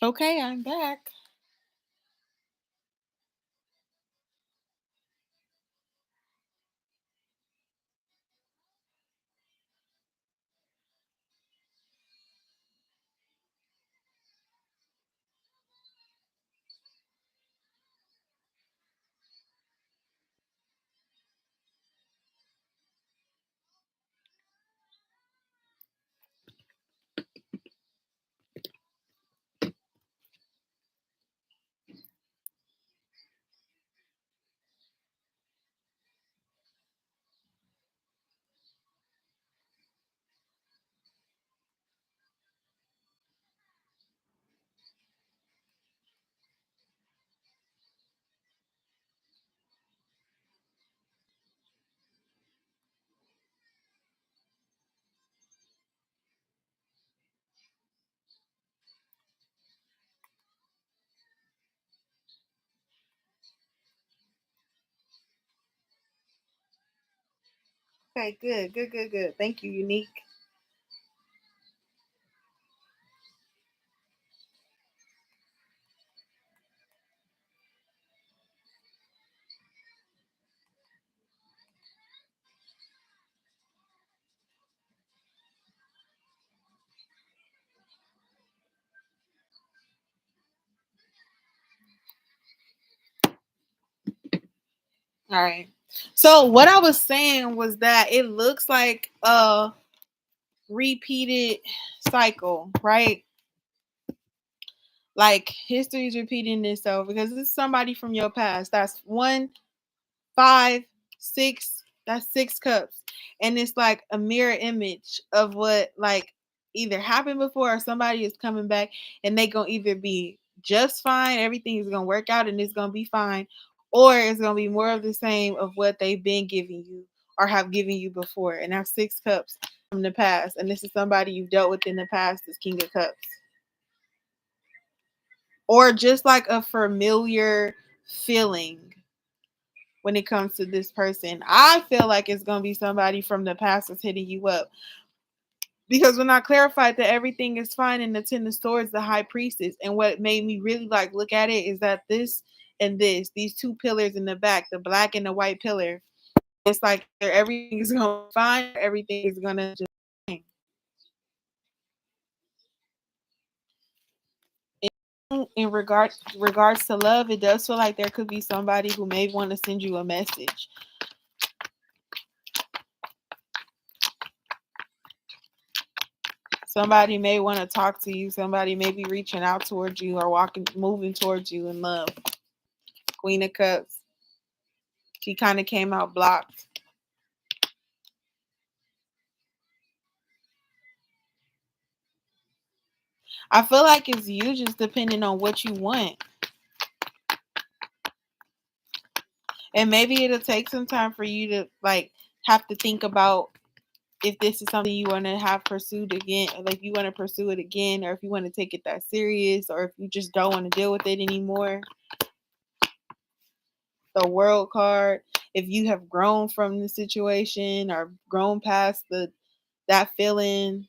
Okay, I'm back. Okay, good, good, good, good. Thank you, Unique. All right. So what I was saying was that it looks like a repeated cycle, right? Like history is repeating itself because this is somebody from your past. That's 1, 5, 6. That's 6 cups, and it's like a mirror image of what like either happened before or somebody is coming back, and they gonna either be just fine, everything is gonna work out, and it's gonna be fine, or it's gonna be more of the same of what they've been giving you or have given you before. And that's 6 cups from the past, and this is somebody you've dealt with in the past. Is King of Cups, or just like a familiar feeling when it comes to this person. I feel like it's gonna be somebody from the past that's hitting you up. Because when I clarified that everything is fine in the Ten of Swords, the High Priestess, and what made me really like look at it is that this and this, these two pillars in the back, the black and the white pillar, it's like everything is gonna be fine, everything is gonna just in regards to love, it does feel like there could be somebody who may want to send you a message. Somebody may want to talk to you. Somebody may be reaching out towards you or moving towards you in love. Queen of Cups. She kind of came out blocked. I feel like it's you just depending on what you want. And maybe it'll take some time for you to like have to think about if this is something you want to have pursued again, like you want to pursue it again, or if you want to take it that serious, or if you just don't want to deal with it anymore. The World card, if you have grown from the situation or grown past that feeling.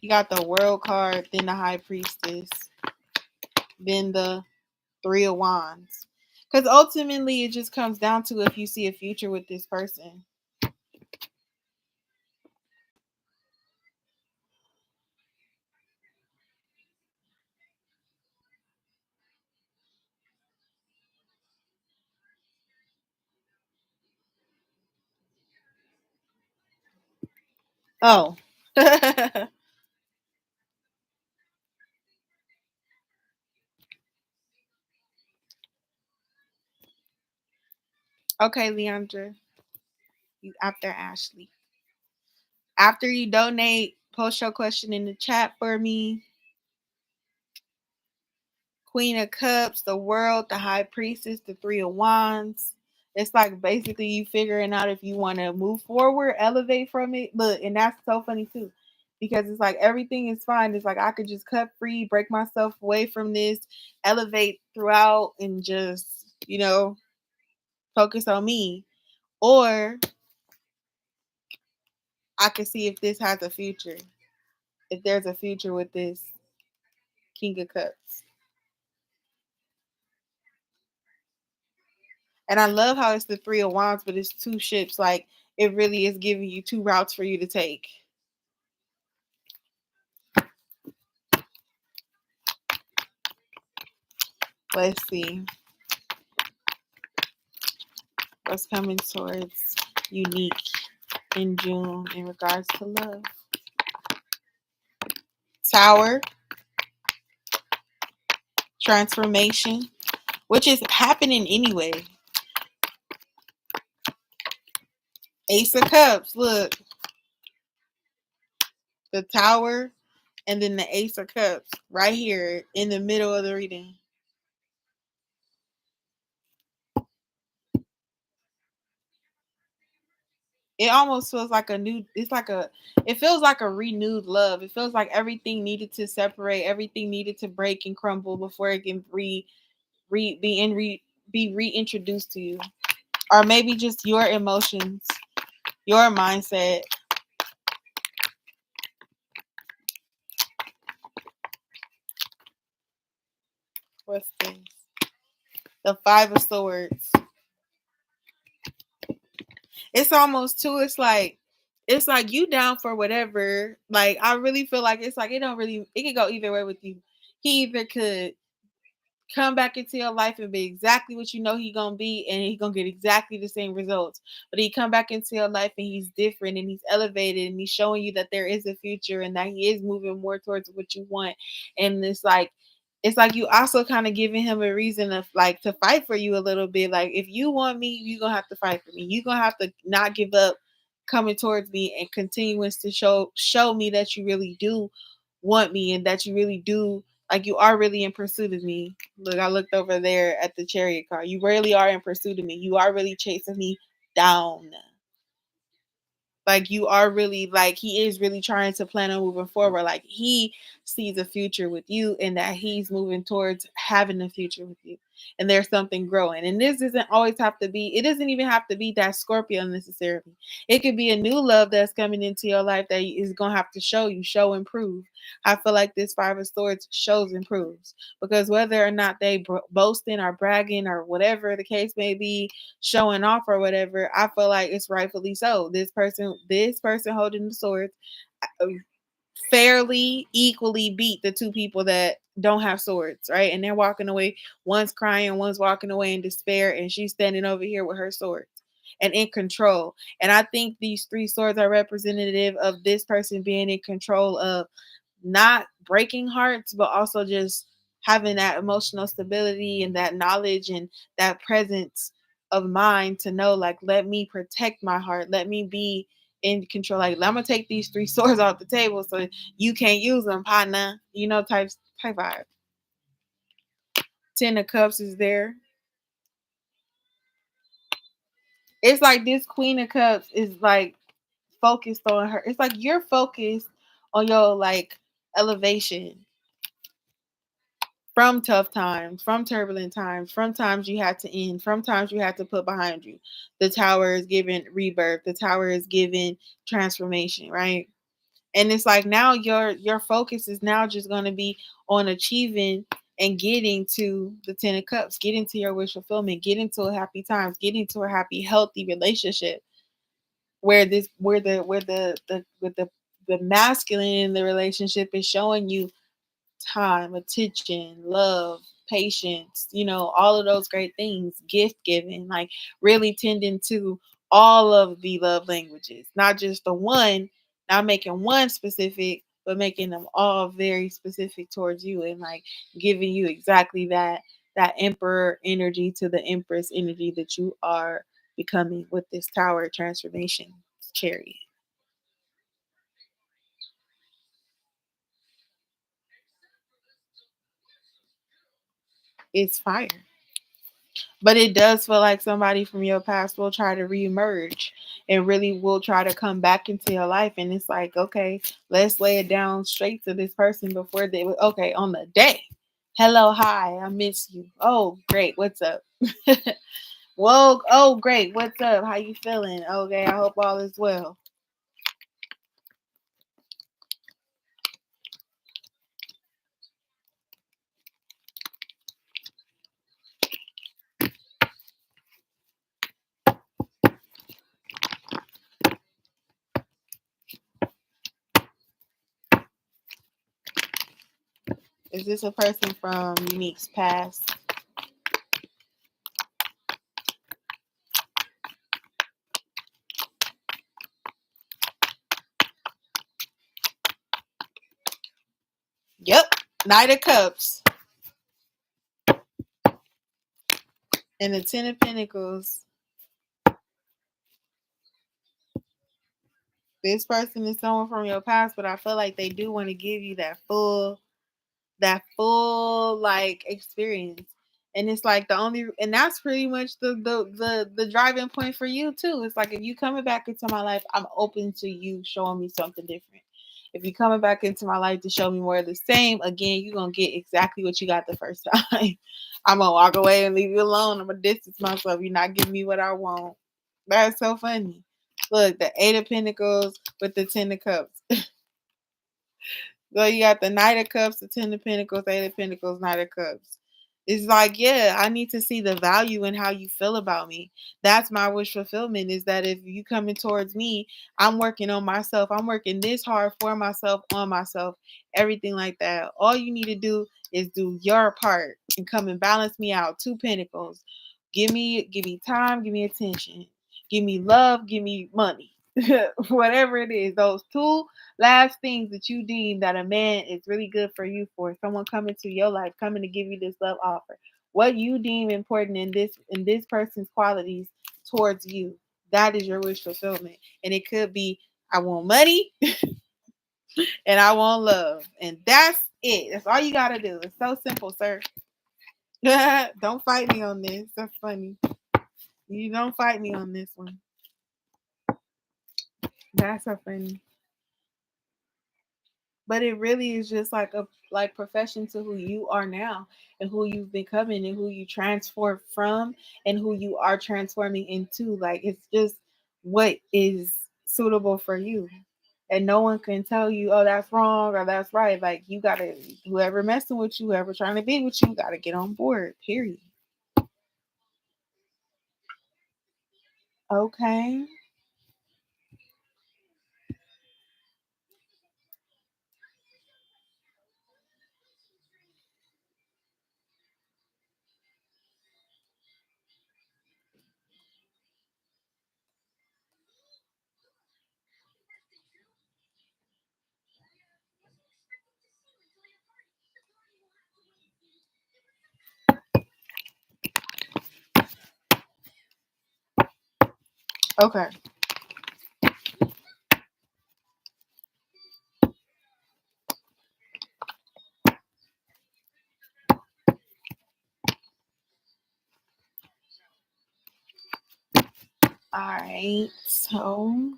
You got the World card, then the High Priestess, then the Three of Wands. Because ultimately, it just comes down to if you see a future with this person. Oh. Okay, Leondra. You after Ashley. After you donate, post your question in the chat for me. Queen of Cups, the World, the High Priestess, the Three of Wands. It's like basically you figuring out if you want to move forward, elevate from it. Look, and that's so funny too, because it's like everything is fine. It's like I could just cut free, break myself away from this, elevate throughout, and just focus on me. Or I can see if this has a future. If there's a future with this King of Cups. And I love how it's the Three of Wands, but it's two ships. Like, it really is giving you two routes for you to take. Let's see. What's coming towards Unique in June in regards to love? Tower. Transformation. Which is happening anyway. Ace of Cups. Look. The Tower. And then the Ace of Cups. Right here in the middle of the reading. It almost feels like a new, it's like a, it feels like a renewed love. It feels like everything needed to separate, everything needed to break and crumble before it can be reintroduced to you. Or maybe just your emotions, your mindset. What's this? The Five of Swords. It's almost too, it's like you down for whatever. Like, I really feel like it's like it don't really, it could go either way with you. He either could come back into your life and be exactly what you know he gonna be, and he gonna get exactly the same results. But he come back into your life and he's different and he's elevated and he's showing you that there is a future and that he is moving more towards what you want. And it's like you also kind of giving him a reason of like to fight for you a little bit. Like, if you want me, you're gonna have to fight for me. You're gonna have to not give up coming towards me and continuing to show me that you really do want me and that you really do, like, you are really in pursuit of me. Look, I looked over there at the Chariot card. You really are in pursuit of me. You are really chasing me down. Like, you are really, like, he is really trying to plan on moving forward. Like, he sees a future with you and that he's moving towards having a future with you. And there's something growing. And this doesn't always have to be, it doesn't even have to be that Scorpio necessarily. It could be a new love that's coming into your life that is going to have to show improve. I feel like this Five of Swords shows improves. Because whether or not they boasting or bragging or whatever the case may be, showing off or whatever, I feel like it's rightfully so. This person holding the swords fairly equally beat the two people that don't have swords, right? And they're walking away. One's crying, one's walking away in despair, and she's standing over here with her swords and in control. And I think these three swords are representative of this person being in control of not breaking hearts, but also just having that emotional stability and that knowledge and that presence of mind to know, like, let me protect my heart. Let me be in control. Like, I'm gonna take these three swords off the table so you can't use them, partner. You know, type vibe. Ten of Cups is there. It's like this Queen of Cups is like focused on her. It's like you're focused on your like elevation from tough times, from turbulent times, from times you had to end, from times you had to put behind you. The Tower is giving rebirth. The Tower is giving transformation, right? And it's like now your focus is now just going to be on achieving and getting to the Ten of Cups, getting to your wish fulfillment, getting to a happy times, getting to a happy, healthy relationship where the masculine in the relationship is showing you time, attention, love, patience, you know, all of those great things, gift giving, like really tending to all of the love languages, not just the one, not making one specific, but making them all very specific towards you and like giving you exactly that emperor energy to the empress energy that you are becoming with this Tower transformation chariot. It's fire. But it does feel like somebody from your past will try to reemerge and really will try to come back into your life. And it's like, okay, let's lay it down straight to this person before they, okay, on the day. Hello, hi, I miss you. Oh, great. What's up? Whoa, oh, great. What's up? How you feeling? Okay, I hope all is well. Is this a person from Unique's past? Yep. Knight of Cups. And the Ten of Pentacles. This person is someone from your past, but I feel like they do want to give you that full like experience. And it's like and that's pretty much the driving point for you too. It's like, if you coming back into my life, I'm open to you showing me something different. If you coming back into my life to show me more of the same, again, you're gonna get exactly what you got the first time. I'm gonna walk away and leave you alone. I'm gonna distance myself. You're not giving me what I want. That's so funny. Look, the Eight of Pentacles with the Ten of Cups. So you got the Knight of Cups, the Ten of Pentacles, Eight of Pentacles, Knight of Cups. It's like, yeah, I need to see the value in how you feel about me. That's my wish fulfillment, is that if you coming towards me, I'm working on myself. I'm working this hard for myself, on myself, everything like that. All you need to do is do your part and come and balance me out. Two Pentacles. Give me time, give me attention. Give me love, give me money. Whatever it is, those two last things that you deem that a man is really good for you for, someone coming to your life, coming to give you this love offer, what you deem important in this person's qualities towards you, that is your wish fulfillment. And it could be, I want money and I want love, and that's it. That's all you gotta do. It's so simple, sir. Don't fight me on this. That's funny. You don't fight me on this one. That's so funny. But it really is just like a profession to who you are now, and who you've becoming, and who you transform from, and who you are transforming into. Like, it's just what is suitable for you. And no one can tell you, oh, that's wrong or that's right. Like, you gotta, whoever messing with you, whoever trying to be with you, gotta get on board. Period. Okay. Okay. All right. So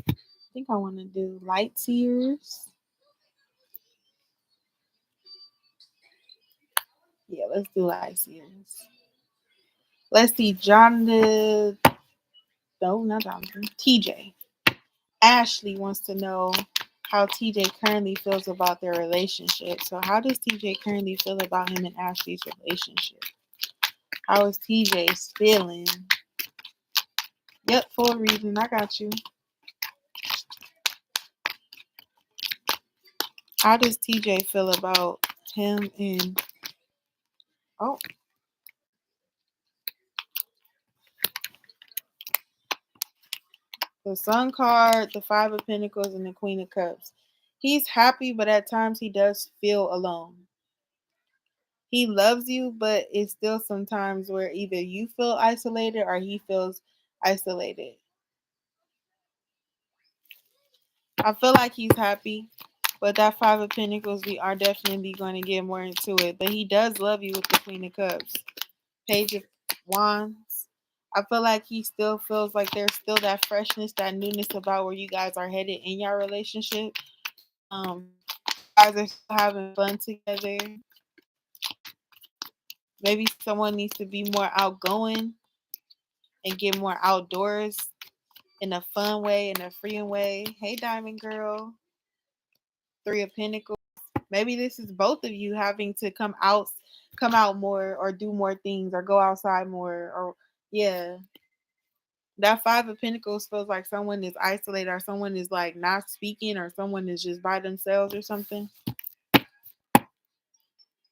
I think I want to do light tears. Yeah, let's do light tears. Let's see, Jonathan. No, not Jonathan. TJ. Ashley wants to know how TJ currently feels about their relationship. So, how does TJ currently feel about him and Ashley's relationship? How is TJ's feeling? Yep, for a reason. I got you. How does TJ feel about him and. Oh, the Sun card, the Five of Pentacles, and the Queen of Cups. He's happy, but at times he does feel alone. He loves you, but it's still sometimes where either you feel isolated or he feels isolated. I feel like he's happy, but that Five of Pentacles, we are definitely going to get more into it. But he does love you with the Queen of Cups. Page of Wands. I feel like he still feels like there's still that freshness, that newness about where you guys are headed in your relationship. Guys are still having fun together. Maybe someone needs to be more outgoing and get more outdoors in a fun way, in a freeing way. Hey, Diamond Girl. Three of Pentacles. Maybe this is both of you having to come out more, or do more things, or go outside more, or yeah. That Five of Pentacles feels like someone is isolated, or someone is like not speaking, or someone is just by themselves or something.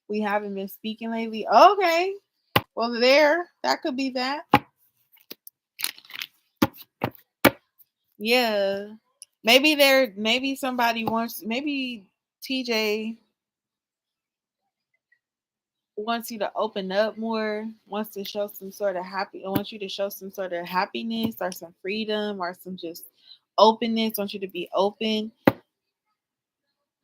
We haven't been speaking lately. Okay. Well, that could be that. Yeah. Maybe somebody wants, maybe TJ wants you to open up more, wants to show some sort of wants you to show some sort of happiness or some freedom or some just openness, wants you to be open.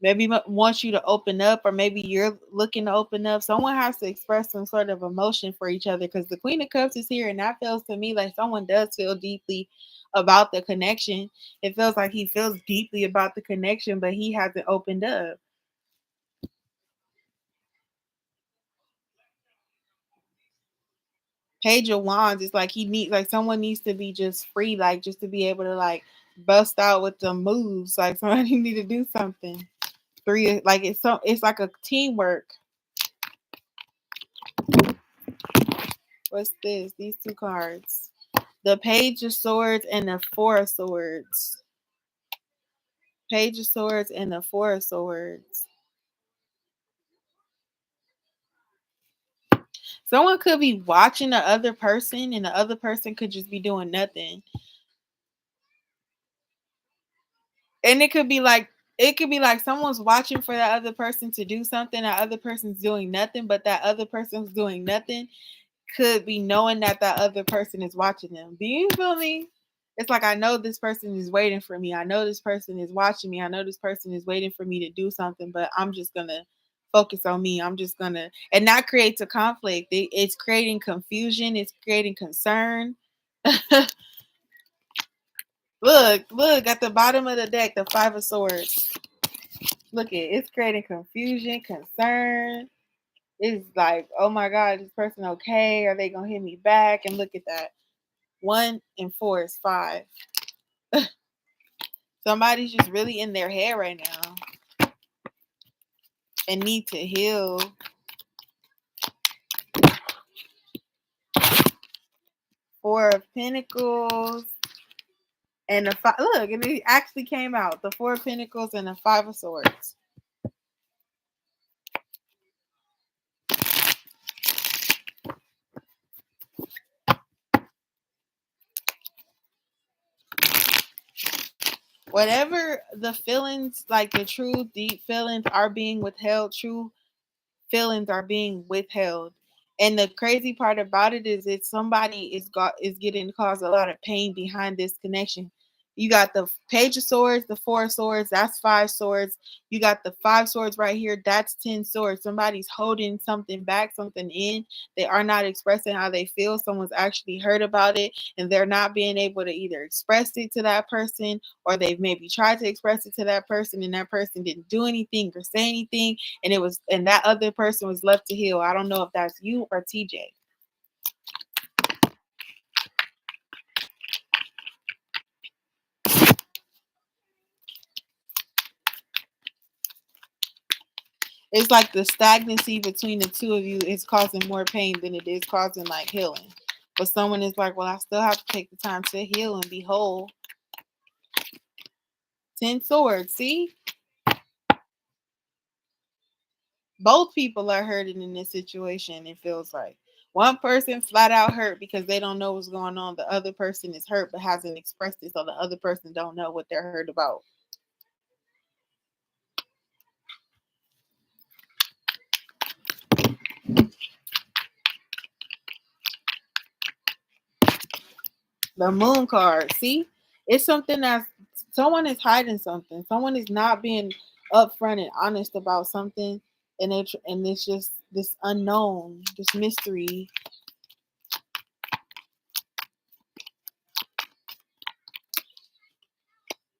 Maybe wants you to open up, or maybe you're looking to open up. Someone has to express some sort of emotion for each other, because the Queen of Cups is here, and that feels to me like someone does feel deeply about the connection. It feels like he feels deeply about the connection, but he hasn't opened up. Page of Wands is like someone needs to be just free, like just to be able to like bust out with the moves. Like somebody need to do something. Three, like it's like a teamwork. What's this? These two cards. The Page of Swords and the Four of Swords. Page of Swords and the Four of Swords. Someone could be watching the other person, and the other person could just be doing nothing. And it could be like someone's watching for that other person to do something, that other person's doing nothing, but that other person's doing nothing could be knowing that other person is watching them. Do you feel me? It's like, I know this person is waiting for me. I know this person is watching me. I know this person is waiting for me to do something, but I'm just going to focus on me. I'm just going to, and that creates a conflict. It's creating confusion. It's creating concern. Look at the bottom of the deck, the Five of Swords. Look it's creating confusion, concern. It's like, oh my God, is this person okay? Are they gonna hit me back? And look at that. 1 and 4 is 5. Somebody's just really in their head right now and need to heal. 4 of Pentacles and the 5. Look, and it actually came out. The 4 of Pentacles and the 5 of Swords. Whatever the feelings, like the true deep feelings are being withheld, true feelings are being withheld. And the crazy part about it is that somebody is getting caused a lot of pain behind this connection. You got the Page of Swords, the 4 of Swords, that's 5 swords. You got the 5 swords right here, that's 10 swords. Somebody's holding something back, something in. They are not expressing how they feel. Someone's actually heard about it, and they're not being able to either express it to that person, or they've maybe tried to express it to that person, and that person didn't do anything or say anything, and that other person was left to heal. I don't know if that's you or TJ. It's like the stagnancy between the two of you is causing more pain than it is causing like healing. But someone is like, well, I still have to take the time to heal and be whole. 10 swords, see? Both people are hurting in this situation, it feels like. One person flat out hurt because they don't know what's going on. The other person is hurt but hasn't expressed it, so the other person don't know what they're hurt about. The Moon card, see? It's something that someone is hiding something. Someone is not being upfront and honest about something, and it's just this unknown, this mystery.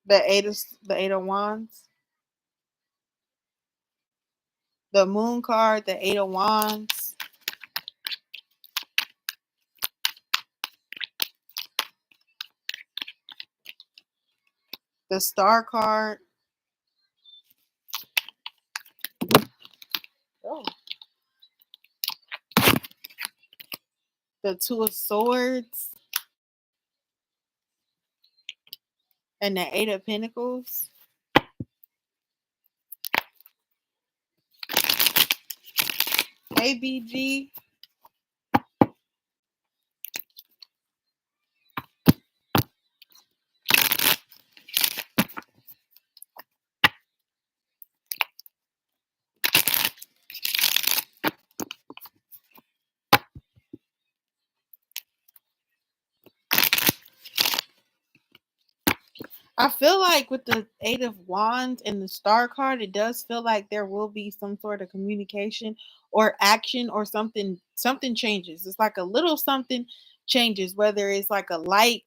The Eight of Wands. The Moon card, the Eight of Wands. The Star card. Oh. The Two of Swords. And the Eight of Pentacles. Hey, BG. I feel like with the Eight of Wands and the Star card, it does feel like there will be some sort of communication or action or something changes. It's like a little something changes, whether it's like a like,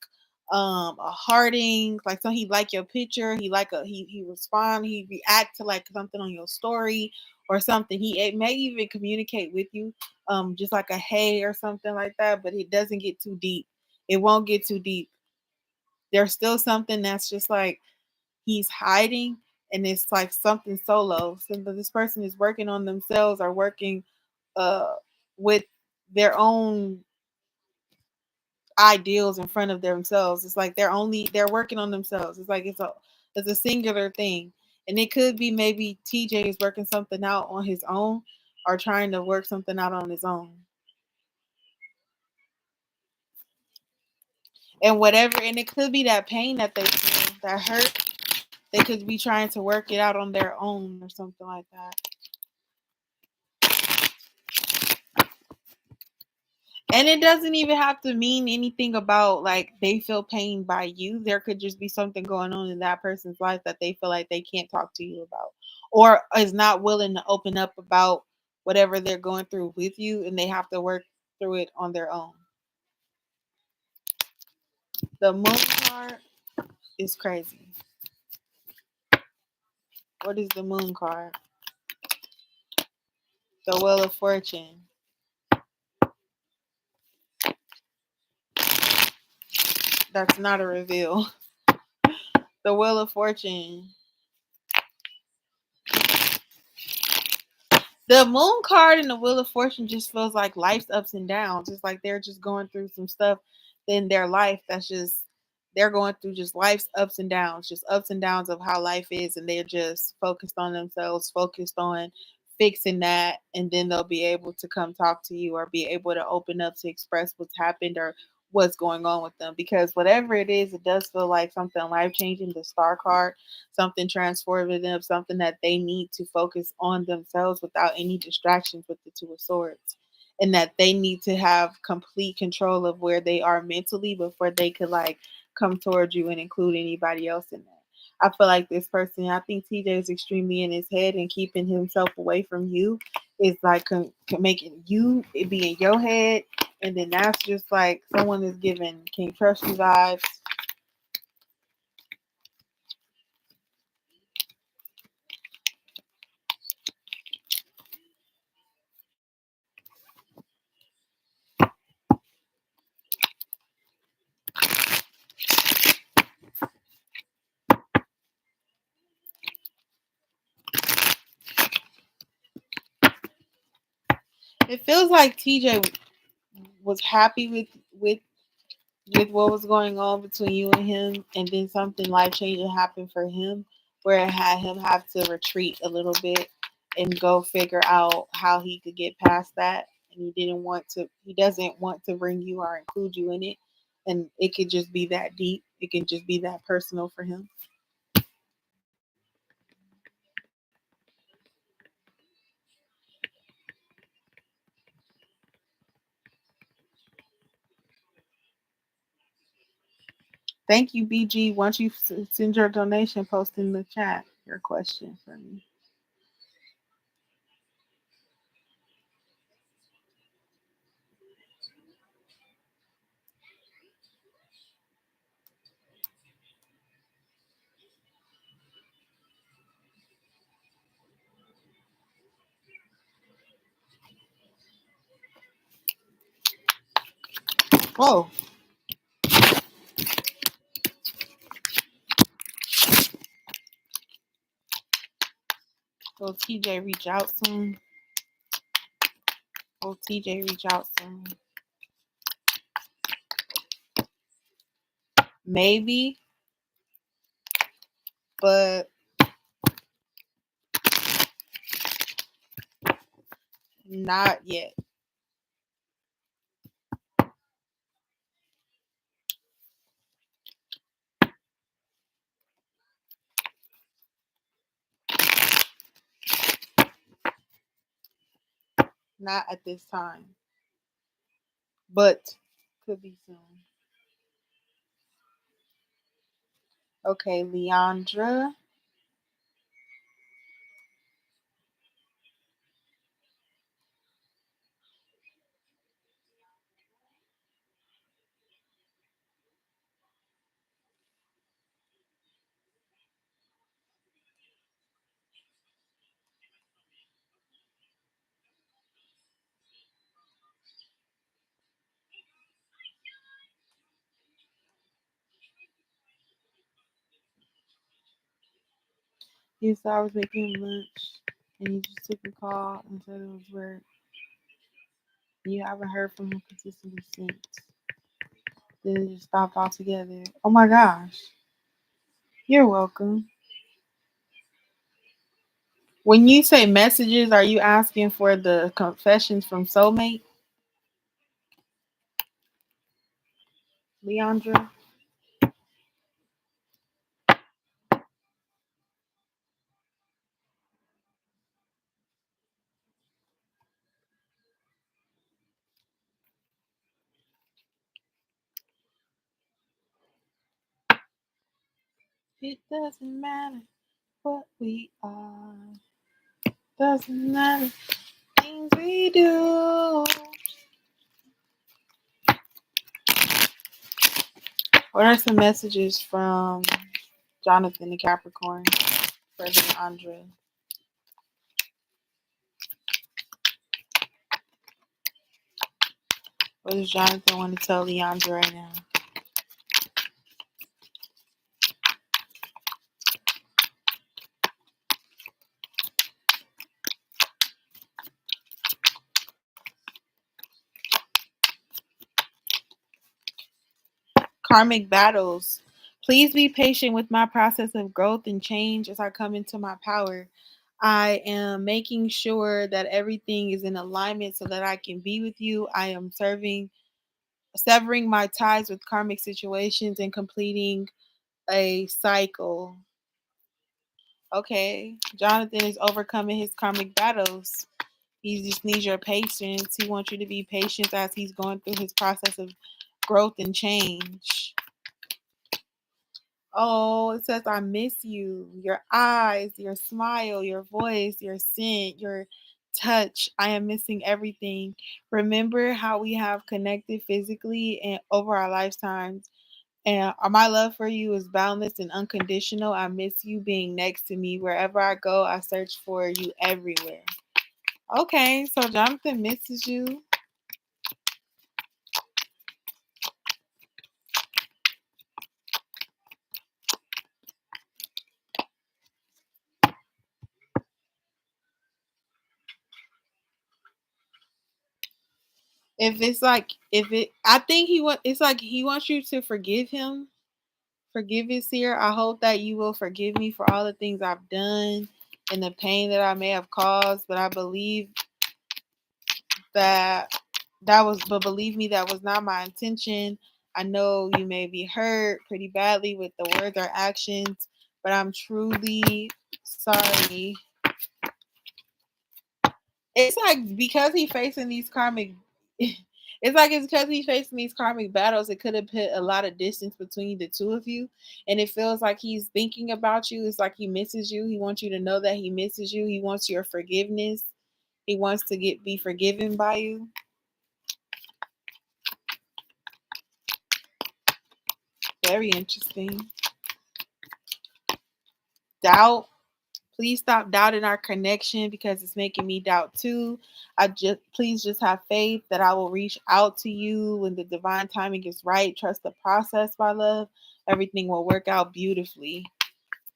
a hearting, like so he like your picture, he respond, he react to like something on your story or something. It may even communicate with you, just like a hey or something like that, but it doesn't get too deep. It won't get too deep. There's still something that's just like he's hiding, and it's like something solo. So this person is working on themselves or working uh with their own ideals in front of themselves. It's like they're working on themselves. It's like it's a singular thing. And it could be maybe TJ is working something out on his own or trying to work something out on his own. And whatever, and it could be that pain that they feel, that hurt, they could be trying to work it out on their own or something like that. And it doesn't even have to mean anything about like they feel pain by you. There could just be something going on in that person's life that they feel like they can't talk to you about or is not willing to open up about whatever they're going through with you, and they have to work through it on their own. The moon card is crazy. What is the moon card? The Wheel of Fortune. That's not a reveal. The Wheel of Fortune. The moon card and the Wheel of Fortune just feels like life's ups and downs. It's like they're just going through some stuff in their life that's just they're going through just life's ups and downs, just ups and downs of how life is, and they're just focused on themselves, focused on fixing that, and then they'll be able to come talk to you or be able to open up to express what's happened or what's going on with them. Because whatever it is, it does feel like something life changing. The Star card, something transformative, something that they need to focus on themselves without any distractions with the Two of Swords. And that they need to have complete control of where they are mentally before they could like come towards you and include anybody else in that. I feel like this person, I think TJ is extremely in his head, and keeping himself away from you is like making you be in your head. And then that's just like someone is giving can't trust you vibes. It feels like TJ was happy with what was going on between you and him, and then something life changing happened for him where it had him have to retreat a little bit and go figure out how he could get past that. And he doesn't want to bring you or include you in it. And it could just be that deep. It can just be that personal for him. Thank you, BG. Once you send your donation, post in the chat your question for me. Whoa. Will TJ reach out soon? Will TJ reach out soon? Maybe, but Not yet. Not at this time. But could be soon. Okay, Leondra. You said I was making lunch and you just took a call and said it was work. You haven't heard from him consistently since. Then it just stopped altogether. Oh my gosh. You're welcome. When you say messages, are you asking for the confessions from soulmate? Leondra? It doesn't matter what we are. Doesn't matter things we do. What are some messages from Jonathan the Capricorn for Leondra? What does Jonathan want to tell Leondra right now? Karmic battles. Please be patient with my process of growth and change as I come into my power. I am making sure that everything is in alignment so that I can be with you. I am severing my ties with karmic situations and completing a cycle. Okay, Jonathan is overcoming his karmic battles. He just needs your patience. He wants you to be patient as he's going through his process of growth and change. Oh, it says, I miss you. Your eyes, your smile, your voice, your scent, your touch. I am missing everything. Remember how we have connected physically and over our lifetimes. And my love for you is boundless and unconditional. I miss you being next to me. Wherever I go, I search for you everywhere. Okay, so Jonathan misses you. I think it's like he wants you to forgive him. Forgive is here. I hope that you will forgive me for all the things I've done and the pain that I may have caused. But I believe that but believe me, that was not my intention. I know you may be hurt pretty badly with the words or actions, but I'm truly sorry. It's like because he's facing these karmic it's because he's facing these karmic battles, it could have put a lot of distance between the two of you. And it feels like he's thinking about you. It's like he misses you. He wants you to know that he misses you. He wants your forgiveness. He wants to be forgiven by you. Very interesting. Doubt. Please stop doubting our connection because it's making me doubt too. Please just have faith that I will reach out to you when the divine timing is right. Trust the process, my love. Everything will work out beautifully.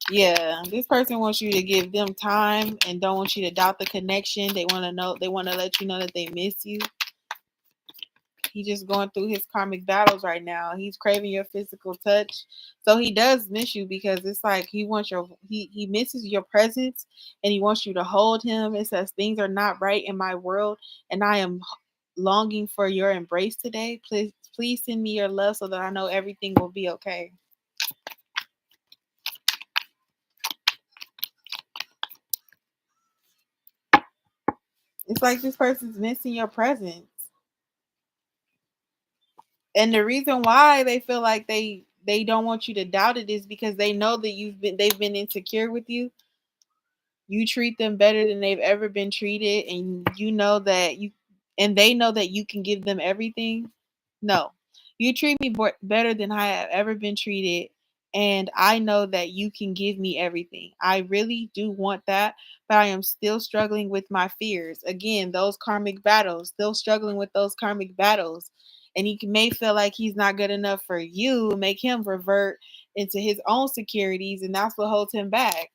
Yeah, this person wants you to give them time and don't want you to doubt the connection. They want to let you know that they miss you. He's just going through his karmic battles right now. He's craving your physical touch. So he does miss you because it's like he wants your he misses your presence and he wants you to hold him. It says things are not right in my world and I am longing for your embrace today. Please send me your love so that I know everything will be okay. It's like this person's missing your presence. And the reason why they feel like they don't want you to doubt it is because they know that they've been insecure with you. You treat them better than they've ever been treated, and you know that you and they know that you can give them everything. No, you treat me better than I have ever been treated, and I know that you can give me everything. I really do want that, but I am still struggling with my fears. Again, those karmic battles, still struggling with those karmic battles. And he may feel like he's not good enough for you, make him revert into his own securities, and that's what holds him back.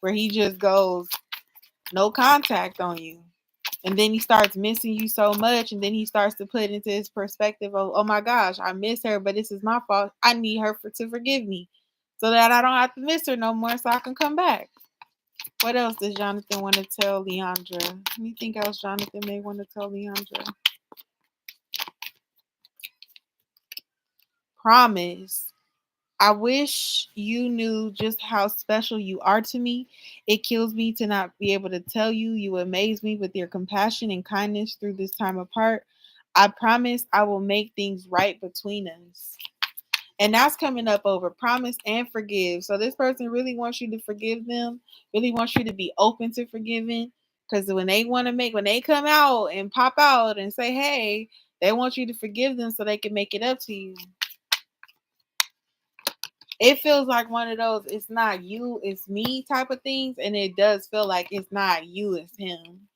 Where he just goes, no contact on you. And then he starts missing you so much, and then he starts to put into his perspective of, oh my gosh, I miss her, but this is my fault. I need her to forgive me so that I don't have to miss her no more so I can come back. What else does Jonathan want to tell Leondra? Anything else Jonathan may want to tell Leondra? Promise. I wish you knew just how special you are to me. It kills me to not be able to tell you. You amaze me with your compassion and kindness through this time apart. I promise I will make things right between us. And that's coming up over promise and forgive. So this person really wants you to forgive them, really wants you to be open to forgiving. Because when they come out and pop out and say, hey, they want you to forgive them so they can make it up to you. It feels like one of those it's not you, it's me type of things. And it does feel like it's not you, it's him.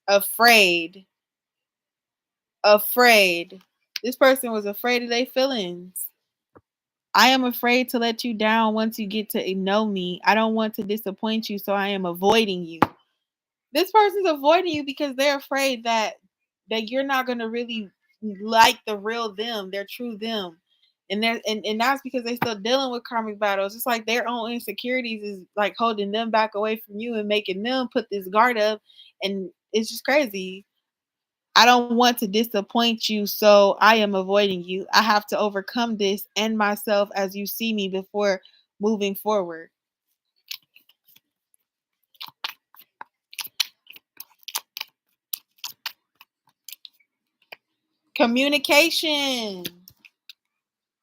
Afraid. This person was afraid of their feelings. I am afraid to let you down once you get to know me. I don't want to disappoint you, so I am avoiding you. This person's avoiding you because they're afraid that you're not gonna really like the real them, their true them. And that's because they're still dealing with karmic battles. It's like their own insecurities is like holding them back away from you and making them put this guard up. And it's just crazy. I don't want to disappoint you, so I am avoiding you. I have to overcome this and myself as you see me before moving forward. Communication.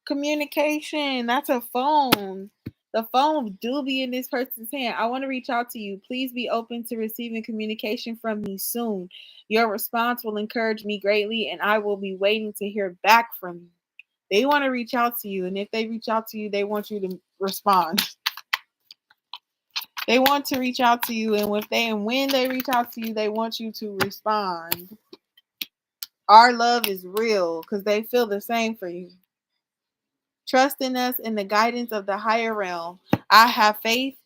Communication. That's a phone. The phone do be in this person's hand. I want to reach out to you. Please be open to receiving communication from me soon. Your response will encourage me greatly, and I will be waiting to hear back from you. They want to reach out to you, and if they reach out to you, they want you to respond. They want to reach out to you, and when they reach out to you, they want you to respond. Our love is real because they feel the same for you. Trust in us in the guidance of the higher realm. I have faith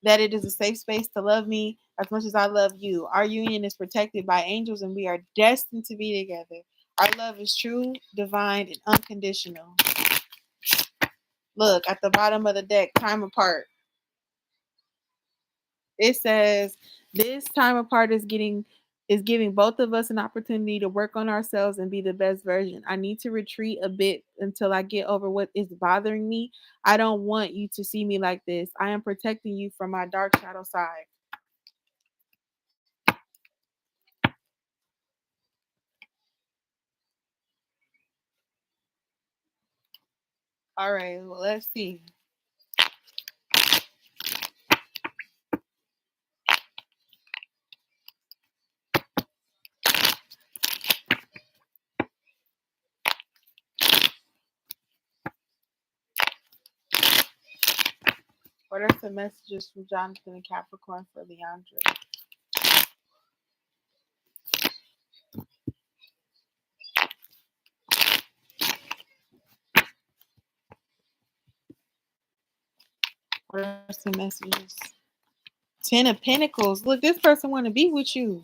that it is a safe space to love me as much as I love you. Our union is protected by angels and we are destined to be together. Our love is true, divine, and unconditional. Look at the bottom of the deck, time apart. It says this time apart is giving both of us an opportunity to work on ourselves and be the best version. I need to retreat a bit until I get over what is bothering me. I don't want you to see me like this. I am protecting you from my dark shadow side. All right, well, let's see. What are some messages from Jonathan and Capricorn for Leondra? What are some messages? 10 of Pentacles. Look, this person want to be with you.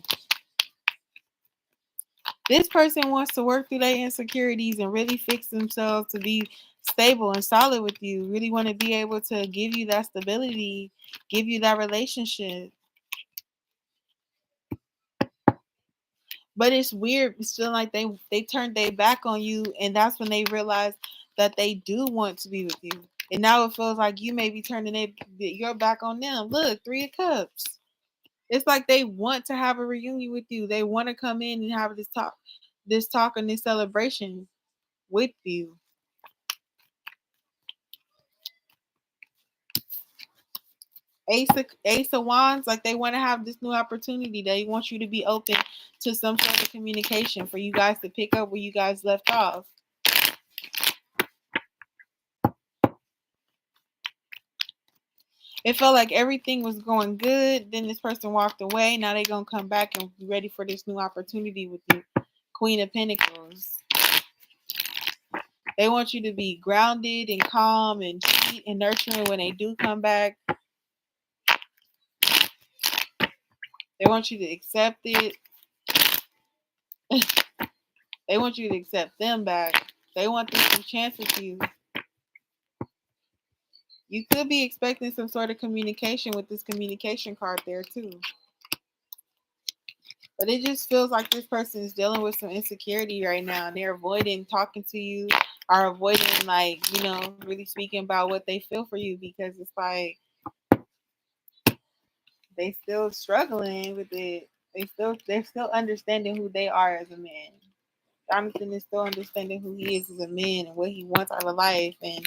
This person wants to work through their insecurities and really fix themselves to be stable and solid with you. Really want to be able to give you that stability, give you that relationship. But it's weird. It's feeling like they turned their back on you, and that's when they realize that they do want to be with you. And now it feels like you may be turning your back on them. Look, 3 of Cups. It's like they want to have a reunion with you. They want to come in and have this talk and this celebration with you. Ace of Wands, like they want to have this new opportunity. They want you to be open to some sort of communication for you guys to pick up where you guys left off. It felt like everything was going good. Then this person walked away. Now they're going to come back and be ready for this new opportunity with you. Queen of Pentacles. They want you to be grounded and calm and sweet and nurturing when they do come back. They want you to accept it. They want you to accept them back. They want this new chance with you. You could be expecting some sort of communication with this communication card there too. But it just feels like this person is dealing with some insecurity right now. And they're avoiding talking to you or avoiding, like, really speaking about what they feel for you, because it's like they still struggling with it. They're still understanding who they are as a man. Jonathan is still understanding who he is as a man and what he wants out of life. And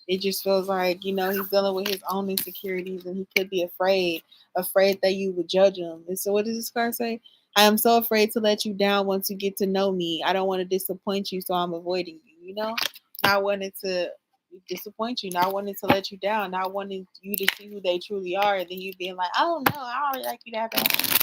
it just feels like, he's dealing with his own insecurities, and he could be afraid that you would judge him. And so what does this card say? I am so afraid to let you down once you get to know me. I don't want to disappoint you, so I'm avoiding you, Not wanting to disappoint you, not wanting to let you down, not wanting you to see who they truly are, and then you being like, I don't know, I don't really like you that bad.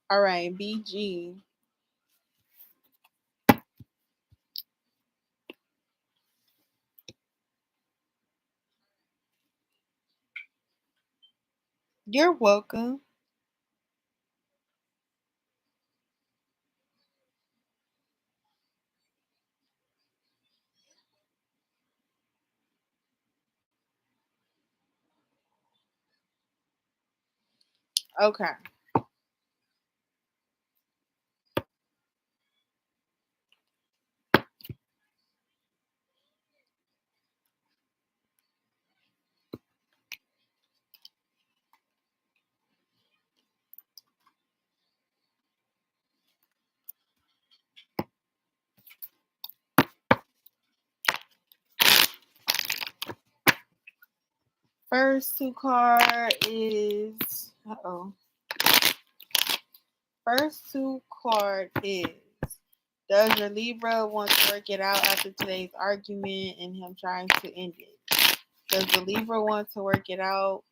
All right, BG. You're welcome. Okay. First two card is First two card is, does your Libra want to work it out after today's argument and him trying to end it? Does the Libra want to work it out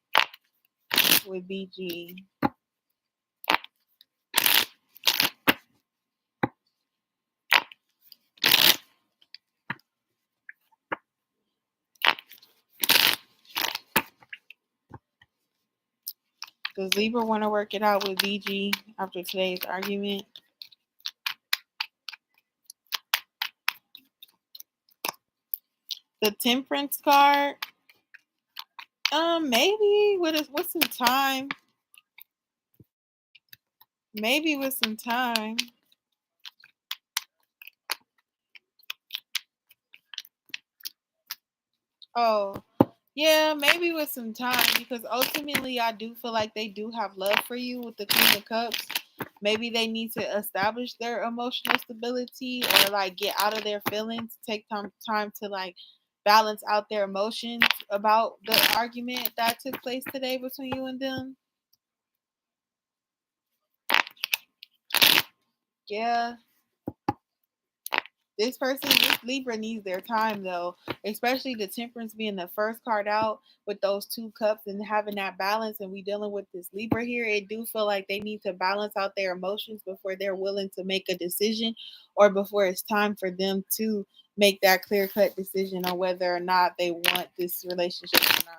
with BG? Does Libra want to work it out with BG after today's argument? The Temperance card. Maybe with some time. Maybe with some time. Oh, yeah, maybe with some time, because ultimately I do feel like they do have love for you with the Queen of Cups. Maybe they need to establish their emotional stability, or like get out of their feelings, take time to like balance out their emotions about the argument that took place today between you and them. Yeah. This person, this Libra needs their time though, especially the Temperance being the first card out with those 2 cups and having that balance. And we dealing with this Libra here. It do feel like they need to balance out their emotions before they're willing to make a decision, or before it's time for them to make that clear cut decision on whether or not they want this relationship or not.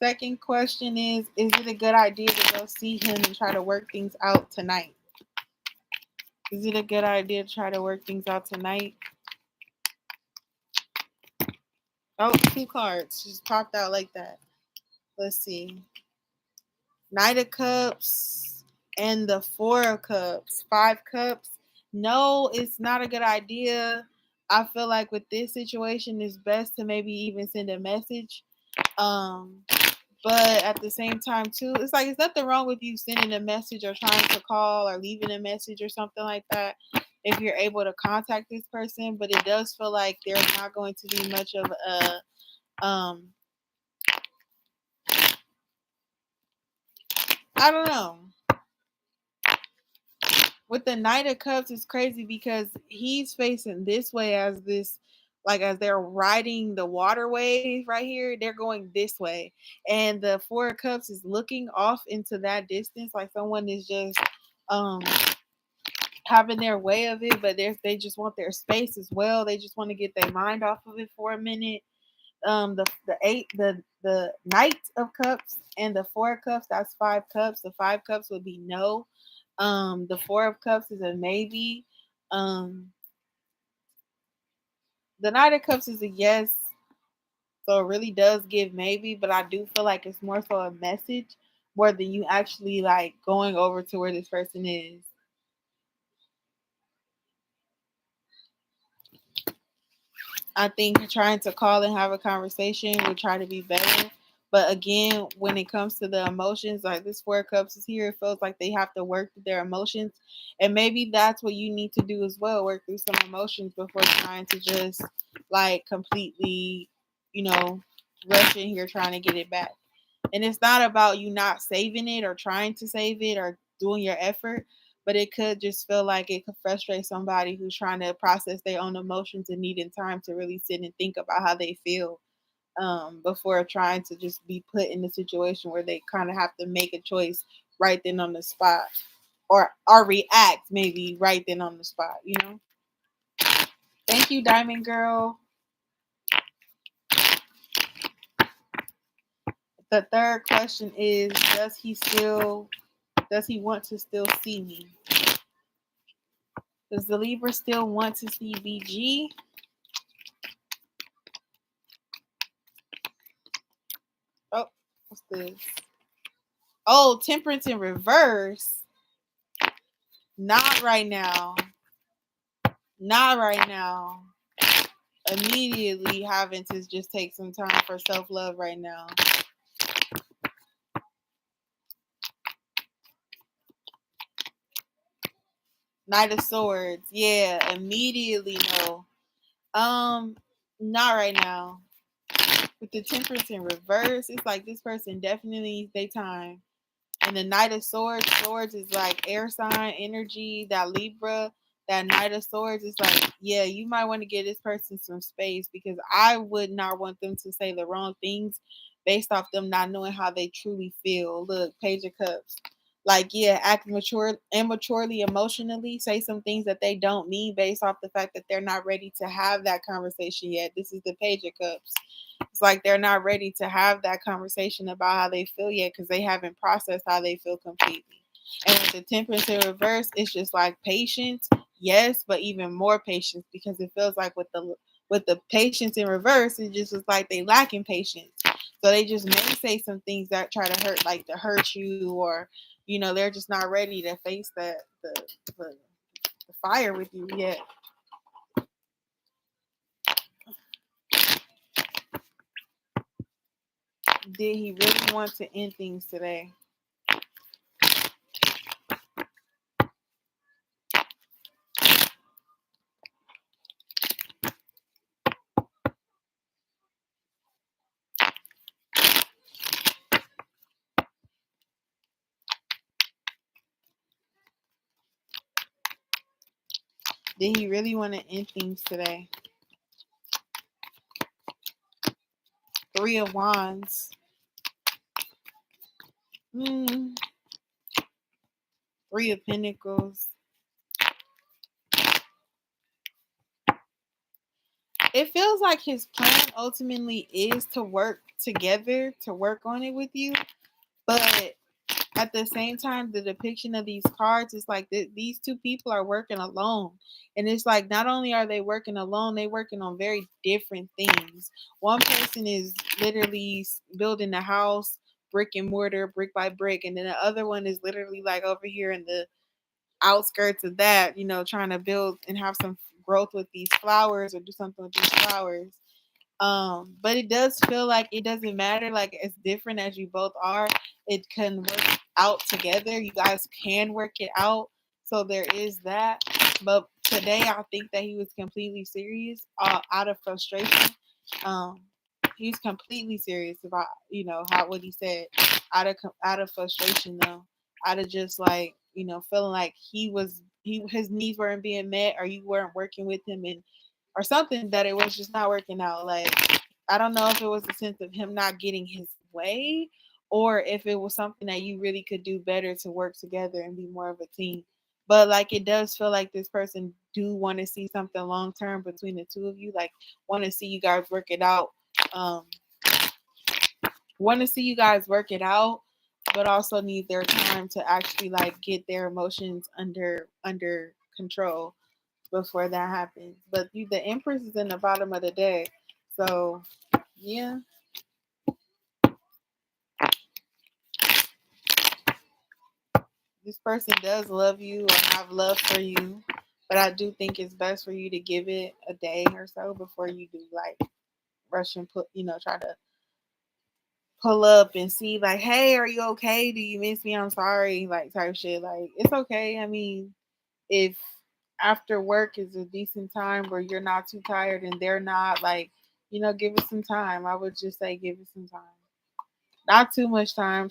Second question is it a good idea to go see him and try to work things out tonight? Is it a good idea to try to work things out tonight? Oh, 2 cards just popped out like that. Let's see. Knight of Cups and the 4 of Cups. 5 cups. No, it's not a good idea. I feel like with this situation, it's best to maybe even send a message. Um, But at the same time, too, it's like, it's nothing wrong with you sending a message or trying to call or leaving a message or something like that if you're able to contact this person. But it does feel like there's not going to be much of I don't know. With the Knight of Cups, it's crazy because he's facing this way as this, like as they're riding the waterways right here, they're going this way. And the 4 of Cups is looking off into that distance, like someone is just um having their way of it, but they just want their space as well. They just want to get their mind off of it for a minute. The Knight of Cups and the 4 of Cups, that's 5 cups. The 5 cups would be no. The 4 of Cups is a maybe. Um, the Knight of Cups is a yes. So it really does give maybe, but I do feel like it's more so a message more than you actually like going over to where this person is. I think trying to call and have a conversation would try to be better. But again, when it comes to the emotions, like this 4 of Cups is here, it feels like they have to work through their emotions. And maybe that's what you need to do as well, work through some emotions before trying to just like completely, you know, rush in here trying to get it back. And it's not about you not saving it or trying to save it or doing your effort, but it could just feel like it could frustrate somebody who's trying to process their own emotions and needing time to really sit and think about how they feel, before trying to just be put in a situation where they kind of have to make a choice right then on the spot, or react maybe right then on the spot, you know? Thank you, Diamond Girl. The third question is, does he want to still see me? Does the Libra still want to see BG? Oh, what's this? Oh, Temperance in reverse. Not right now. Not right now. Immediately having to just take some time for self-love right now. Knight of Swords. Yeah, immediately no. Not right now. With the Temperance in reverse, it's like this person definitely needs their time. And the Knight of Swords is like air sign energy. That Libra, that Knight of Swords is like, yeah, you might want to give this person some space, because I would not want them to say the wrong things based off them not knowing how they truly feel. Look, Page of Cups. Like, yeah, act immaturely emotionally, say some things that they don't mean based off the fact that they're not ready to have that conversation yet. This is the Page of Cups. It's like they're not ready to have that conversation about how they feel yet, because they haven't processed how they feel completely. And with the Temperance in reverse, it's just like patience, yes, but even more patience, because it feels like with the patience in reverse, it just is like they lacking patience. So they just may say some things that try to hurt, like to hurt you, or they're just not ready to face the fire with you yet. Did he really want to end things today? Did he really want to end things today? 3 of Wands. Mm. 3 of Pentacles. It feels like his plan ultimately is to work together, to work on it with you. But at the same time, the depiction of these cards is like these two people are working alone. And it's like not only are they working alone, they working on very different things. One person is literally building a house, brick and mortar, brick by brick. And then the other one is literally like over here in the outskirts of that, trying to build and have some growth with these flowers or do something with these flowers. But it does feel like it doesn't matter, like as different as you both are, it can work out together. You guys can work it out. So there is that. But today I think that he was completely serious, out of frustration. Um, he's completely serious about, how what he said, out of frustration though, out of just like, feeling like his needs weren't being met, or you weren't working with him, and or something, that it was just not working out. Like, I don't know if it was a sense of him not getting his way, or if it was something that you really could do better to work together and be more of a team. But like, it does feel like this person do want to see something long term between the two of you. Like, want to see you guys work it out. Um, want to see you guys work it out, but also need their time to actually like get their emotions under control before that happens. But the Empress is in the bottom of the deck. So, yeah. This person does love you or have love for you. But I do think it's best for you to give it a day or so before you do like rush and try to pull up and see like, hey, are you okay? Do you miss me? I'm sorry, like type shit. Like, it's okay. I mean, if after work is a decent time where you're not too tired and they're not, like, give it some time. I would just say give it some time. Not too much time.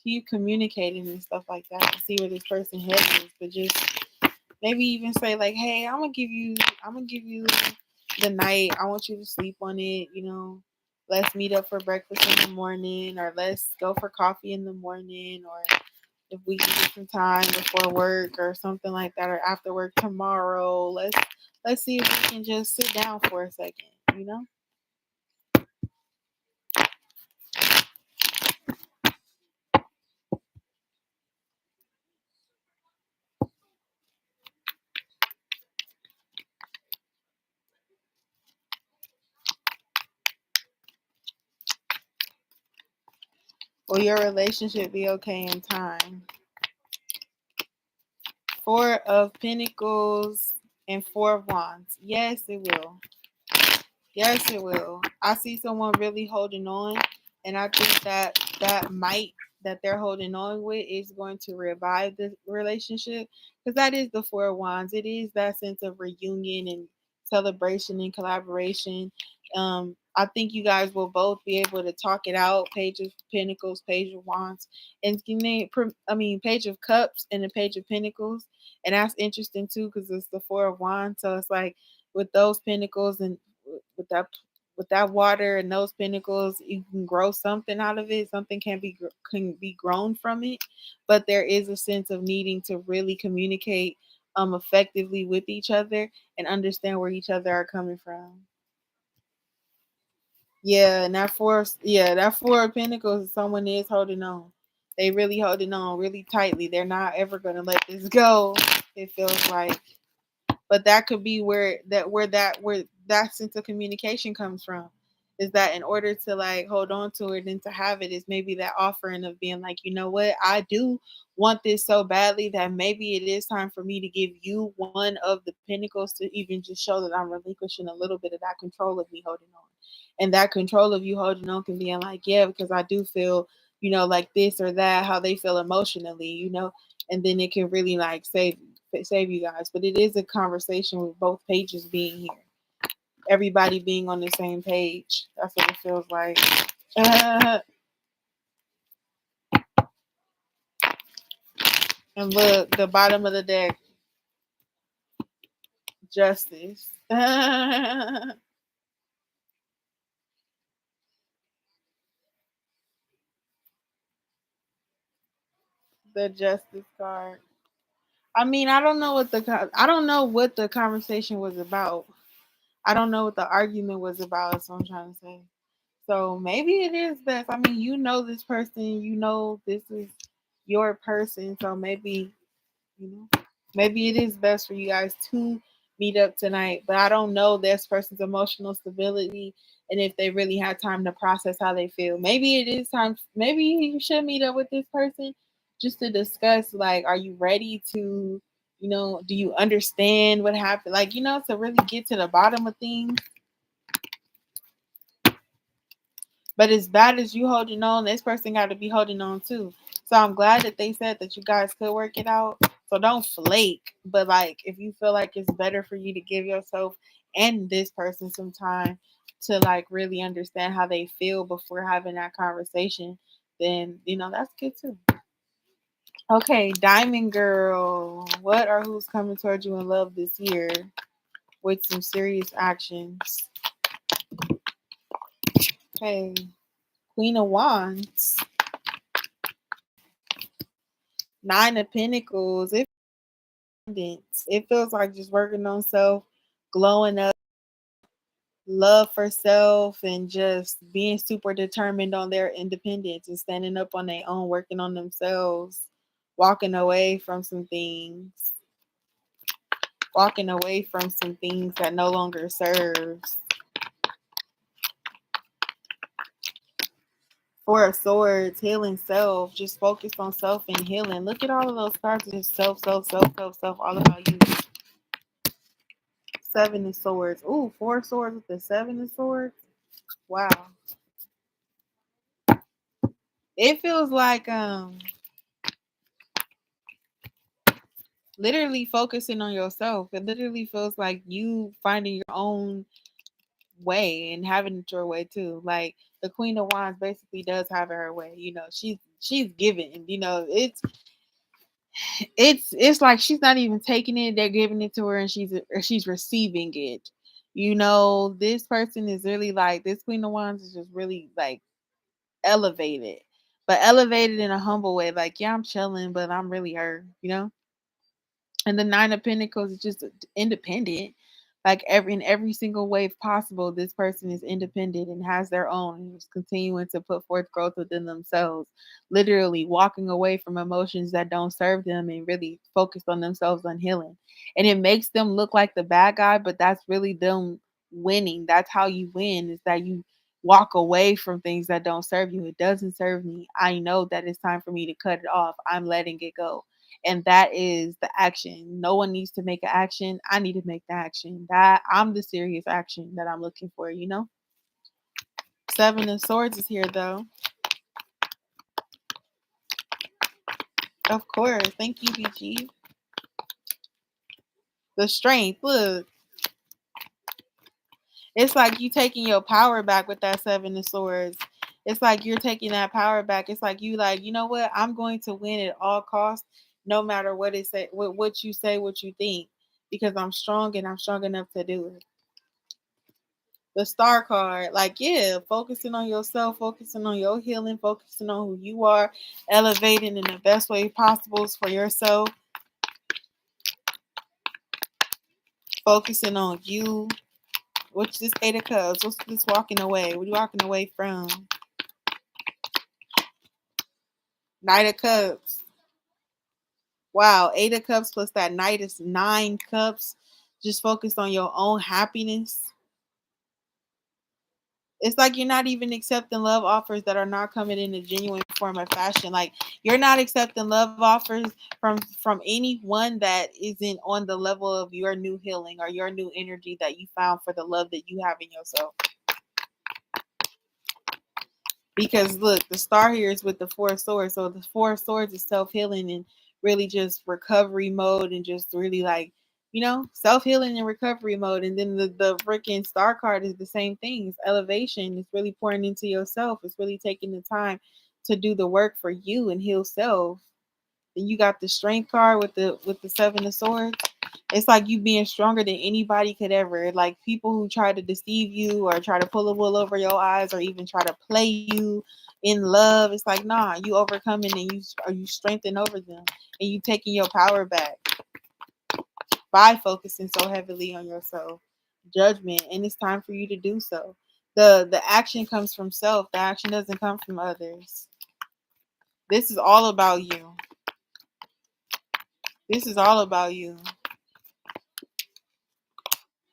Keep communicating and stuff like that to see where this person head is. But just maybe even say like, hey, I'm gonna give you the night. I want you to sleep on it, Let's meet up for breakfast in the morning, or let's go for coffee in the morning, or if we can get some time before work or something like that, or after work tomorrow. Let's see if we can just sit down for a second. Will your relationship be okay in time? 4 of Pentacles and 4 of Wands. Yes, it will. Yes, it will. I see someone really holding on, and I think that might that they're holding on with is going to revive the relationship, because that is the 4 of Wands. It is that sense of reunion and celebration and collaboration. I think you guys will both be able to talk it out. Page of Pentacles, Page of Wands, and Page of Cups and the Page of Pentacles, and that's interesting too because it's the 4 of Wands. So it's like with those pentacles and with that water and those pinnacles, you can grow something out of it. Something can be grown from it, but there is a sense of needing to really communicate effectively with each other and understand where each other are coming from. Yeah, and that four of pentacles, someone is holding on. They really holding on really tightly. They're not ever gonna let this go. It feels like, but that could be where that sense of communication comes from, is that in order to like hold on to it and to have it, is maybe that offering of being like, you know what, I do want this so badly that maybe it is time for me to give you one of the pinnacles to even just show that I'm relinquishing a little bit of that control of me holding on. And that control of you holding on can be in like, yeah, because I do feel, like this or that, how they feel emotionally, and then it can really like save you guys. But it is a conversation with both pages being here, everybody being on the same page. That's what it feels like. And look, the bottom of the deck. Justice. The justice card. I mean, I don't know what the conversation was about. I don't know what the argument was about. That's what I'm trying to say. So maybe it is best. I mean, you know this person, you know this is your person. So maybe, you know, maybe it is best for you guys to meet up tonight. But I don't know this person's emotional stability and if they really had time to process how they feel. Maybe it is time. Maybe you should meet up with this person just to discuss, like, are you ready to, do you understand what happened? Like, to really get to the bottom of things. But as bad as you holding on, this person got to be holding on too. So I'm glad that they said that you guys could work it out. So don't flake. But like, if you feel like it's better for you to give yourself and this person some time to like really understand how they feel before having that conversation, then that's good too. Okay, Diamond Girl. What or who's coming towards you in love this year with some serious actions? Okay, Queen of Wands. Nine of Pentacles. It feels like just working on self, glowing up, love for self, and just being super determined on their independence and standing up on their own, working on themselves, walking away from some things, that no longer serves. Four of Swords, healing self, just focus on self and healing. Look at all of those cards. Just self, all about you. Seven of Swords. Ooh, Four of Swords with the Seven of Swords. Wow. It feels like literally focusing on yourself. It literally feels like you finding your own way and having it your way too. Like the Queen of Wands basically does have her way. She's giving. It's like she's not even taking it, they're giving it to her, and she's receiving it. This person is really like, this Queen of Wands is just really like elevated, but elevated in a humble way. Like, yeah, I'm chilling, but I'm really her. And the Nine of Pentacles is just independent. Like in every single way possible, this person is independent and has their own and is continuing to put forth growth within themselves, literally walking away from emotions that don't serve them and really focused on themselves on healing. And it makes them look like the bad guy, but that's really them winning. That's how you win, is that you walk away from things that don't serve you. It doesn't serve me. I know that it's time for me to cut it off. I'm letting it go, and that is the action. No one needs to make an action. I need to make the action. That I'm the serious action that I'm looking for. Seven of Swords is here though. Of course. Thank you, BG. The Strength. Look. It's like you taking your power back with that Seven of Swords. It's like you're taking that power back. It's like you know what? I'm going to win at all costs, no matter what you say, what you think, because I'm strong and I'm strong enough to do it. The Star card, like, yeah, focusing on yourself, focusing on your healing, focusing on who you are, elevating in the best way possible for yourself, focusing on you. What's this Eight of Cups? What's this walking away? What are you walking away from? Knight of Cups. Wow, Eight of Cups plus that Knight is 9 cups. Just focused on your own happiness. It's like you're not even accepting love offers that are not coming in a genuine form of fashion. Like, you're not accepting love offers from anyone that isn't on the level of your new healing or your new energy that you found for the love that you have in yourself. Because look, the Star here is with the Four of Swords. So the Four of Swords is self-healing and really just recovery mode, and just really like, self-healing and recovery mode. And then the freaking Star card is the same thing. It's elevation. It's really pouring into yourself. It's really taking the time to do the work for you and heal self. Then you got the Strength card with the Seven of Swords. It's like you being stronger than anybody could ever. Like people who try to deceive you or try to pull a wool over your eyes or even try to play you in love. It's like, nah, you overcoming and you strengthen over them and you taking your power back by focusing so heavily on yourself. Judgment, and it's time for you to do so. The action comes from self. The action doesn't come from others. This is all about you. This is all about you.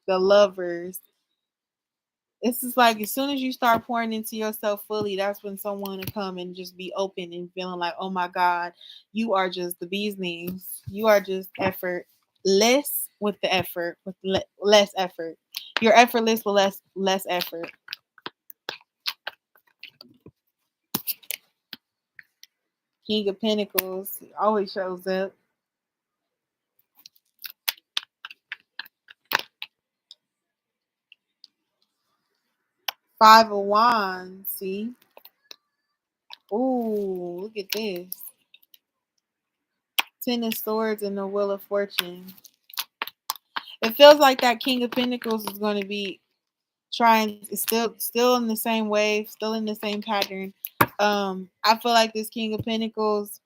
The lovers. This is like as soon as you start pouring into yourself fully, that's when someone will come and just be open and feeling like, oh my God, you are just the bee's knees. You are just effortless with the effort, with less effort. You're effortless with less effort. King of Pentacles always shows up. Five of Wands, see? Ooh, look at this. Ten of Swords and the Wheel of Fortune. It feels like that King of Pentacles is going to be trying, still in the same wave, still in the same pattern. I feel like this King of Pentacles,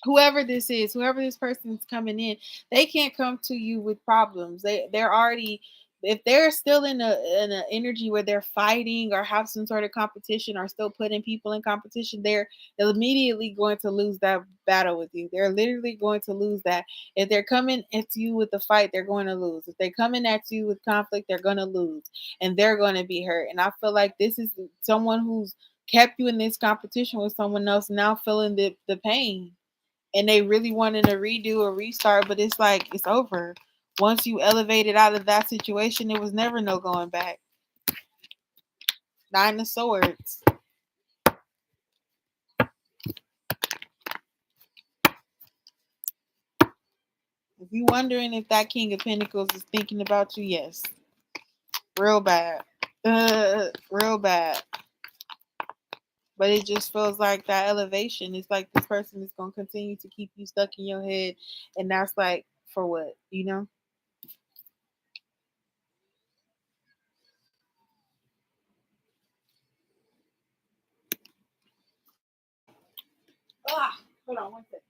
whoever this is, whoever this person is coming in, they can't come to you with problems. They're already, if they're still in a energy where they're fighting or have some sort of competition or still putting people in competition, they're immediately going to lose that battle with you. They're literally going to lose that. If they're coming at you with a fight, they're going to lose. If they're coming at you with conflict, they're going to lose and they're going to be hurt. And I feel like this is someone who's kept you in this competition with someone else now feeling the pain, and they really wanted to redo or restart, but it's like it's over. Once you elevated out of that situation, it was never no going back. Nine of Swords. If you wondering if that King of Pentacles is thinking about you, yes. Real bad. Real bad. But it just feels like that elevation. It's like this person is going to continue to keep you stuck in your head. And that's like, for what? You know? Hold on one second.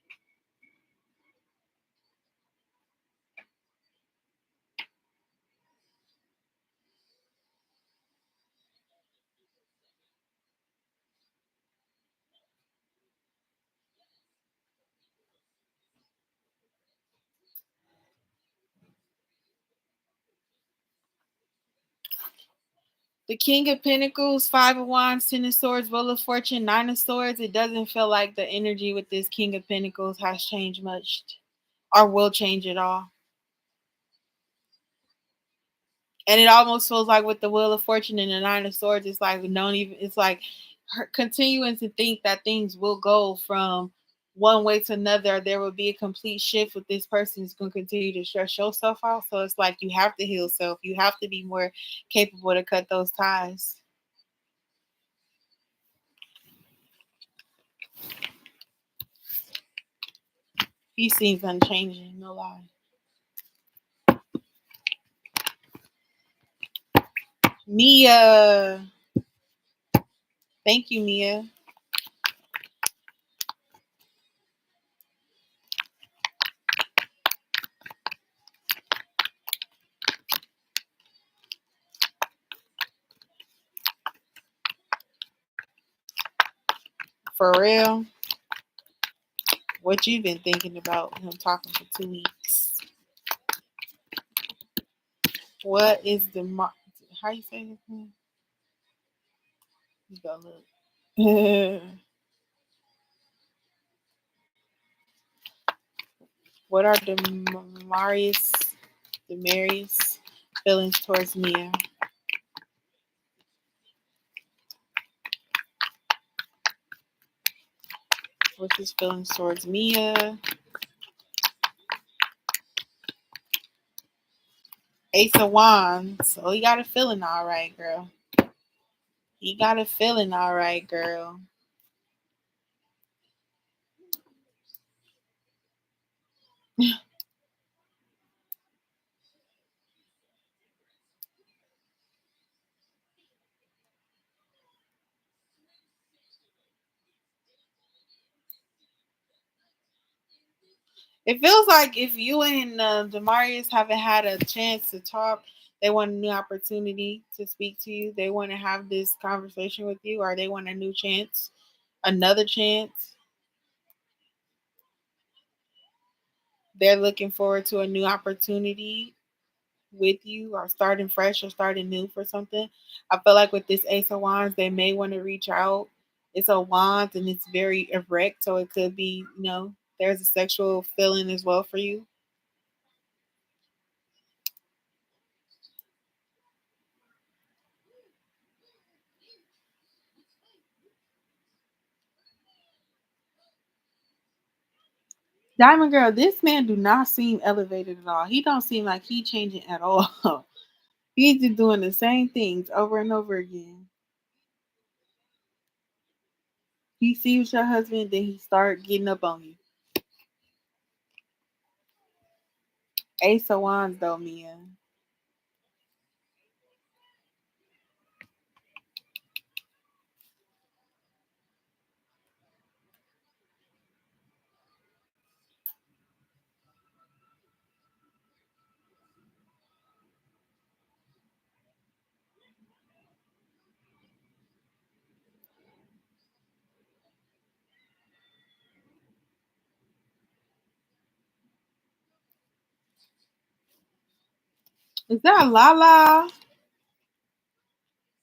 The King of Pentacles, Five of Wands, Ten of Swords, Wheel of Fortune, Nine of Swords. It doesn't feel like the energy with this King of Pentacles has changed much or will change at all. And it almost feels like with the Wheel of Fortune and the Nine of Swords, it's like it's like continuing to think that things will go from one way to another. There will be a complete shift with this person who's going to continue to stress yourself out. So it's like you have to heal self. You have to be more capable to cut those ties. He seems unchanging, no lie. Mia. Thank you, Mia. For real. What you been thinking about him talking for 2 weeks? What is the how you say his name? You go look. What are Marius feelings towards Mia? What's his feelings towards Mia? Ace of Wands. Oh, he got a feeling all right, girl. He got a feeling all right, girl. It feels like if you and Demarius haven't had a chance to talk, they want a new opportunity to speak to you. They want to have this conversation with you, or they want a new chance, another chance. They're looking forward to a new opportunity with you, or starting fresh or starting new for something. I feel like with this Ace of Wands, they may want to reach out. It's a wand and it's very erect, so it could be, there's a sexual feeling as well for you. Diamond Girl, this man do not seem elevated at all. He don't seem like he changing at all. He's just doing the same things over and over again. He sees your husband, then he start getting up on you. Ace of Wands though, Mia. Is that Lala?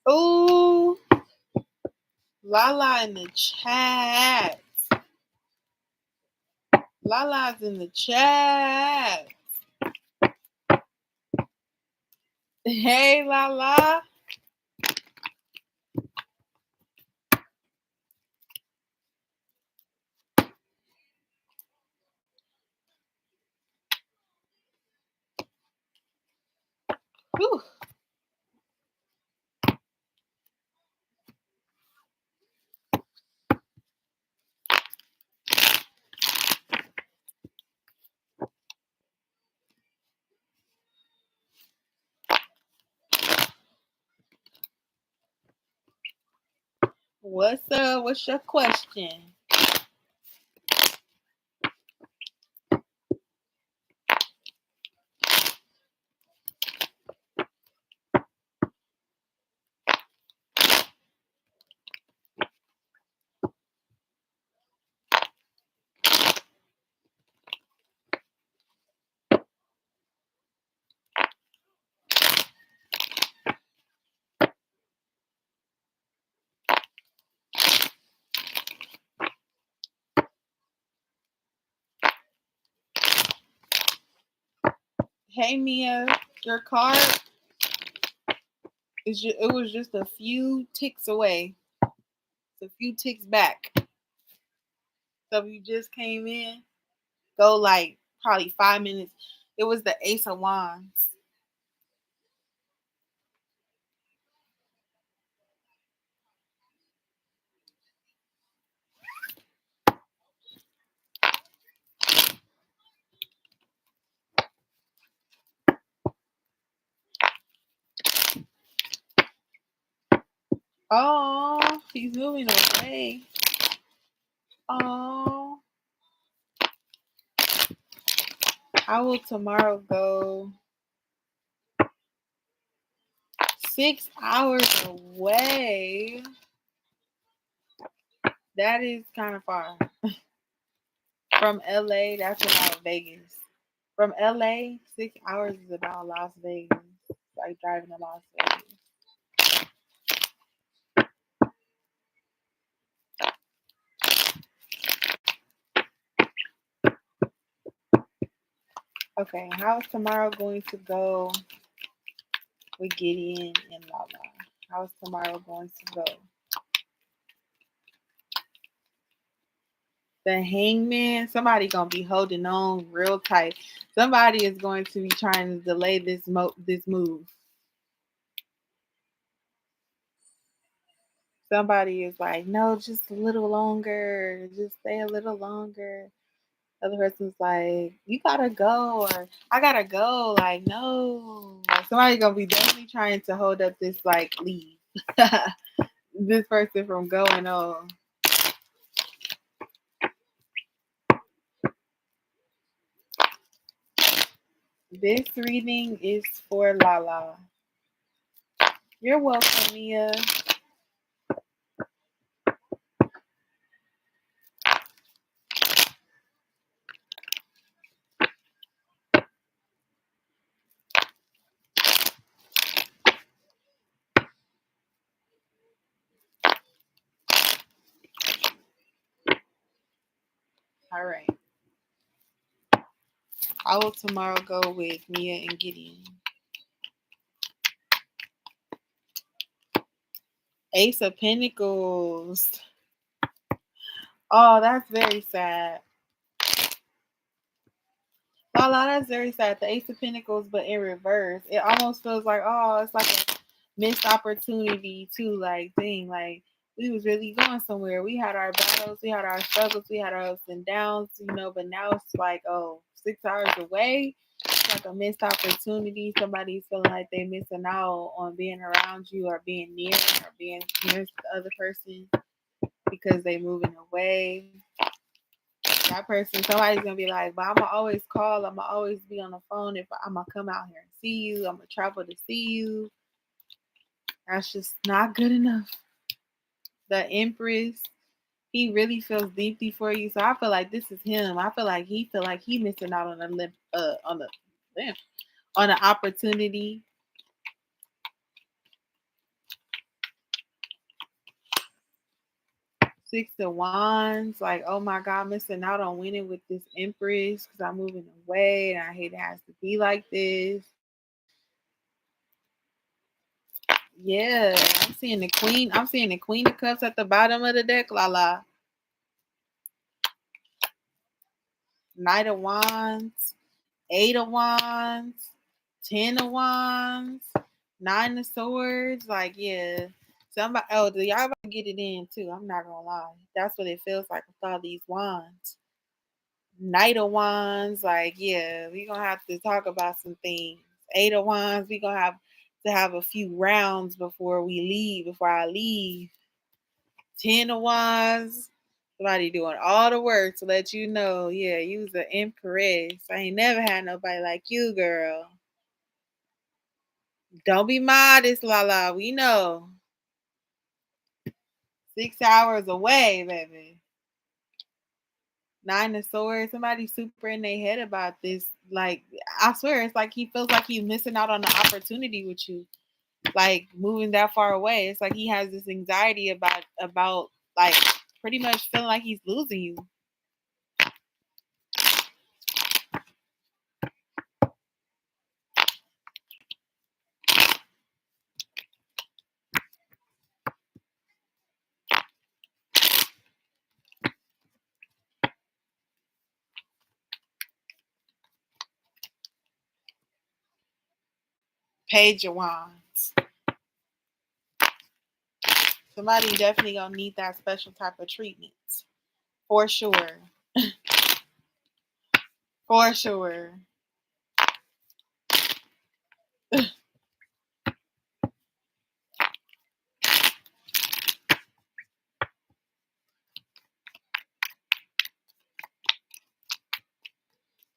Ooh, Lala in the chat. Lala's in the chat. Hey, Lala. Whew. What's up? What's your question? Hey, Mia. Your card it was just a few ticks away. It's a few ticks back. So if you just came in, go like probably 5 minutes. It was the Ace of Wands. Oh, he's moving away. Oh, how will tomorrow go? 6 hours away. That is kind of far. From LA, that's about Vegas. From LA, 6 hours is about Las Vegas. Like driving to Las Vegas. Okay, how is tomorrow going to go with Gideon and Lala? How is tomorrow going to go? The Hangman, somebody gonna be holding on real tight. Somebody is going to be trying to delay this move. Somebody is like, no, just a little longer. Just stay a little longer. Other person's like, you gotta go, or I gotta go. Like, no. Like, somebody gonna be definitely trying to hold up this like leave. This person from going on. This reading is for Lala. You're welcome, Mia. All right. I will tomorrow go with Mia and Gideon. Ace of Pentacles. Oh, that's very sad. Lala, that's very sad. The Ace of Pentacles, but in reverse. It almost feels like, oh, it's like a missed opportunity too. Like, dang, like we was really going somewhere. We had our battles, we had our struggles, we had our ups and downs, you know, but now it's like, oh, 6 hours away. It's like a missed opportunity. Somebody's feeling like they're missing out on being around you or being near or being near the other person because they moving away. That person, somebody's gonna be like, but I'm gonna always call, I'm gonna always be on the phone if I'm gonna come out here and see you, I'm gonna travel to see you. That's just not good enough. The Empress, he really feels deeply for you, so I feel like this is him. I feel like he missing out on on an opportunity. Six of Wands, like, oh my God, missing out on winning with this Empress because I'm moving away and I hate it has to be like this. Yeah, I'm seeing the Queen. I'm seeing the Queen of Cups at the bottom of the deck, Lala. Knight of Wands, 8 of Wands, 10 of Wands, 9 of Swords. Like, yeah. Somebody, oh, y'all about to get it in too. I'm not gonna lie. That's what it feels like with all these wands. Knight of Wands, like, yeah, we gonna have to talk about some things. 8 of Wands, we gonna have to have a few rounds before we leave, before I leave. 10 of Wands, somebody doing all the work to let you know, yeah, you was an empress. I ain't never had nobody like you, girl. Don't be modest, Lala. We know. 6 hours away, baby. 9 of Swords. Somebody super in their head about this. Like, I swear, it's like he feels like he's missing out on the opportunity with you. Like moving that far away. It's like he has this anxiety about like pretty much feeling like he's losing you. Page of Wands. Somebody definitely gonna need that special type of treatment. For sure. For sure.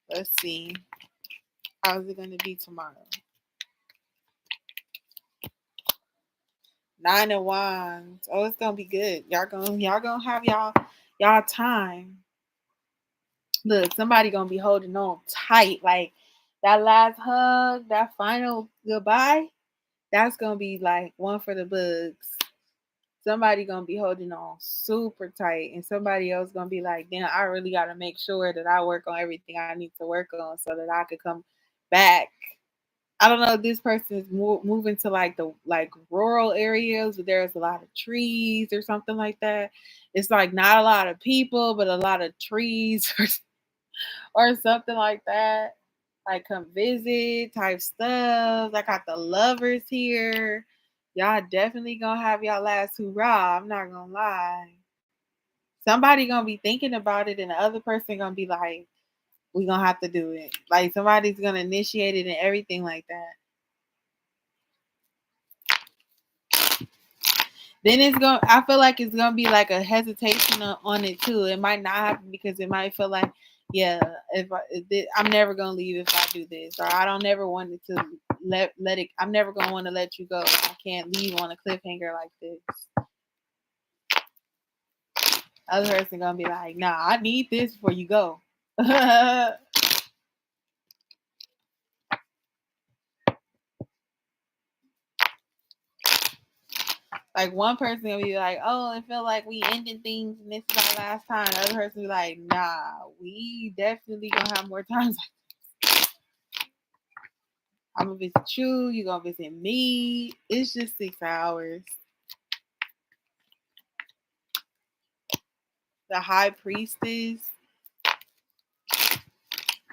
Let's see. How's it gonna be tomorrow? 9 of Wands. Oh, it's gonna be good. Y'all gonna have y'all time. Look, somebody gonna be holding on tight. Like that last hug, that final goodbye, that's gonna be like one for the books. Somebody gonna be holding on super tight, and somebody else gonna be like, damn, I really gotta make sure that I work on everything I need to work on so that I could come back. I don't know if this person is moving to like the rural areas where there's a lot of trees or something like that. It's like not a lot of people, but a lot of trees or something like that. Like come visit type stuff. I got the lovers here. Y'all definitely gonna have y'all last hurrah. I'm not gonna lie. Somebody gonna be thinking about it, and the other person gonna be like, "We gonna have to do it." Like somebody's gonna initiate it and everything like that. Then it's gonna. I feel like it's gonna be like a hesitation on it too. It might not happen because it might feel like yeah, I'm never gonna leave if I do this, or I don't never want it to let it. I'm never gonna want to let you go. I can't leave on a cliffhanger like this. Other person gonna be like, nah, I need this before you go. Like one person gonna be like, oh, I feel like we ending things and this is our last time. The other person be like, nah, we definitely gonna have more times. I'm gonna visit you, you gonna visit me. It's just 6 hours. The high priestess.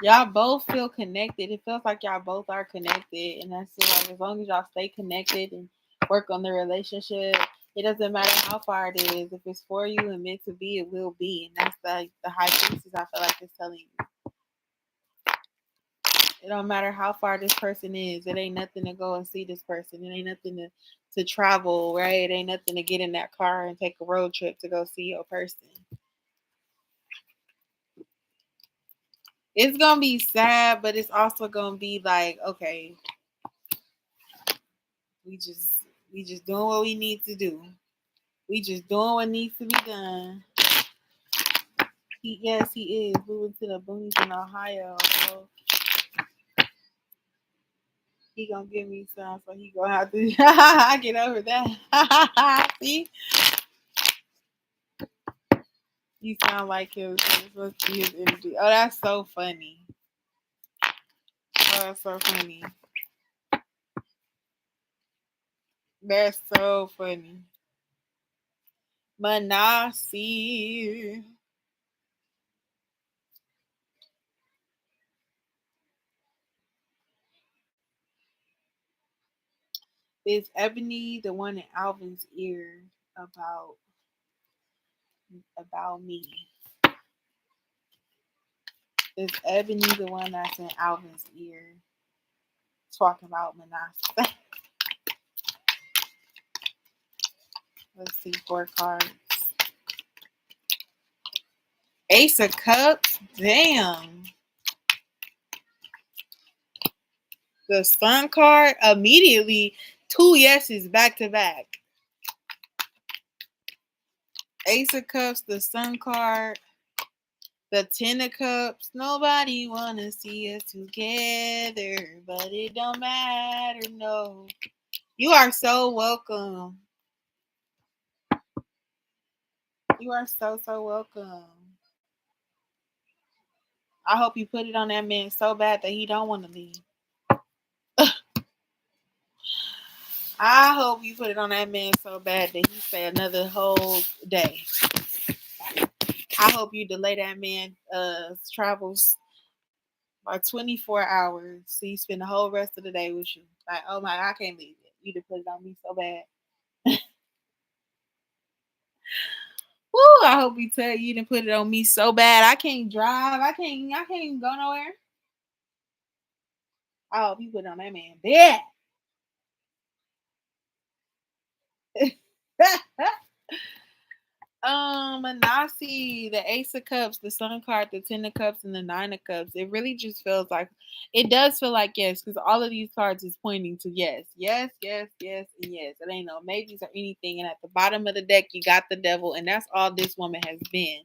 Y'all both feel connected. It feels like y'all both are connected, and that's like as long as y'all stay connected and work on the relationship, it doesn't matter how far it is. If it's for you and meant to be, it will be. And that's like the high priestess. I feel like it's telling you. It don't matter how far this person is. It ain't nothing to go and see this person. It ain't nothing to travel, right? It ain't nothing to get in that car and take a road trip to go see your person. It's gonna be sad, but it's also gonna be like, okay, we just doing what we need to do. We just doing what needs to be done. Yes, he is moving to the boonies in Ohio. So he gonna give me some, so he gonna have to get over that. See, you sound like him. So it's supposed to be his energy. Oh, that's so funny. Oh, that's so funny. That's so funny. MAANASI. Is Ebony the one in Alvin's ear about me? Is Ebony the one that's in Alvin's ear talking about MAANASI? Let's see, 4 cards. Ace of Cups? Damn. The Sun card? Immediately, 2 yeses back to back. Ace of Cups, the Sun card, the 10 of Cups. Nobody wanna see us together, but it don't matter, no. You are so welcome. You are so welcome. I hope you put it on that man so bad that he don't want to leave. I hope you put it on that man so bad that he stay another whole day. I hope you delay that man travels by 24 hours so you spend the whole rest of the day with you. Like, oh my God, I can't leave it. You just put it on me so bad. Woo, I hope you tell you didn't put it on me so bad. I can't drive. I can't go nowhere. I hope you put it on that man bad. MAANASI, the Ace of Cups, the Sun card, the 10 of Cups, and the 9 of Cups. It really just feels like, it does feel like yes, because all of these cards is pointing to yes, yes, yes, yes, and yes. It ain't no maybes or anything. And at the bottom of the deck, you got the Devil, and that's all this woman has been.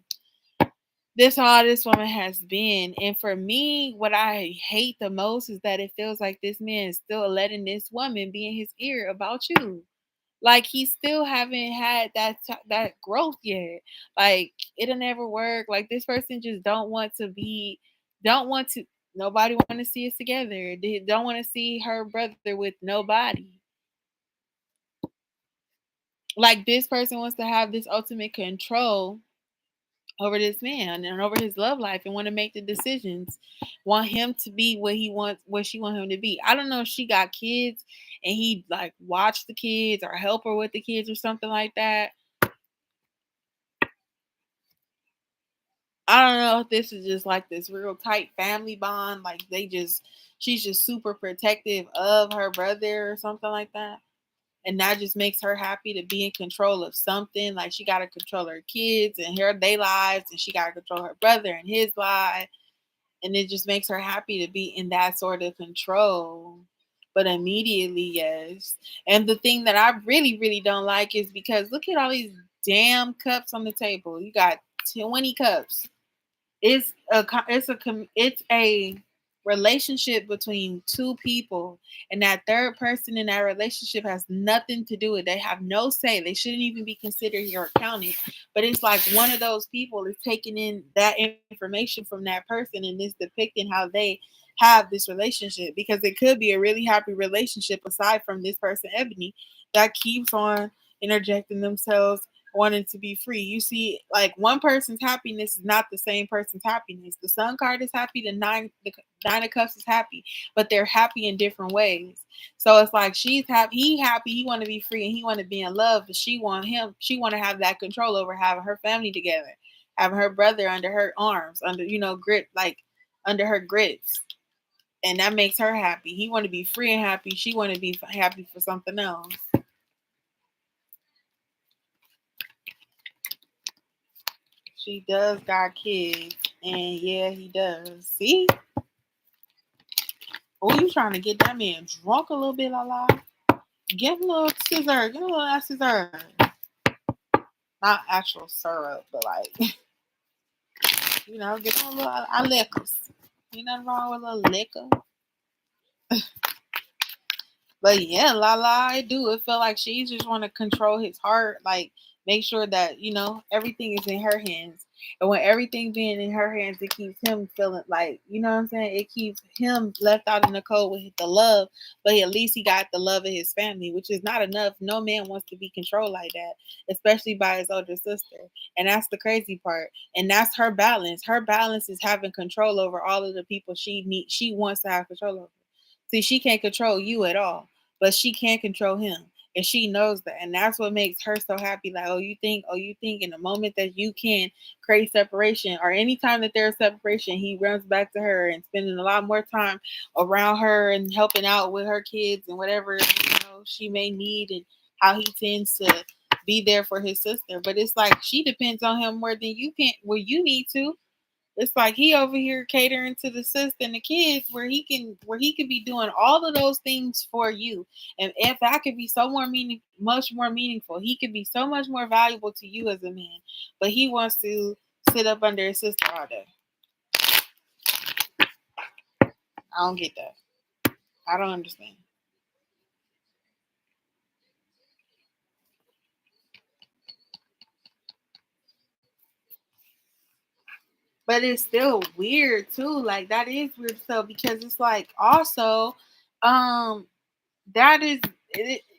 This all this woman has been. And for me, what I hate the most is that it feels like this man is still letting this woman be in his ear about you. Like he still haven't had that growth yet. Like it'll never work. Like this person just don't want to. Nobody want to see us together. They don't want to see her brother with nobody. Like this person wants to have this ultimate control over this man and over his love life and want to make the decisions. Want him to be what he wants, what she want him to be. I don't know if she got kids and he like watch the kids or help her with the kids or something like that. I don't know if this is just like this real tight family bond. Like she's just super protective of her brother or something like that. And that just makes her happy to be in control of something. Like she got to control her kids and their lives, and she got to control her brother and his life. And it just makes her happy to be in that sort of control. But immediately, yes. And the thing that I really, really don't like is because look at all these damn cups on the table. You got 20 cups. It's a relationship between two people, and that third person in that relationship has nothing to do with it. They have no say. They shouldn't even be considered or counted. But it's like one of those people is taking in that information from that person and is depicting how they have this relationship, because it could be a really happy relationship aside from this person Ebony that keeps on interjecting themselves wanting to be free. You see, like one person's happiness is not the same person's happiness. The Sun card is happy, the Nine of Cups is happy, but they're happy in different ways. So it's like she's happy, he want to be free and he want to be in love, but she want to have that control over having her family together, having her brother under her arms, under grip, like under her grips. And that makes her happy. He want to be free and happy. She want to be happy for something else. She does got kids, and yeah, he does. See? Oh, you trying to get that man drunk a little bit, LaLa? Give him a little scissor. Give him a little scissor. Not actual syrup, but like, give him a little liquors. Ain't nothing wrong with a little liquor. But yeah, LaLa, I do. It felt like she just want to control his heart, like make sure that everything is in her hands. And when everything being in her hands, it keeps him feeling like what I'm saying. It keeps him left out in the cold with the love, but at least he got the love of his family, which is not enough. No man wants to be controlled like that, especially by his older sister. And that's the crazy part. And that's her balance. Her balance is having control over all of the people she wants to have control over. See, she can't control you at all, but she can control him. And she knows that. And that's what makes her so happy. Like, oh, you think in the moment that you can create separation, or anytime that there's separation, he runs back to her and spending a lot more time around her and helping out with her kids and whatever, she may need, and how he tends to be there for his sister. But it's like she depends on him more than you can, where you need to. It's like he over here catering to the sister and the kids, where he can be doing all of those things for you. And if that could be much more meaningful, he could be so much more valuable to you as a man. But he wants to sit up under his sister all day. I don't get that. I don't understand. But it's still weird too. Like that is weird stuff, because it's like also, um, that is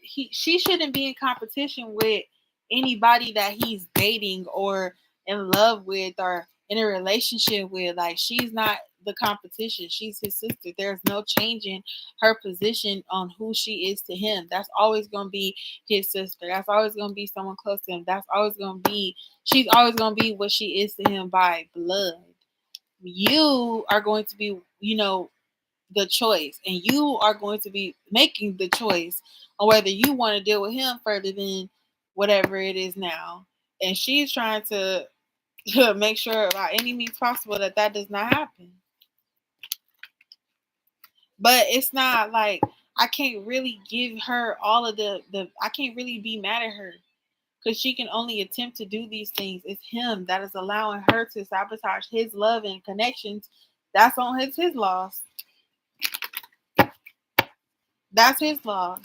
she shouldn't be in competition with anybody that he's dating or in love with or in a relationship with. Like, she's not the competition, she's his sister. There's no changing her position on who she is to him. That's always going to be his sister. That's always going to be someone close to him. That's always going to be She's always going to be what she is to him by blood. You are going to be, the choice, and you are going to be making the choice on whether you want to deal with him further than whatever it is now. And she's trying to make sure by any means possible that does not happen. But it's not like I can't really give her all of the I can't really be mad at her, because she can only attempt to do these things. It's him that is allowing her to sabotage his love and connections. That's on his loss. That's his loss.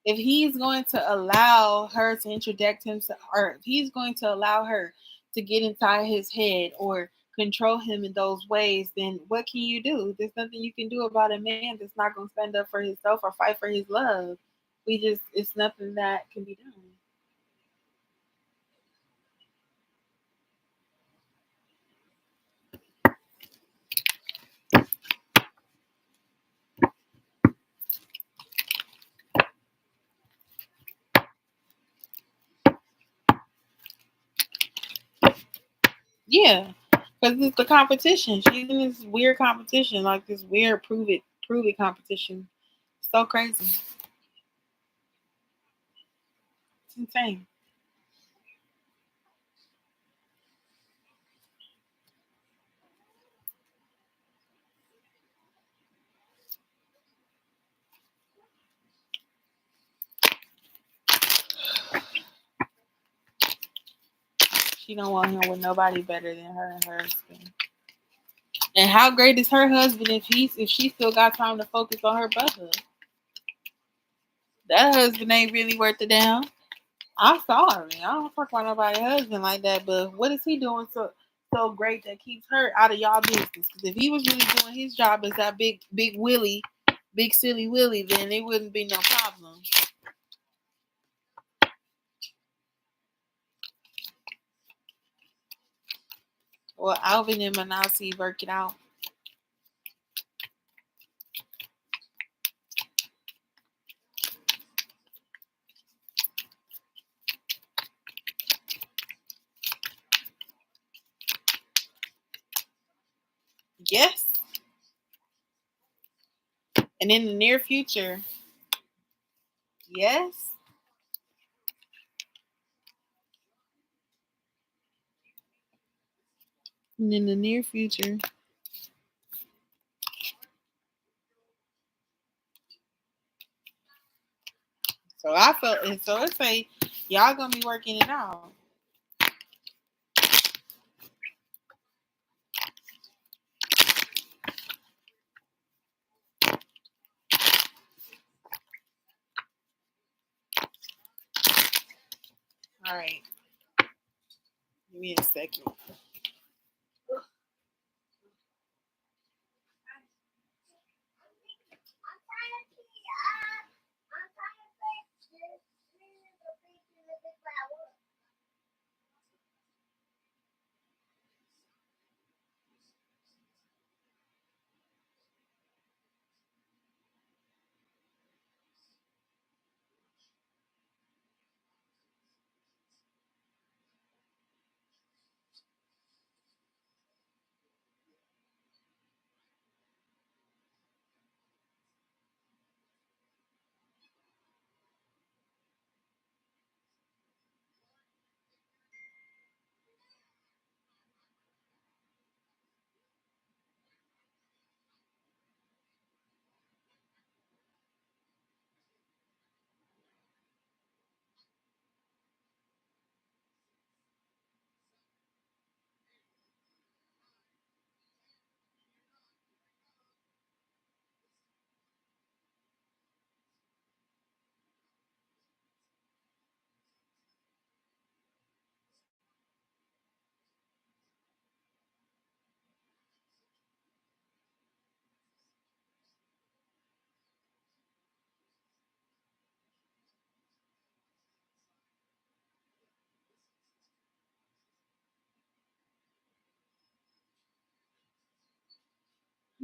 If he's going to allow her to interject himself, or if he's going to allow her to get inside his head or control him in those ways, then what can you do? There's nothing you can do about a man that's not going to stand up for himself or fight for his love. It's nothing that can be done. Yeah, because it's the competition. She's in this weird competition, like this weird prove it competition. So crazy. It's insane. She don't want him with nobody better than her and her husband. And how great is her husband if she still got time to focus on her brother? That husband ain't really worth the damn. I'm sorry. I don't talk about nobody's husband like that, but what is he doing so great that keeps her out of y'all business? Because if he was really doing his job as that big Willie, big silly Willie, then it wouldn't be no problem. Well, Alvin and MAANASI work it out. Yes. And in the near future, yes. And in the near future. So I felt, and so it say y'all gonna be working it out. All right. Give me a second.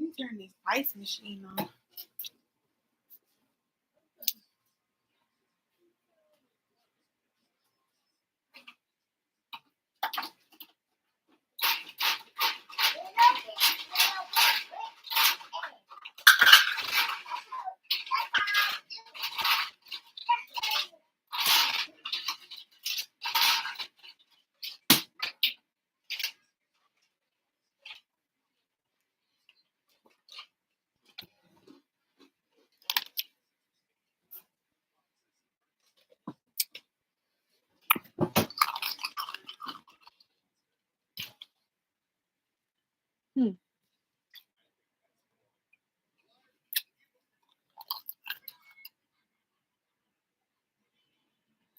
Let me turn this ice machine on.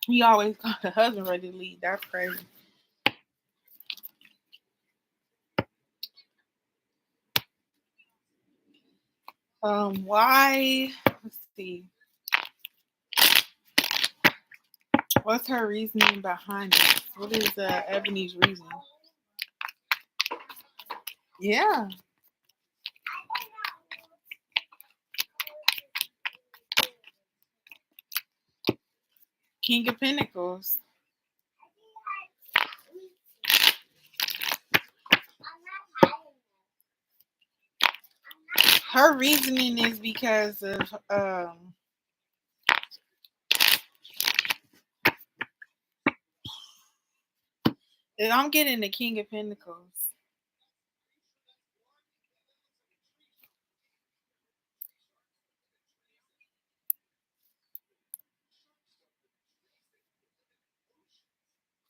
He always got the husband ready to leave. That's crazy. Why? Let's see. What's her reasoning behind it? What is Ebony's reason? Yeah. King of Pentacles. Her reasoning is because of I'm getting the King of Pentacles.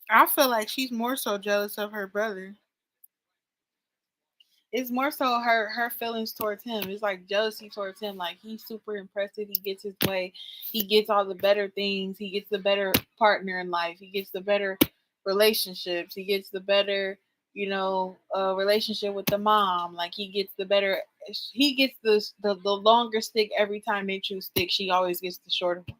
I feel like she's more so jealous of her brother. It's more so her feelings towards him. It's like jealousy towards him. Like he's super impressive. He gets his way. He gets all the better things. He gets the better partner in life. He gets the better relationships. He gets the better, relationship with the mom. Like he gets the better. He gets the longer stick every time they choose stick. She always gets the shorter one.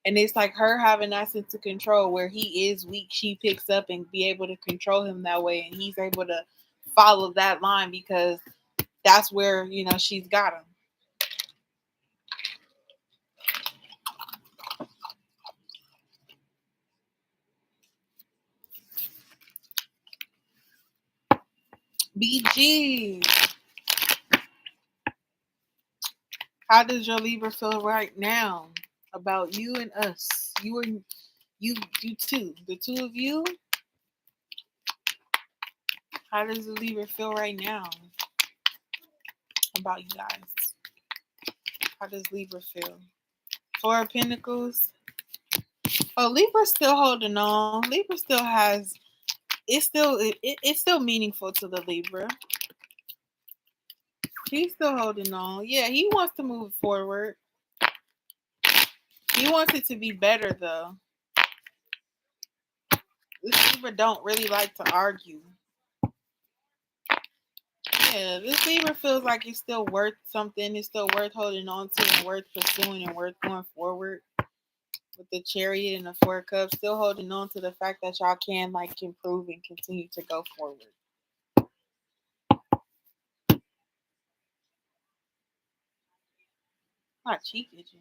And it's like her having that sense of control where he is weak, she picks up and be able to control him that way, and he's able to follow that line because that's where she's got him. BG, how does your Libra feel right now about you and us? You and you two, the two of you. How does the Libra feel right now about you guys? How does Libra feel? Four of Pentacles. Oh, Libra's still holding on. Libra still has. It's still meaningful to the Libra. He's still holding on. Yeah, he wants to move forward. He wants it to be better though. This Libra don't really like to argue. Yeah, this Libra feels like it's still worth something. It's still worth holding on to and worth pursuing and worth going forward. With the Chariot and the Four of Cups, still holding on to the fact that y'all can improve and continue to go forward. Not cheek itching.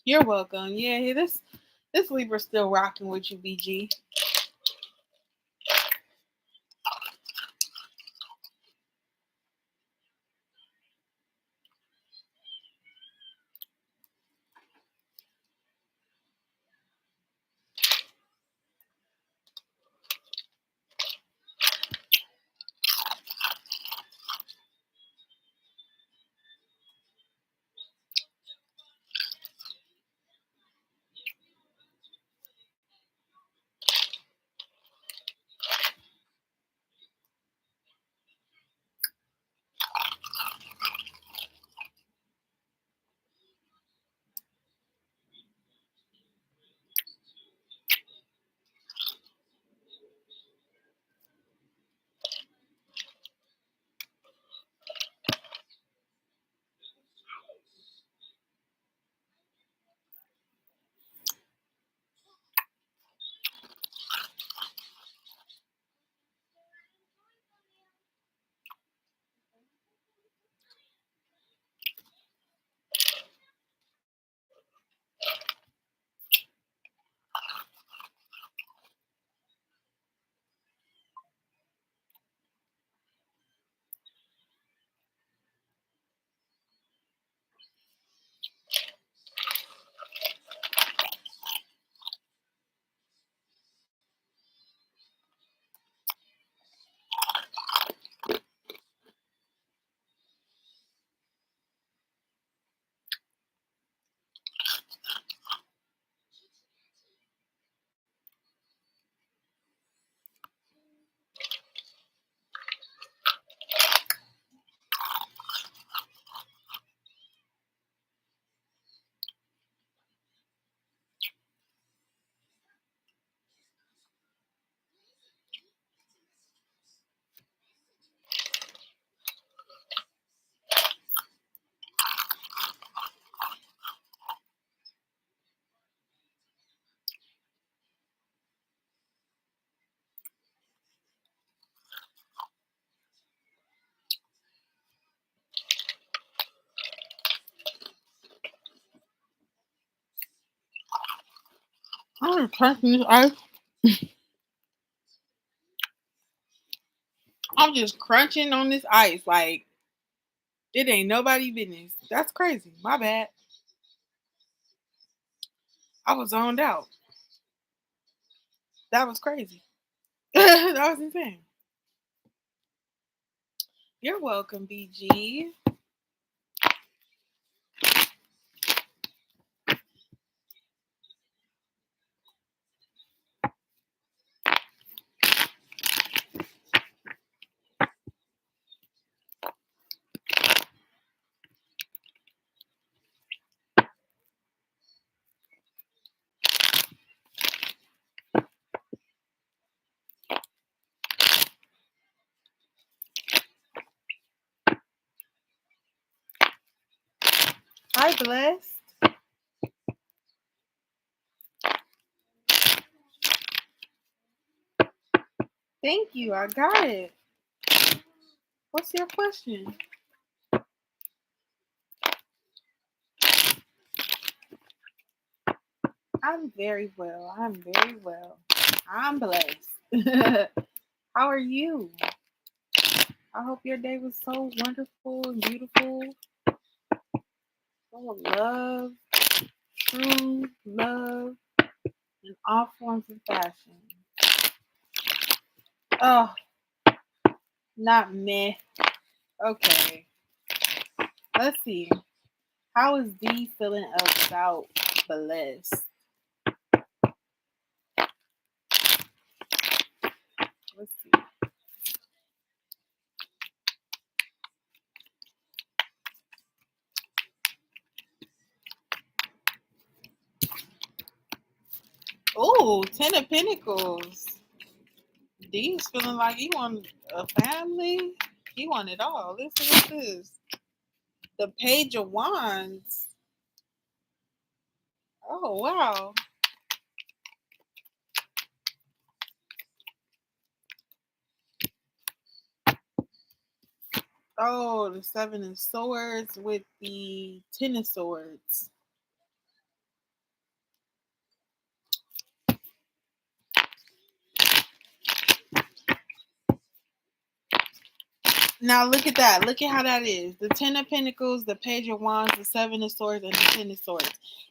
You're welcome. Yeah, this Libra's still rocking with you, BG. I'm crunching this ice. I'm just crunching on this ice. Like It ain't nobody business. That's crazy. My bad. I was zoned out. That was crazy. That was insane. You're welcome, BG. Hi, Blessed. Thank you. I got it. What's your question? I'm very well. I'm very well. I'm blessed. How are you? I hope your day was so wonderful and beautiful. Full of love, true love, in all forms of fashion. Oh, not me. Okay. Let's see. How is D feeling about blessed? Let's see. Oh, Ten of Pentacles. D's feeling like he want a family. He want it all. Listen to this. The Page of Wands. Oh, wow. Oh, the Seven of Swords with the Ten of Swords. Now look at that. Look at how that is. The Ten of Pentacles, the Page of Wands, the Seven of Swords, and the Ten of Swords.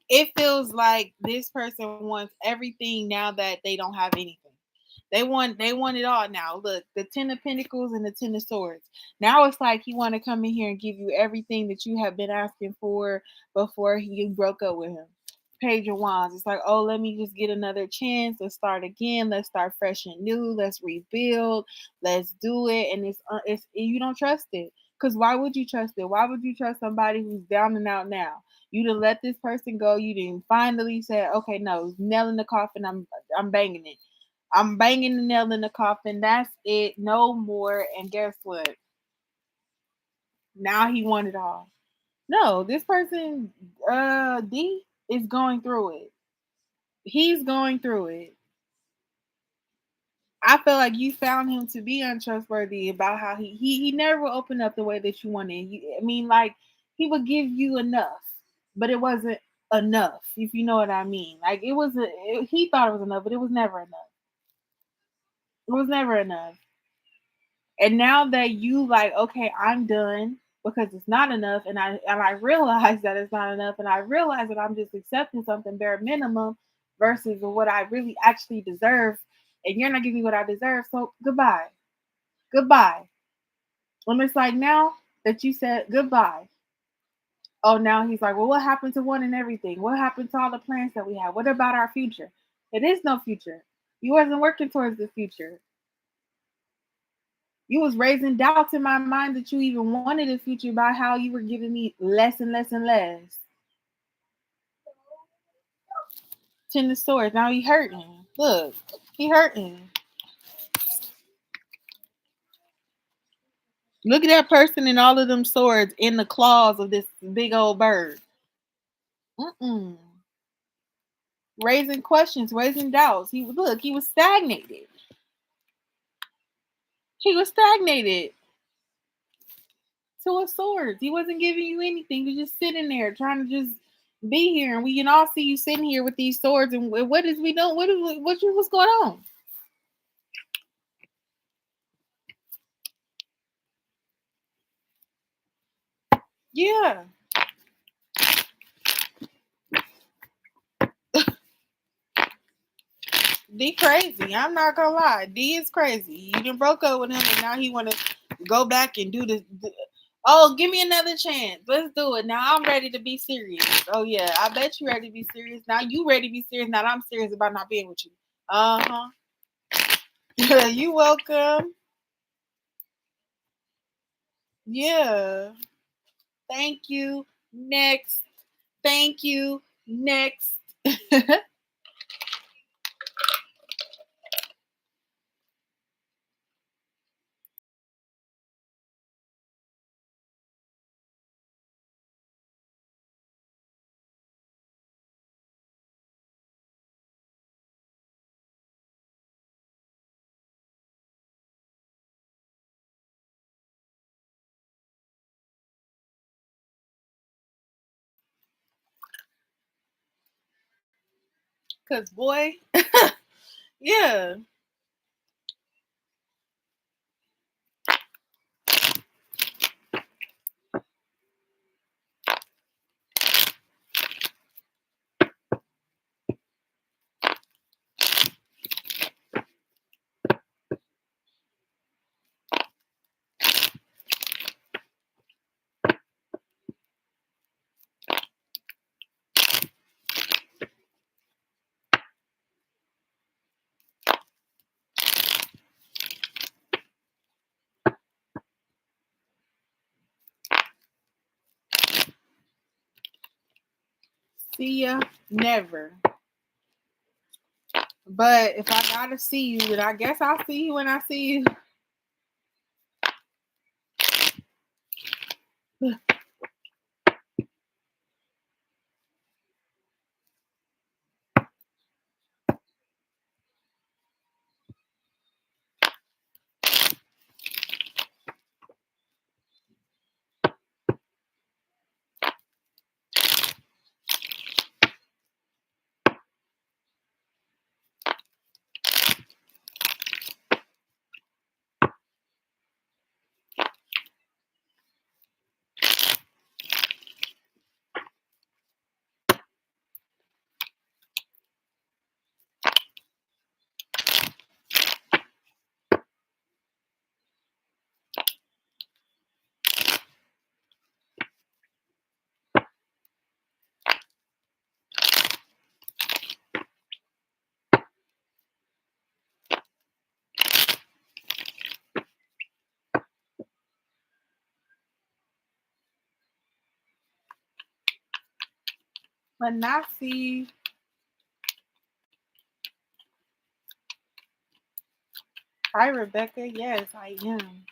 It feels like this person wants everything now that they don't have anything. They want it all now. Look, the Ten of Pentacles and the Ten of Swords. Now it's like he want to come in here and give you everything that you have been asking for before you broke up with him. Page of Wands. It's like, oh, let me just get another chance. Let's start again. Let's start fresh and new. Let's rebuild. Let's do it. And it's you don't trust it. Because why would you trust it? Why would you trust somebody who's down and out now? You didn't let this person go. You didn't finally say, okay, no, nail in the coffin. I'm banging it. I'm banging the nail in the coffin. That's it. No more. And guess what? Now he won it all. No, this person, D, is going through it. He's going through it. I feel like you found him to be untrustworthy about how he never will open up the way that you wanted. I mean, like he would give you enough, but it wasn't enough. If you know what I mean, like he thought it was enough, but it was never enough. It was never enough. And now that you like, okay, I'm done because it's not enough, and I realize that it's not enough, and I realize that I'm just accepting something bare minimum versus what I really actually deserve, and you're not giving me what I deserve. So goodbye, goodbye. And it's like now that you said goodbye. Oh, now he's like, well, what happened to one and everything? What happened to all the plans that we had? What about our future? It is no future. You wasn't working towards the future. You was raising doubts in my mind that you even wanted a future by how you were giving me less and less and less. Ten of Swords. Now he hurting. Look, he hurting. Look at that person and all of them swords in the claws of this big old bird. Mm-mm. Raising questions, raising doubts. He was stagnated. He was stagnated. Two of Swords. He wasn't giving you anything. He was just sitting there trying to just be here, and we can all see you sitting here with these swords. And what is we doing? What's going on? Yeah. D crazy. I'm not gonna lie. D is crazy. You done broke up with him and now he wanna go back and do this. Oh, give me another chance. Let's do it. Now I'm ready to be serious. Oh yeah, I bet you ready to be serious. Now you ready to be serious. Now I'm serious about not being with you. Uh-huh. You welcome. Yeah. Thank you. Next. Thank you. Next. Cause boy, yeah. See ya never. But if I gotta see you, then I guess I'll see you when I see you. MAANASI. Hi, Rebecca. Yes, I am.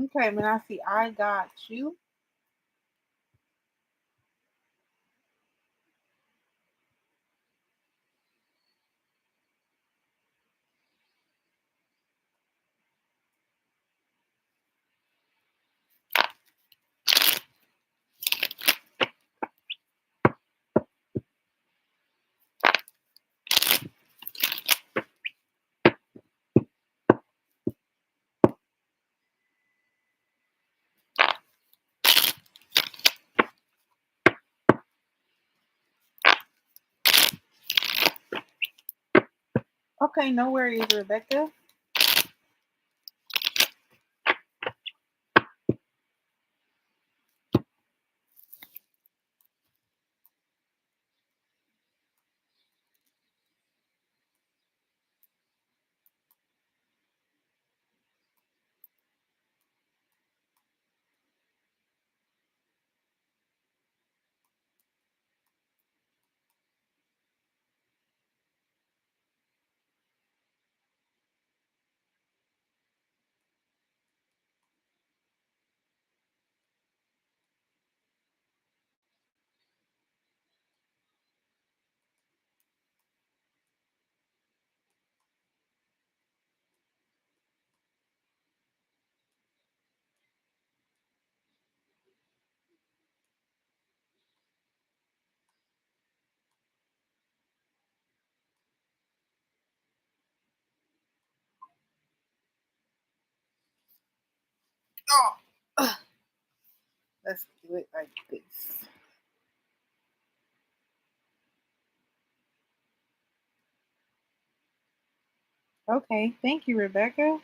Okay, Manasi, I got you. Okay, no worries, Rebecca. Oh, let's do it like this. Okay, thank you, Rebecca.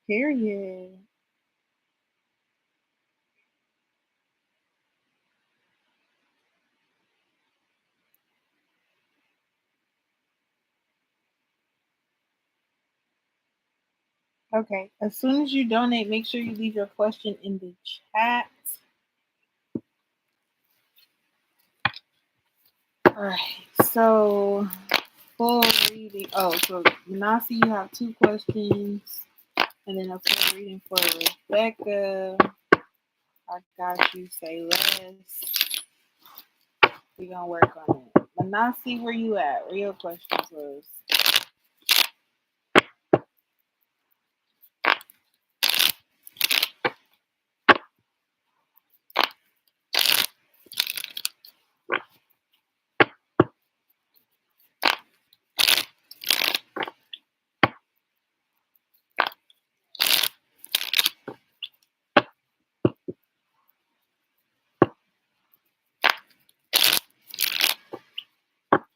Period. Okay, as soon as you donate, make sure you leave your question in the chat. All right, so full reading. Oh, so Nasi, you have two questions, and then a full reading for Rebecca. I got you. Say less. We gonna work on it. Manasi, where you at? Where your questions was?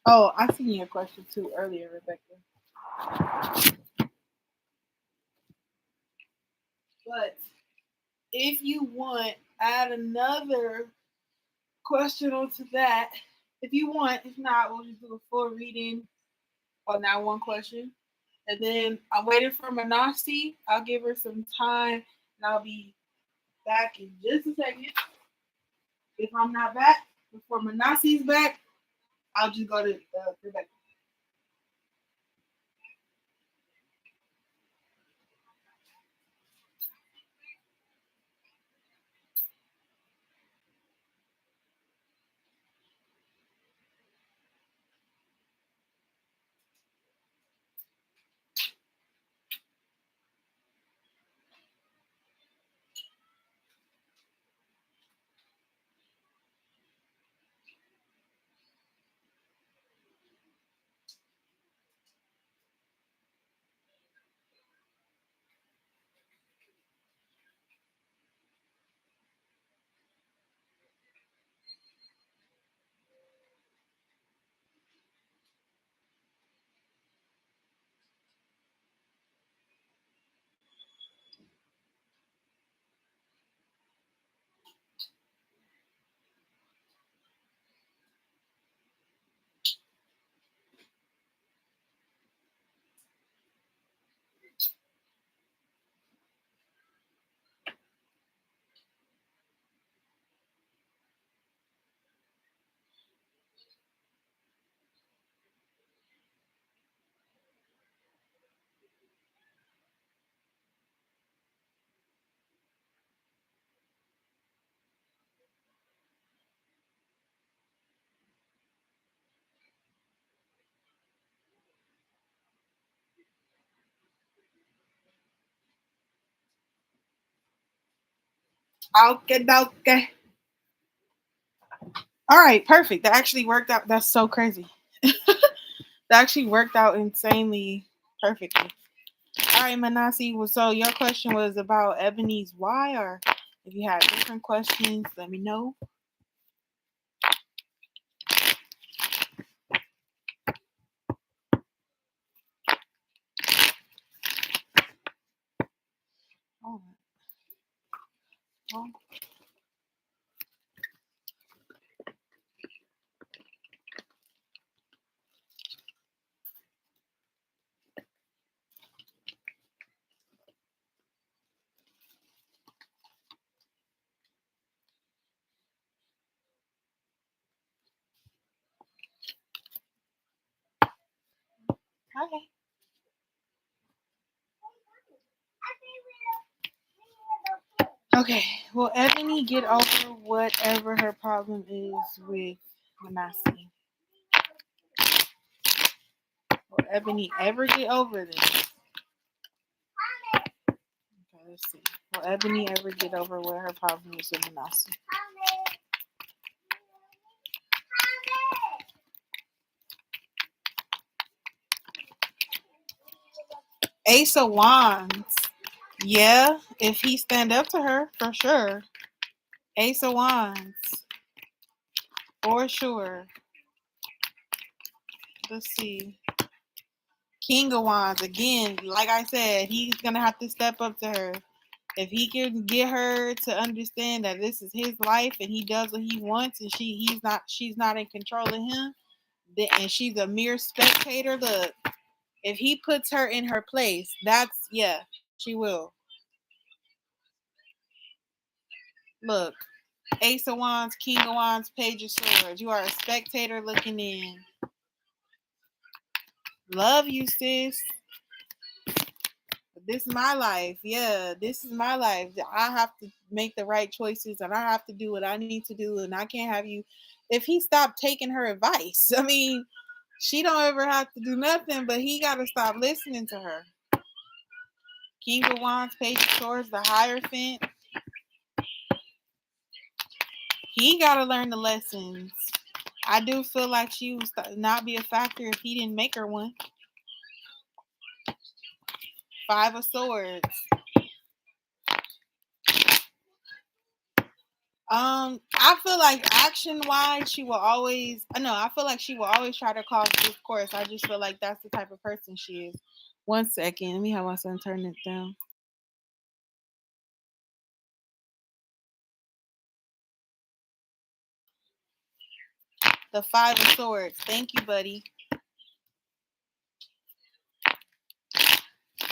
Oh, I seen your question too earlier, Rebecca. But if you want, add another question onto that. If you want, if not, we'll just do a full reading on that one question. And then I'm waiting for Manasi. I'll give her some time and I'll be back in just a second. If I'm not back, before Manasi's back, I'll just go to Rebecca. Okay, okay. All right, perfect. That actually worked out. That's so crazy. That actually worked out insanely perfectly. All right, Manasi. Well, so your question was about Ebony's why, or if you had different questions, let me know. Oh, well, okay. Okay. Will Ebony get over whatever her problem is with Manasi? Will Ebony ever get over this? Okay, let's see. Will Ebony ever get over what her problem is with Manasi? Ace of Wands. Yeah, if he stand up to her, for sure. Ace of Wands. For sure. Let's see. King of Wands. Again, like I said, he's gonna have to step up to her. If he can get her to understand that this is his life and he does what he wants and she's not in control of him, then, and she's a mere spectator, look, if he puts her in her place, that's yeah, she will. Look, Ace of Wands, King of Wands, Page of Swords. You are a spectator looking in. Love you, sis. This is my life. Yeah, this is my life. I have to make the right choices and I have to do what I need to do. And I can't have you. If he stopped taking her advice, I mean, she don't ever have to do nothing, but he got to stop listening to her. King of Wands, Page of Swords, the Hierophant. He got to learn the lessons. I do feel like she would not be a factor if he didn't make her one. Five of Swords. I feel like action wise, she will always. No, I feel like she will always try to cause discourse. I just feel like that's the type of person she is. One second, let me have my son turn it down. The Five of Swords. Thank you, buddy.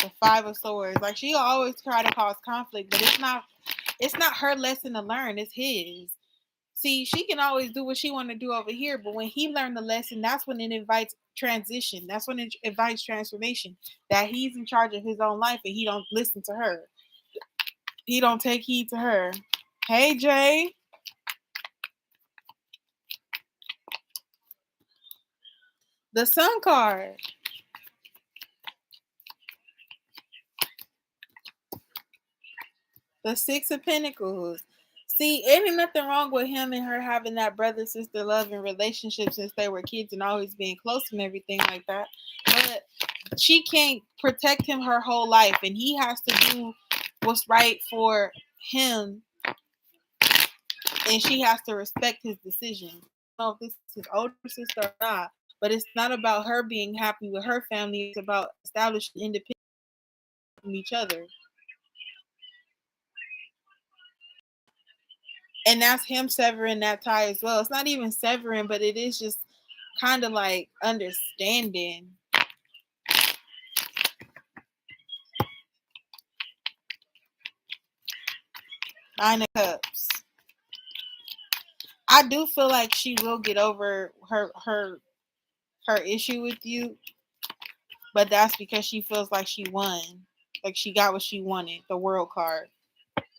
The Five of Swords. Like she'll always try to cause conflict, but it's not. It's not her lesson to learn. It's his. See, she can always do what she want to do over here, but when he learned the lesson, that's when it invites transition. That's when it invites transformation. That he's in charge of his own life and he don't listen to her. He don't take heed to her. Hey, Jay. The Sun card. The Six of Pentacles. See, ain't nothing wrong with him and her having that brother sister love and relationship since they were kids and always being close and everything like that. But she can't protect him her whole life, and he has to do what's right for him, and she has to respect his decision. I don't know if this is his older sister or not, but it's not about her being happy with her family. It's about establishing independence from each other. And that's him severing that tie as well. It's not even severing, but it is just kind of like understanding. Nine of Cups. I do feel like she will get over her issue with you, but that's because she feels like she won, like she got what she wanted, the World card.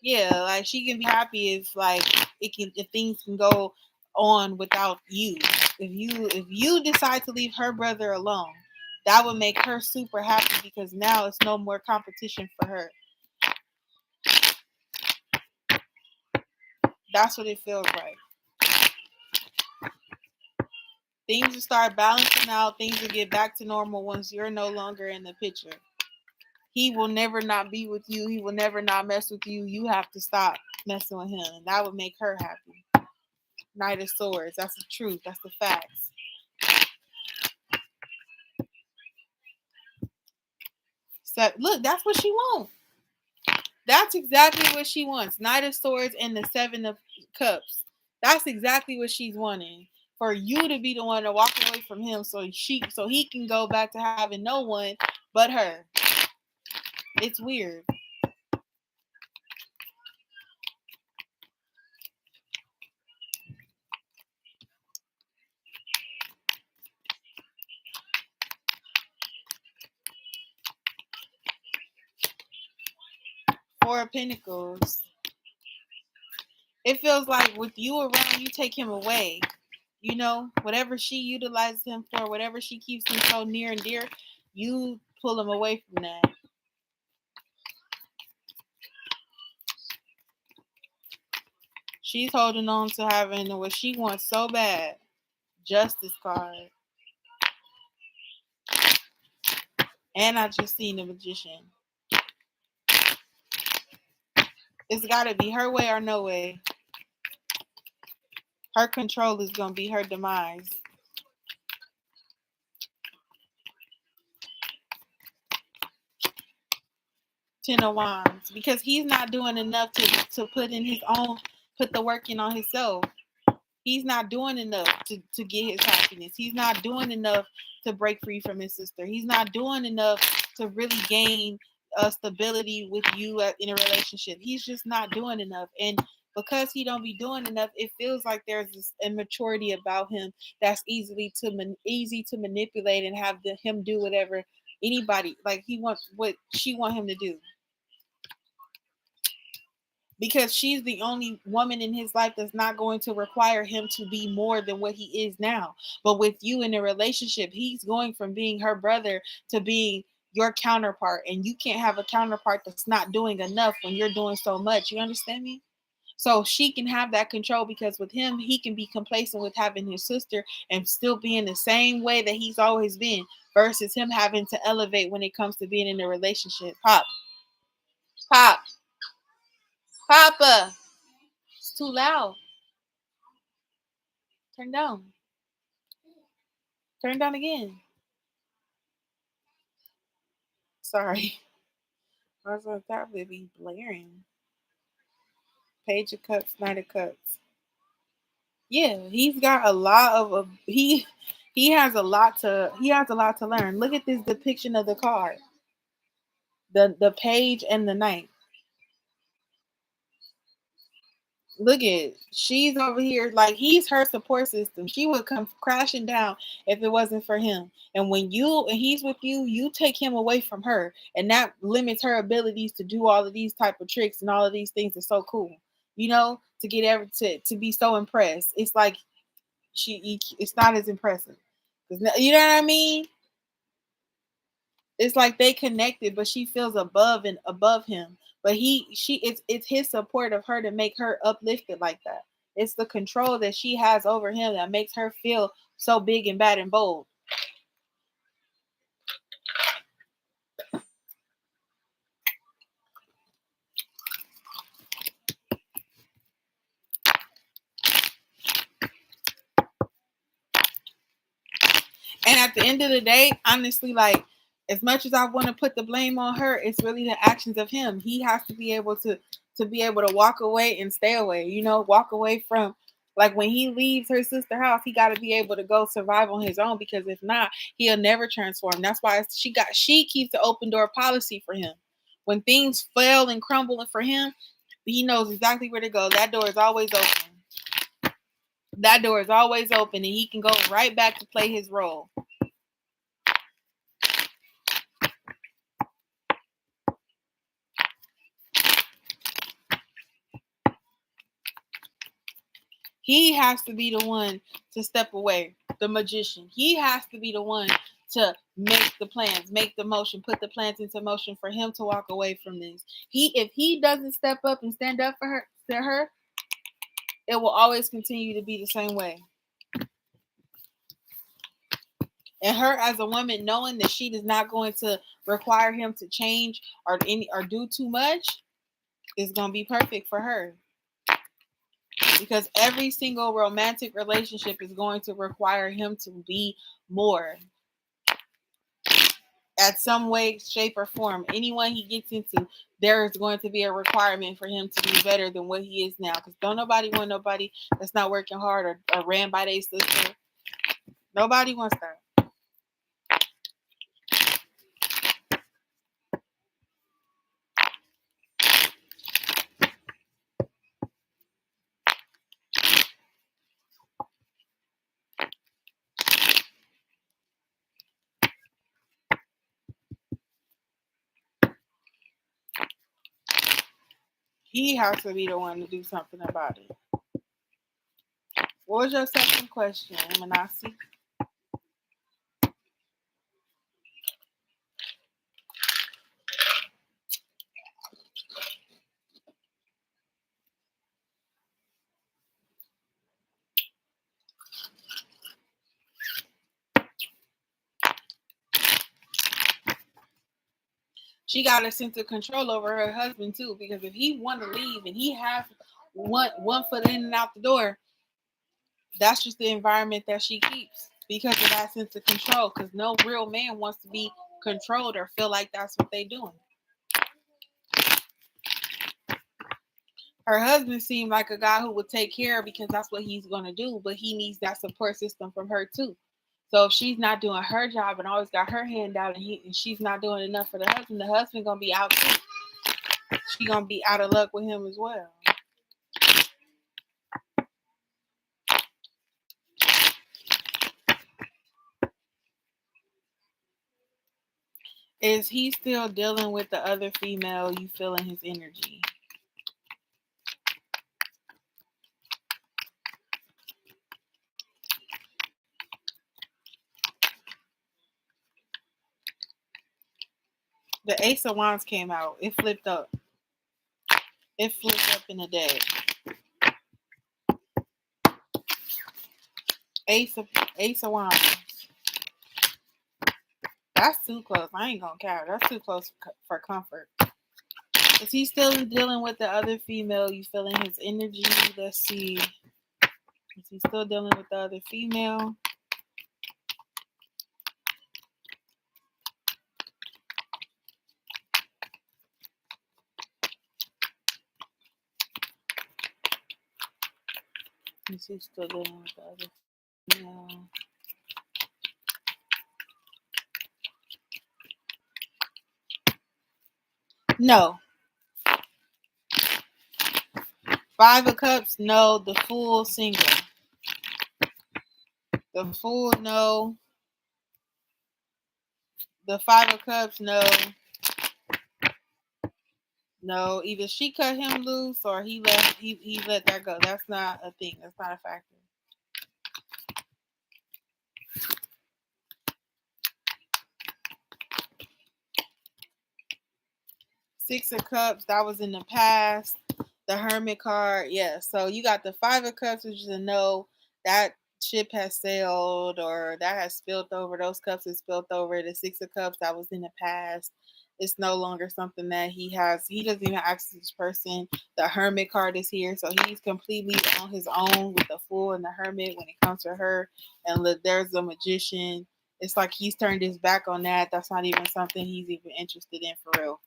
Yeah, like she can be happy if like if things can go on without you. If you decide to leave her brother alone, that would make her super happy because now it's no more competition for her. That's what it feels like. Things will start balancing out. Things will get back to normal once you're no longer in the picture. He will never not be with you. He will never not mess with you. You have to stop messing with him. And that would make her happy. Knight of Swords. That's the truth. That's the facts. So, look, that's what she wants. That's exactly what she wants. Knight of Swords and the Seven of Cups. That's exactly what she's wanting. For you to be the one to walk away from him so he can go back to having no one but her. It's weird. Four of Pentacles. It feels like with you around, you take him away. You know, whatever she utilizes him for, whatever she keeps him so near and dear, you pull him away from that. She's holding on to having what she wants so bad. Justice card. And I just seen the Magician. It's got to be her way or no way. Her control is going to be her demise. Ten of Wands. Because he's not doing enough to put the work in on himself. He's not doing enough to get his happiness. He's not doing enough to break free from his sister. He's not doing enough to really gain stability with you in a relationship. He's just not doing enough. And because he don't be doing enough, it feels like there's this immaturity about him that's easy to manipulate and have him do whatever anybody, like he wants what she want him to do. Because she's the only woman in his life that's not going to require him to be more than what he is now. But with you in a relationship, he's going from being her brother to being your counterpart. And you can't have a counterpart that's not doing enough when you're doing so much. You understand me? So she can have that control because with him, he can be complacent with having his sister and still being the same way that he's always been versus him having to elevate when it comes to being in a relationship. Pop. Pop. Papa. It's too loud. Turn down. Turn down again. Sorry. I was on top of it be blaring. Page of Cups, Knight of Cups. Yeah, he's got a lot of he has a lot to learn. Look at this depiction of the card. The page and the knight. Look at she's over here like he's her support system. She would come crashing down if it wasn't for him. And when he's with you, you take him away from her, and that limits her abilities to do all of these type of tricks and all of these things are so cool. You know, to get to be so impressed. It's like it's not as impressive. You know what I mean? It's like they connected, but she feels above him. But it's his support of her to make her uplifted like that. It's the control that she has over him that makes her feel so big and bad and bold. And at the end of the day, honestly, like as much as I want to put the blame on her, it's really the actions of him. He has to be able to walk away and stay away. You know, walk away from like when he leaves her sister's house, he got to be able to go survive on his own because if not, he'll never transform. That's why she keeps the open door policy for him. When things fail and crumble for him, he knows exactly where to go. That door is always open. That door is always open, and he can go right back to play his role. He has to be the one to step away, the magician. He has to be the one to make the plans, make the motion, put the plans into motion for him to walk away from this. If he doesn't step up and stand up for her, It will always continue to be the same way. And her as a woman knowing that she is not going to require him to change or do too much is going to be perfect for her. Because every single romantic relationship is going to require him to be more. At some way, shape, or form. Anyone he gets into, there is going to be a requirement for him to be better than what he is now. Because don't nobody want nobody that's not working hard or ran by their sister. Nobody wants that. He has to be the one to do something about it. What was your second question, MAANASI? She got a sense of control over her husband too, because if he want to leave and he has one foot in and out the door, that's just the environment that she keeps because of that sense of control. Because no real man wants to be controlled or feel like that's what they doing. Her husband seemed like a guy who would take care because that's what he's going to do, but he needs that support system from her too. So if she's not doing her job and always got her hand out and she's not doing enough for the husband gonna be out too. She gonna be out of luck with him as well. Is he still dealing with the other female? You feeling his energy? The Ace of Wands came out. It flipped up. It flipped up in a day. Ace of Wands. That's too close. I ain't gonna count. That's too close for comfort. Is he still dealing with the other female? You feeling his energy? Let's see. Is he still dealing with the other female? Is he still dealing with the other female? No. Five of Cups, no. The Fool, single. The Fool, no. The Five of Cups, no. No, either she cut him loose or he let that go. That's not a thing. That's not a factor. Six of Cups, that was in the past. The Hermit card, yeah. So you got the Five of Cups, which is a no. That ship has sailed or that has spilled over. Those cups have spilled over. The Six of Cups, that was in the past. It's no longer something that he has. He doesn't even access this person. The Hermit card is here. So he's completely on his own with the Fool and the Hermit when it comes to her. And there's the Magician. It's like he's turned his back on that. That's not even something he's even interested in for real.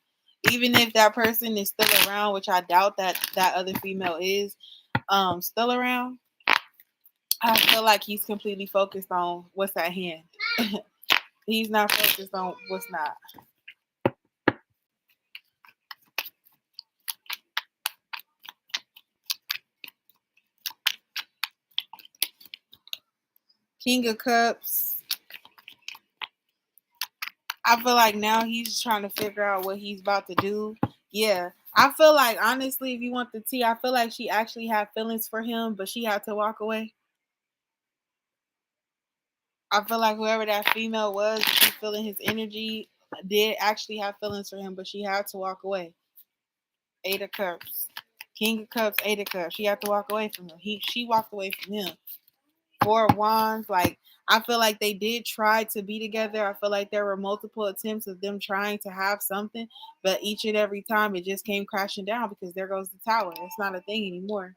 Even if that person is still around, which I doubt that other female is still around, I feel like he's completely focused on what's at hand. He's not focused on what's not. King of Cups. I feel like now he's trying to figure out what he's about to do. Yeah. I feel like, honestly, if you want the tea, I feel like she actually had feelings for him, but she had to walk away. I feel like whoever that female was, she's feeling his energy, did actually have feelings for him, but she had to walk away. Eight of Cups. King of Cups, Eight of Cups. She had to walk away from him. She walked away from him. Four of Wands. Like, I feel like they did try to be together. I feel like there were multiple attempts of them trying to have something, but each and every time it just came crashing down because there goes the Tower. It's not a thing anymore.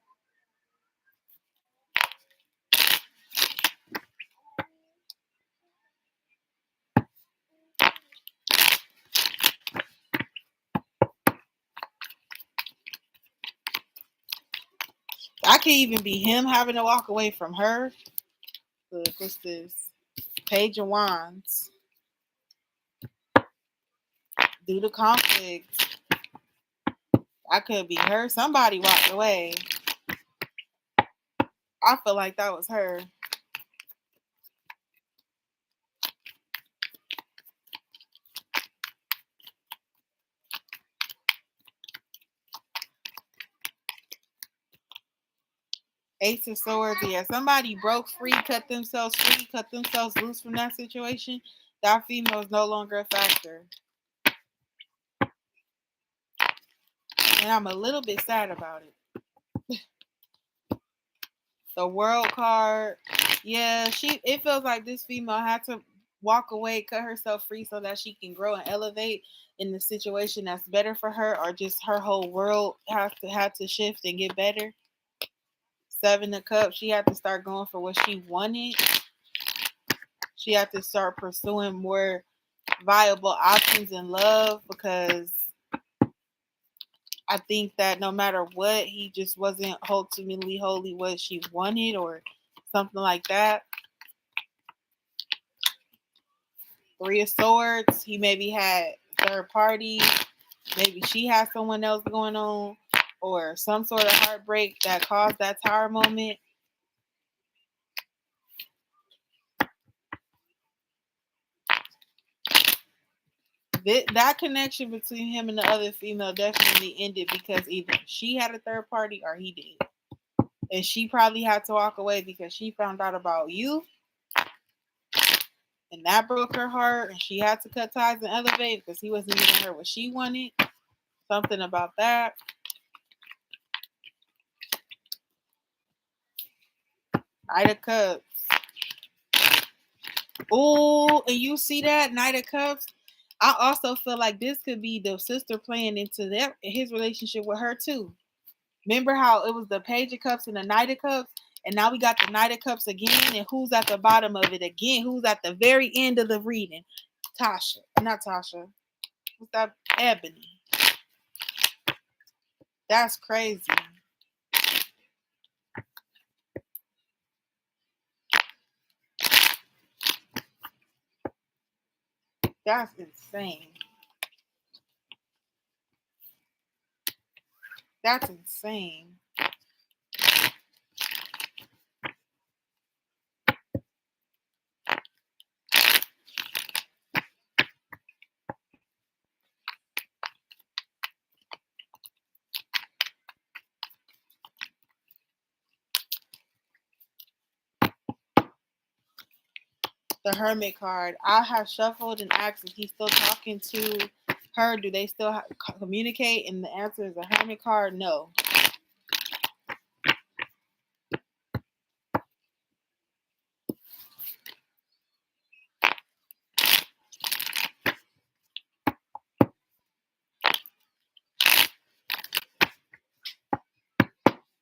I could even be him having to walk away from her. Look, what's this? Page of Wands. Due to conflict. I could be her. Somebody walked away. I feel like that was her. Ace of Swords. Yeah, somebody broke free, cut themselves loose from that situation. That female is no longer a factor. And I'm a little bit sad about it. The World card. Yeah, it feels like this female had to walk away, cut herself free so that she can grow and elevate in the situation that's better for her, or just her whole world had to shift and get better. Seven of Cups. She had to start going for what she wanted. She had to start pursuing more viable options in love, because I think that no matter what, he just wasn't ultimately wholly what she wanted or something like that. Three of Swords. He maybe had third party. Maybe she had someone else going on, or some sort of heartbreak that caused that Tower moment. That connection between him and the other female definitely ended because either she had a third party or he did. And she probably had to walk away because she found out about you. And that broke her heart. And she had to cut ties and elevate because he wasn't giving her what she wanted. Something about that. Knight of Cups. Oh, and you see that? Knight of Cups. I also feel like this could be the sister playing into his relationship with her too. Remember how it was the Page of Cups and the Knight of Cups? And now we got the Knight of Cups again. And who's at the bottom of it again? Who's at the very end of the reading? Tasha. Not Tasha. What's that? Ebony. That's crazy. That's insane. That's insane. The Hermit card. I have shuffled and asked if he's still talking to her. Do they still communicate? And the answer is a Hermit card. No.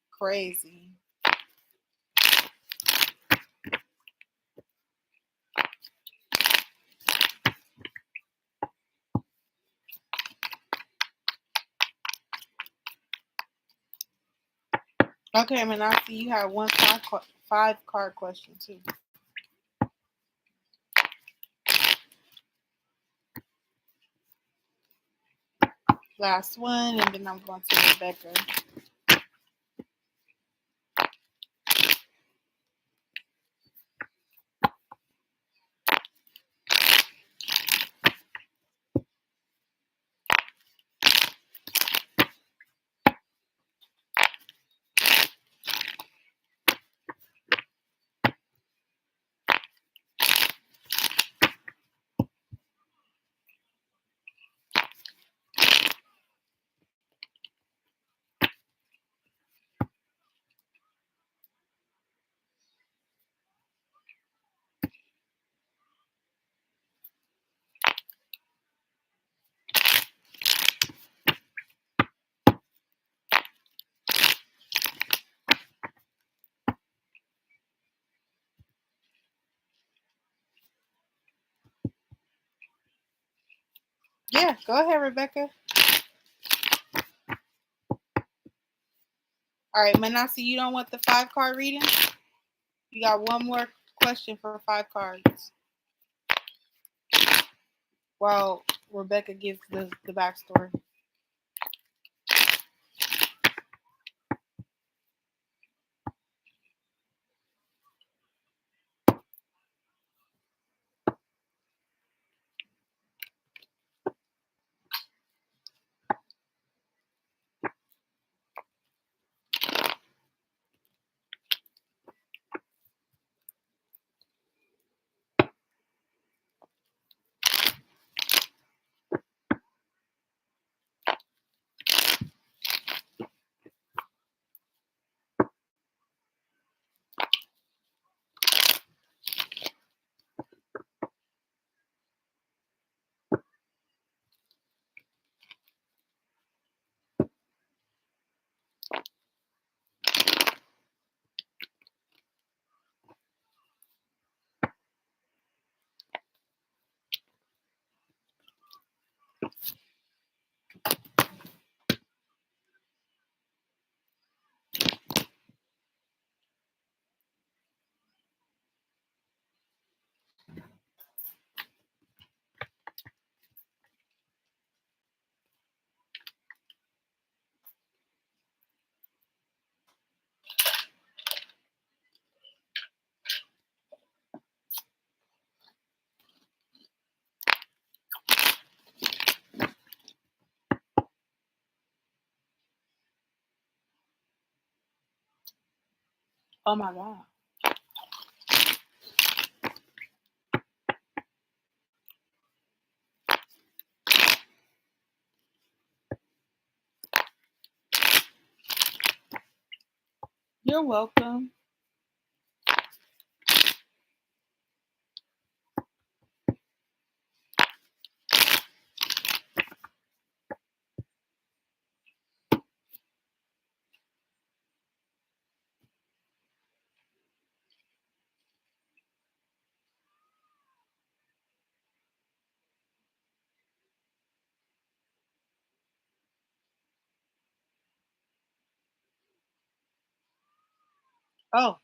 Crazy. Okay, MAANASI, you have one five card question too. Last one, and then I'm going to Rebecca. Yeah, go ahead, Rebecca. All right, Manasi, you don't want the 5-card reading? You got one more question for 5 cards. While Rebecca gives the backstory. Oh my God. You're welcome. Oh.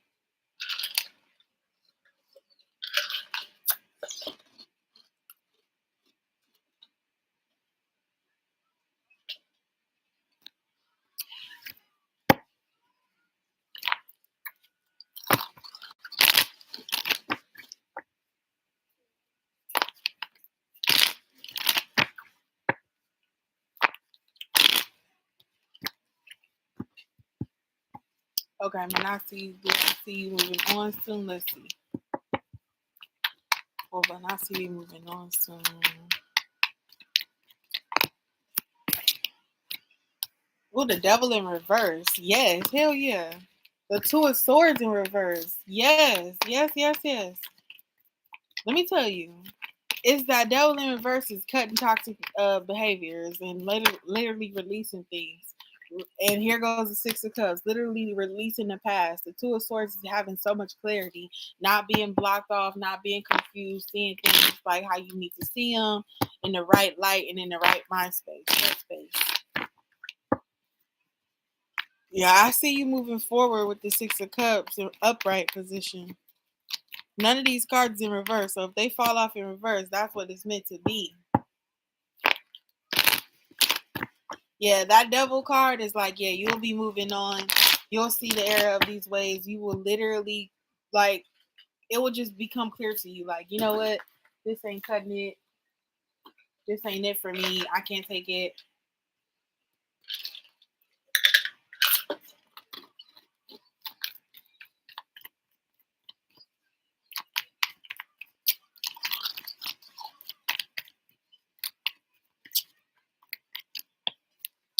Okay, Manasi, do I see you moving on soon? Let's see. Well, Manasi, you moving on soon. Oh, the devil in reverse. Yes, hell yeah. The 2 of swords in reverse. Yes, yes, yes, yes. Let me tell you, it's that devil in reverse is cutting toxic behaviors and literally releasing things. And here goes the 6 of Cups, literally releasing the past. The 2 of Swords is having so much clarity, not being blocked off, not being confused, seeing things like how you need to see them in the right light and in the right mind space, headspace. Yeah, I see you moving forward with the 6 of Cups in upright position. None of these cards in reverse, so if they fall off in reverse, that's what it's meant to be. Yeah, that devil card is like, yeah, you'll be moving on. You'll see the error of these ways. You will literally, like, it will just become clear to you. Like, you know what? This ain't cutting it. This ain't it for me. I can't take it.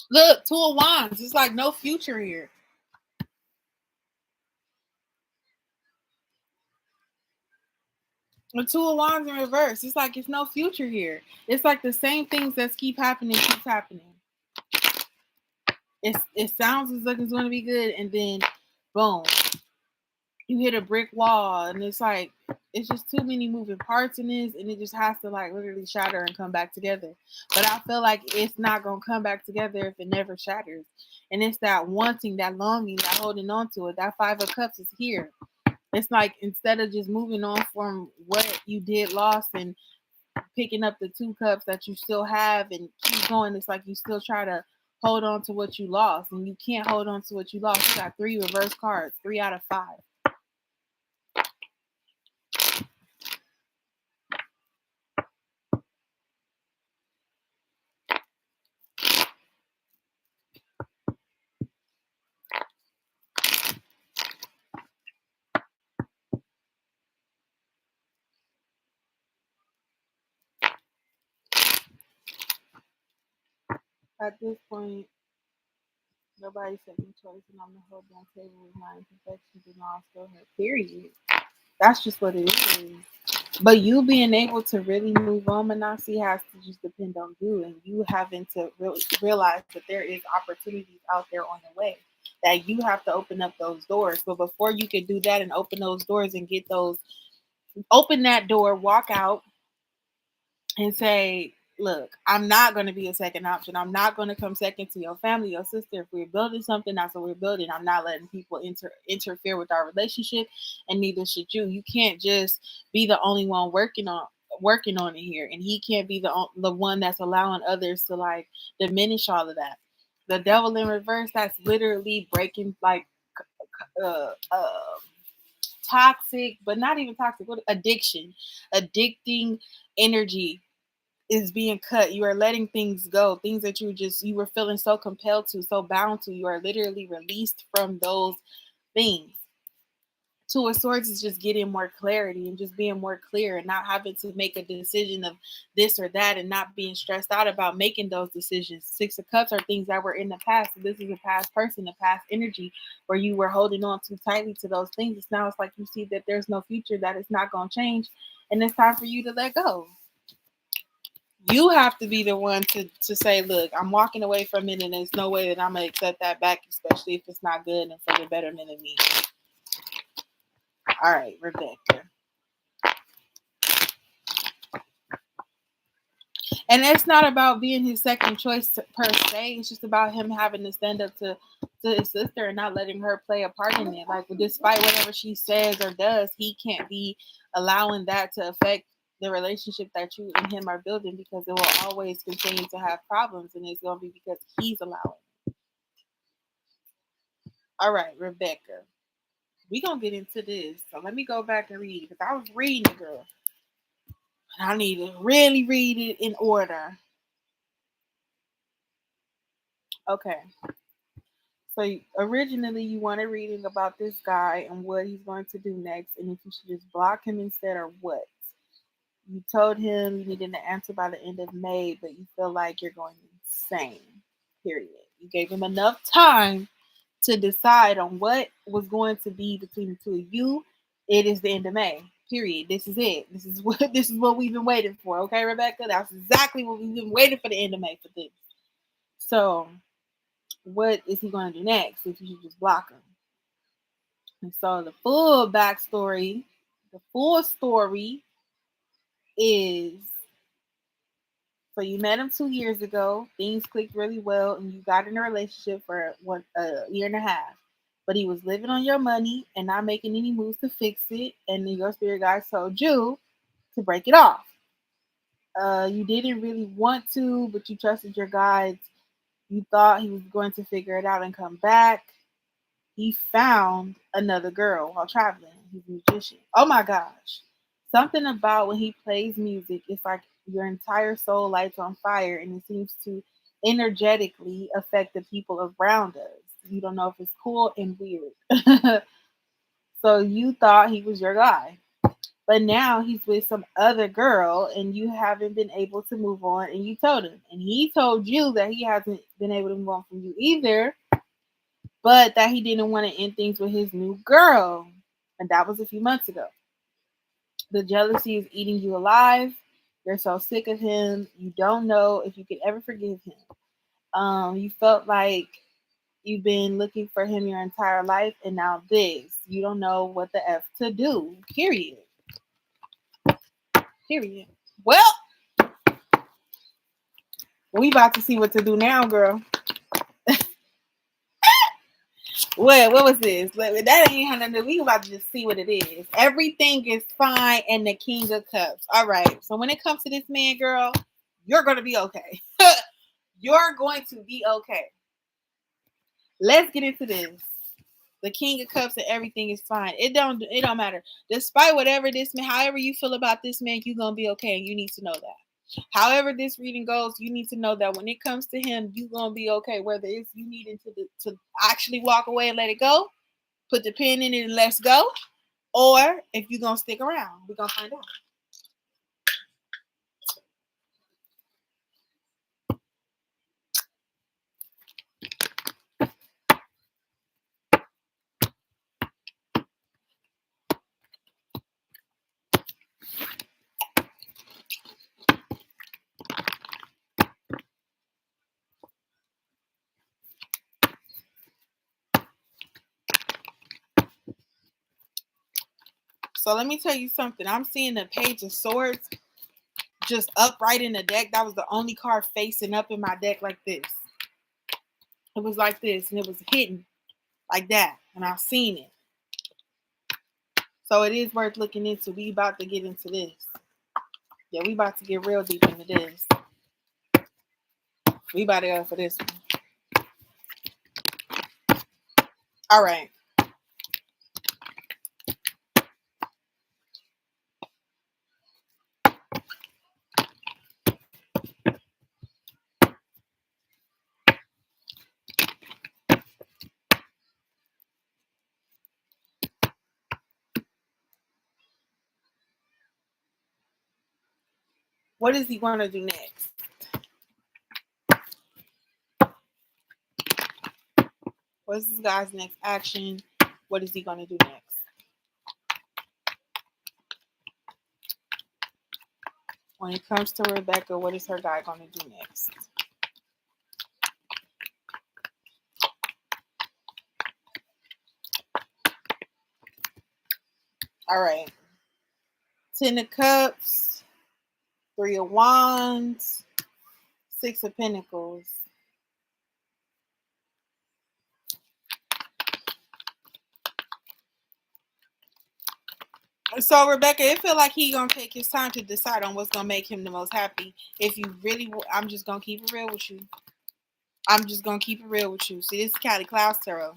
Look, 2 of Wands. It's like no future here. The 2 of Wands in reverse. It's like it's no future here. It's like the same things that keeps happening. It sounds as like it's going to be good, and then boom, you hit a brick wall, and it's like it's just too many moving parts in this, and it just has to like literally shatter and come back together. But I feel like it's not gonna come back together if it never shatters. And it's that wanting, that longing, that holding on to it. That Five of Cups is here. It's like instead of just moving on from what you did lost and picking up the 2 cups that you still have and keep going, it's like you still try to hold on to what you lost, and you can't hold on to what you lost. You got 3 reverse cards, 3 out of 5. At this point, nobody's second choice, and I'm the whole damn table with my imperfections and all still her. Period. That's just what it is. But you being able to really move on, Manasi, has to just depend on you and you having to really realize that there is opportunities out there on the way. That you have to open up those doors. But before you can do that and open those doors and get those, open that door, walk out, and say, look, I'm not going to be a second option. I'm not going to come second to your family, your sister. If we're building something, that's what we're building. I'm not letting people interfere with our relationship, and neither should you. You can't just be the only one working on it here, and he can't be the one that's allowing others to like diminish all of that. The devil in reverse, that's literally breaking like uh, uh toxic, but not even toxic, what addiction, addicting energy is being cut. You are letting things go. Things that you were feeling so compelled to, so bound to. You are literally released from those things. Two of Swords is just getting more clarity and just being more clear and not having to make a decision of this or that and not being stressed out about making those decisions. Six of Cups are things that were in the past. So this is a past person, a past energy where you were holding on too tightly to those things. Now it's like you see that there's no future, that it's not going to change, and it's time for you to let go. You have to be the one to say, look, I'm walking away from it, and there's no way that I'm going to accept that back, especially if it's not good and for the betterment of me. All right, Rebecca. And it's not about being his second choice per se. It's just about him having to stand up to his sister and not letting her play a part in it. Like, despite whatever she says or does, he can't be allowing that to affect the relationship that you and him are building, because it will always continue to have problems, and it's going to be because he's allowing it. All right, Rebecca. We're going to get into this. So let me go back and read it, because I was reading it, girl. And I need to really read it in order. Okay. So originally you wanted reading about this guy and what he's going to do next, and if you should just block him instead or what. You told him you needed an answer by the end of May, but you feel like you're going insane. Period. You gave him enough time to decide on what was going to be between the two of you. It is the end of May. Period. This is it. This is what we've been waiting for. Okay, Rebecca? That's exactly what we've been waiting for, the end of May for this. So what is he going to do next if you should just block him? And so the full backstory, the full story is, so you met him 2 years ago. Things clicked really well, and you got in a relationship for a year and a half. But he was living on your money and not making any moves to fix it. And then your spirit guide told you to break it off. You didn't really want to, but you trusted your guides. You thought he was going to figure it out and come back. He found another girl while traveling. He's a musician. Oh my gosh. Something about when he plays music, it's like your entire soul lights on fire, and it seems to energetically affect the people around us. You don't know if it's cool and weird. So you thought he was your guy. But now he's with some other girl, and you haven't been able to move on, and you told him. And he told you that he hasn't been able to move on from you either, but that he didn't want to end things with his new girl. And that was a few months ago. The jealousy is eating you alive. You're so sick of him. You don't know if you could ever forgive him. You felt like you've been looking for him your entire life, and now this. You don't know what the F to do, period. Period. Well, we about to see what to do now, girl. What was this? That ain't had nothing. We about to just see what it is. Everything is fine and the King of Cups. All right. So when it comes to this man, girl, you're gonna be okay. You're going to be okay. Let's get into this. The King of Cups and everything is fine. It don't matter. Despite whatever this man, however you feel about this man, you're gonna be okay, and you need to know that. However this reading goes, you need to know that when it comes to him, you're gonna be okay. Whether it's you needing to actually walk away and let it go, put the pin in it and let's go, or if you're gonna stick around, we're gonna find out. So let me tell you something. I'm seeing the Page of Swords just upright in the deck. That was the only card facing up in my deck like this. It was like this, and it was hidden like that, and I've seen it. So it is worth looking into. We about to get into this. Yeah, we about to get real deep into this. We about to go for this one. All right. What does he want to do next? What is this guy's next action? What is he going to do next? When it comes to Rebecca, what is her guy going to do next? All right. 10 of Cups, 3 of Wands, 6 of Pentacles. So Rebecca, it feel like he gonna take his time to decide on what's gonna make him the most happy. If you really, I'm just gonna keep it real with you. I'm just gonna keep it real with you. See, this is Clouds tarot,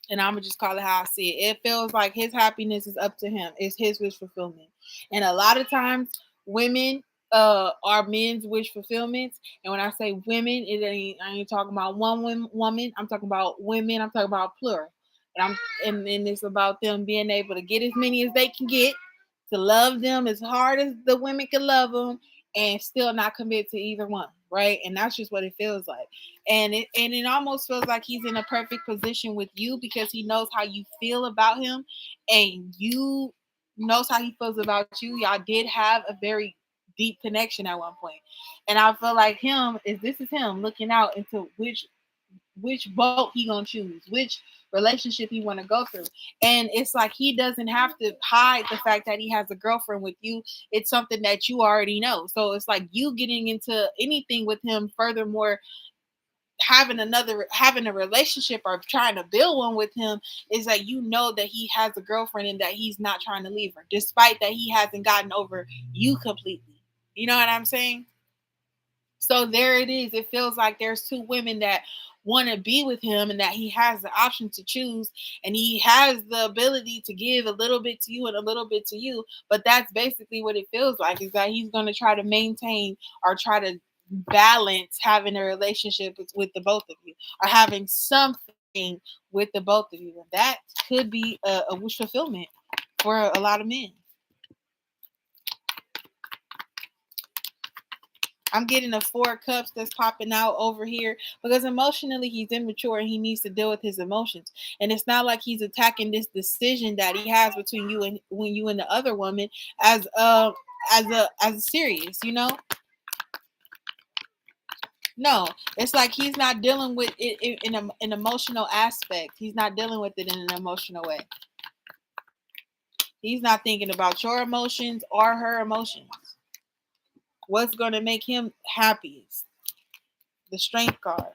and I'm gonna just call it how I see it. It feels like his happiness is up to him. It's his wish fulfillment, and a lot of times women are men's wish fulfillments. And when I say women, I ain't talking about one woman. I'm talking about women. I'm talking about plural. And it's about them being able to get as many as they can get, to love them as hard as the women can love them, and still not commit to either one, right? And that's just what it feels like. And it almost feels like he's in a perfect position with you because he knows how you feel about him, and you knows how he feels about you. Y'all did have a very deep connection at one point, and I feel like this is him looking out into which boat he gonna choose, which relationship he want to go through. And it's like he doesn't have to hide the fact that he has a girlfriend with you. It's something that you already know. So it's like you getting into anything with him, furthermore having a relationship or trying to build one with him, is that you know that he has a girlfriend and that he's not trying to leave her, despite that he hasn't gotten over you completely. You know what I'm saying? So there it is. It feels like there's two women that want to be with him, and that he has the option to choose, and he has the ability to give a little bit to you and a little bit to you. But that's basically what it feels like, is that he's going to try to maintain or try to balance having a relationship with the both of you, or having something with the both of you. And that could be a wish fulfillment for a lot of men. I'm getting a 4 of Cups that's popping out over here because emotionally he's immature and he needs to deal with his emotions. And it's not like he's attacking this decision that he has between you and the other woman as a serious, you know? No, it's like he's not dealing with it in an emotional aspect. He's not dealing with it in an emotional way. He's not thinking about your emotions or her emotions. What's going to make him happiest? The strength card.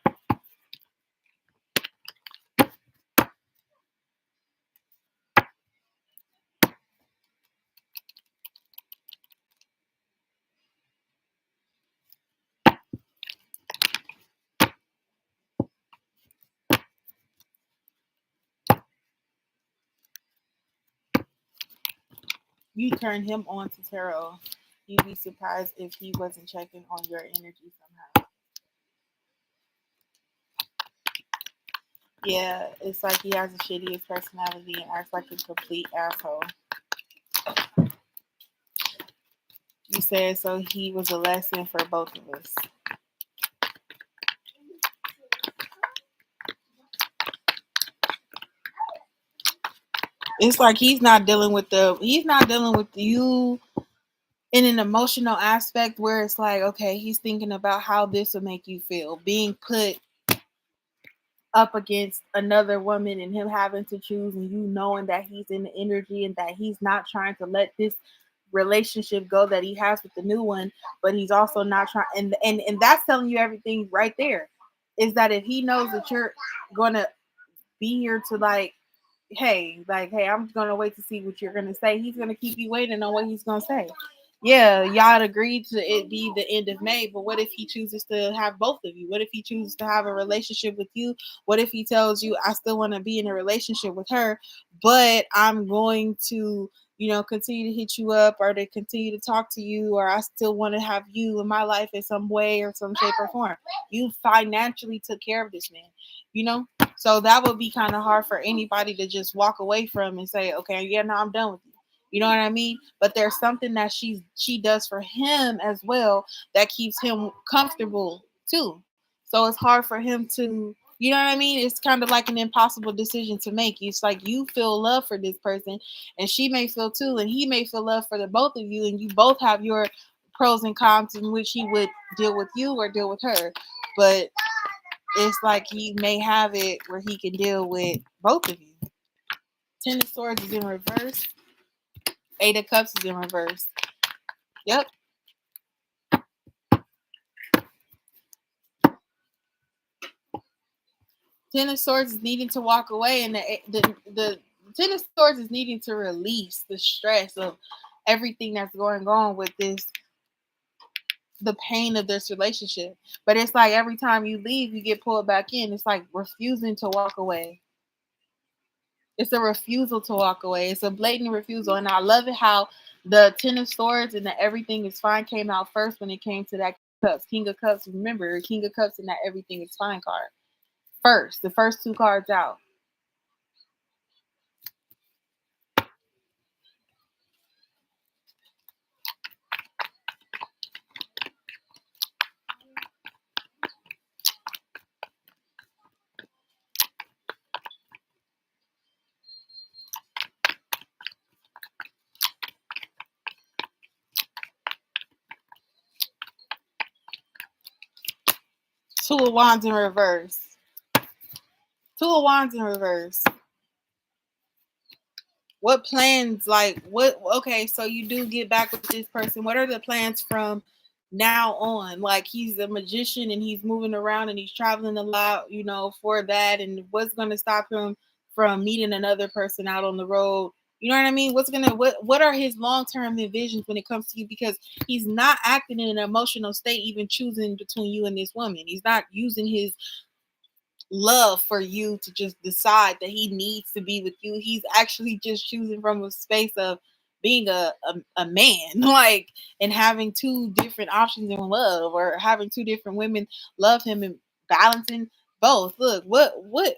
You turn him on to tarot. You'd be surprised if he wasn't checking on your energy somehow. Yeah, it's like he has a shittiest personality and acts like a complete asshole. You said so he was a lesson for both of us. It's like he's not dealing with you in an emotional aspect where it's like, okay, he's thinking about how this will make you feel. Being put up against another woman and him having to choose, and you knowing that he's in the energy and that he's not trying to let this relationship go that he has with the new one, but he's also not trying, and that's telling you everything right there. Is that if he knows that you're gonna be here to hey, I'm gonna wait to see what you're gonna say. He's gonna keep you waiting on what he's gonna say. Yeah, y'all agreed to it be the end of May, but what if he chooses to have both of you? What if he chooses to have a relationship with you? What if he tells you, I still want to be in a relationship with her, but I'm going to, continue to hit you up or to continue to talk to you, or I still want to have you in my life in some way or some shape or form. You financially took care of this man, you know? So that would be kind of hard for anybody to just walk away from and say, okay, yeah, no, I'm done with you. You know what I mean? But there's something that she does for him as well that keeps him comfortable too. So it's hard for him to, you know what I mean? It's kind of like an impossible decision to make. It's like you feel love for this person and she may feel too, and he may feel love for the both of you, and you both have your pros and cons in which he would deal with you or deal with her. But it's like he may have it where he can deal with both of you. Ten of Swords is in reverse. Eight of Cups is in reverse. Yep. Ten of Swords is needing to walk away, and the Ten of Swords is needing to release the stress of everything that's going on with the pain of this relationship. But it's like every time you leave, you get pulled back in. It's like refusing to walk away. It's a refusal to walk away. It's a blatant refusal. And I love it how the Ten of Swords and the Everything is Fine came out first when it came to that Cups. King of Cups, remember, King of Cups and that Everything is Fine card. First, the first two cards out. Two of Wands in reverse. Two of Wands in reverse. What plans, okay, so you do get back with this person. What are the plans from now on? Like, he's a magician and he's moving around and he's traveling a lot, for that. And what's going to stop him from meeting another person out on the road? You know what I mean? What are his long-term visions when it comes to you? Because he's not acting in an emotional state, even choosing between you and this woman. He's not using his love for you to just decide that he needs to be with you. He's actually just choosing from a space of being a man, like, and having two different options in love, or having two different women love him, and balancing both. Look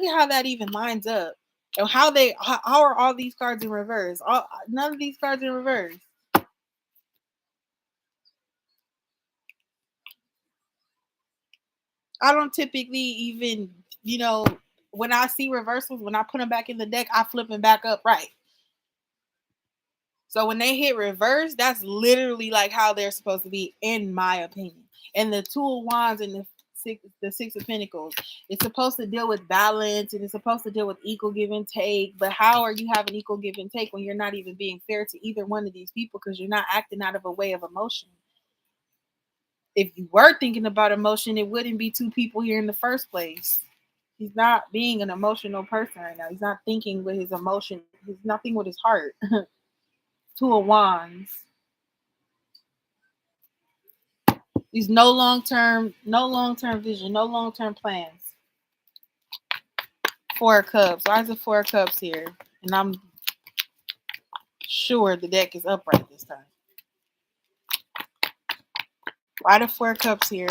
at how that even lines up, and how are all these cards in reverse? None of these cards in reverse. I don't typically even, when I see reversals, when I put them back in the deck, I flip them back up right. So when they hit reverse, that's literally like how they're supposed to be, in my opinion. And the Two of Wands and the Six of Pentacles. It's supposed to deal with balance and it's supposed to deal with equal give and take. But how are you having equal give and take when you're not even being fair to either one of these people because you're not acting out of a way of emotion? If you were thinking about emotion, it wouldn't be two people here in the first place. He's not being an emotional person right now. He's not thinking with his emotion. He's not thinking with his heart. Two of Wands. There's no long-term vision, no long-term plans. Four of Cups. Why is it Four of Cups here? And I'm sure the deck is upright this time. Why the Four of Cups here?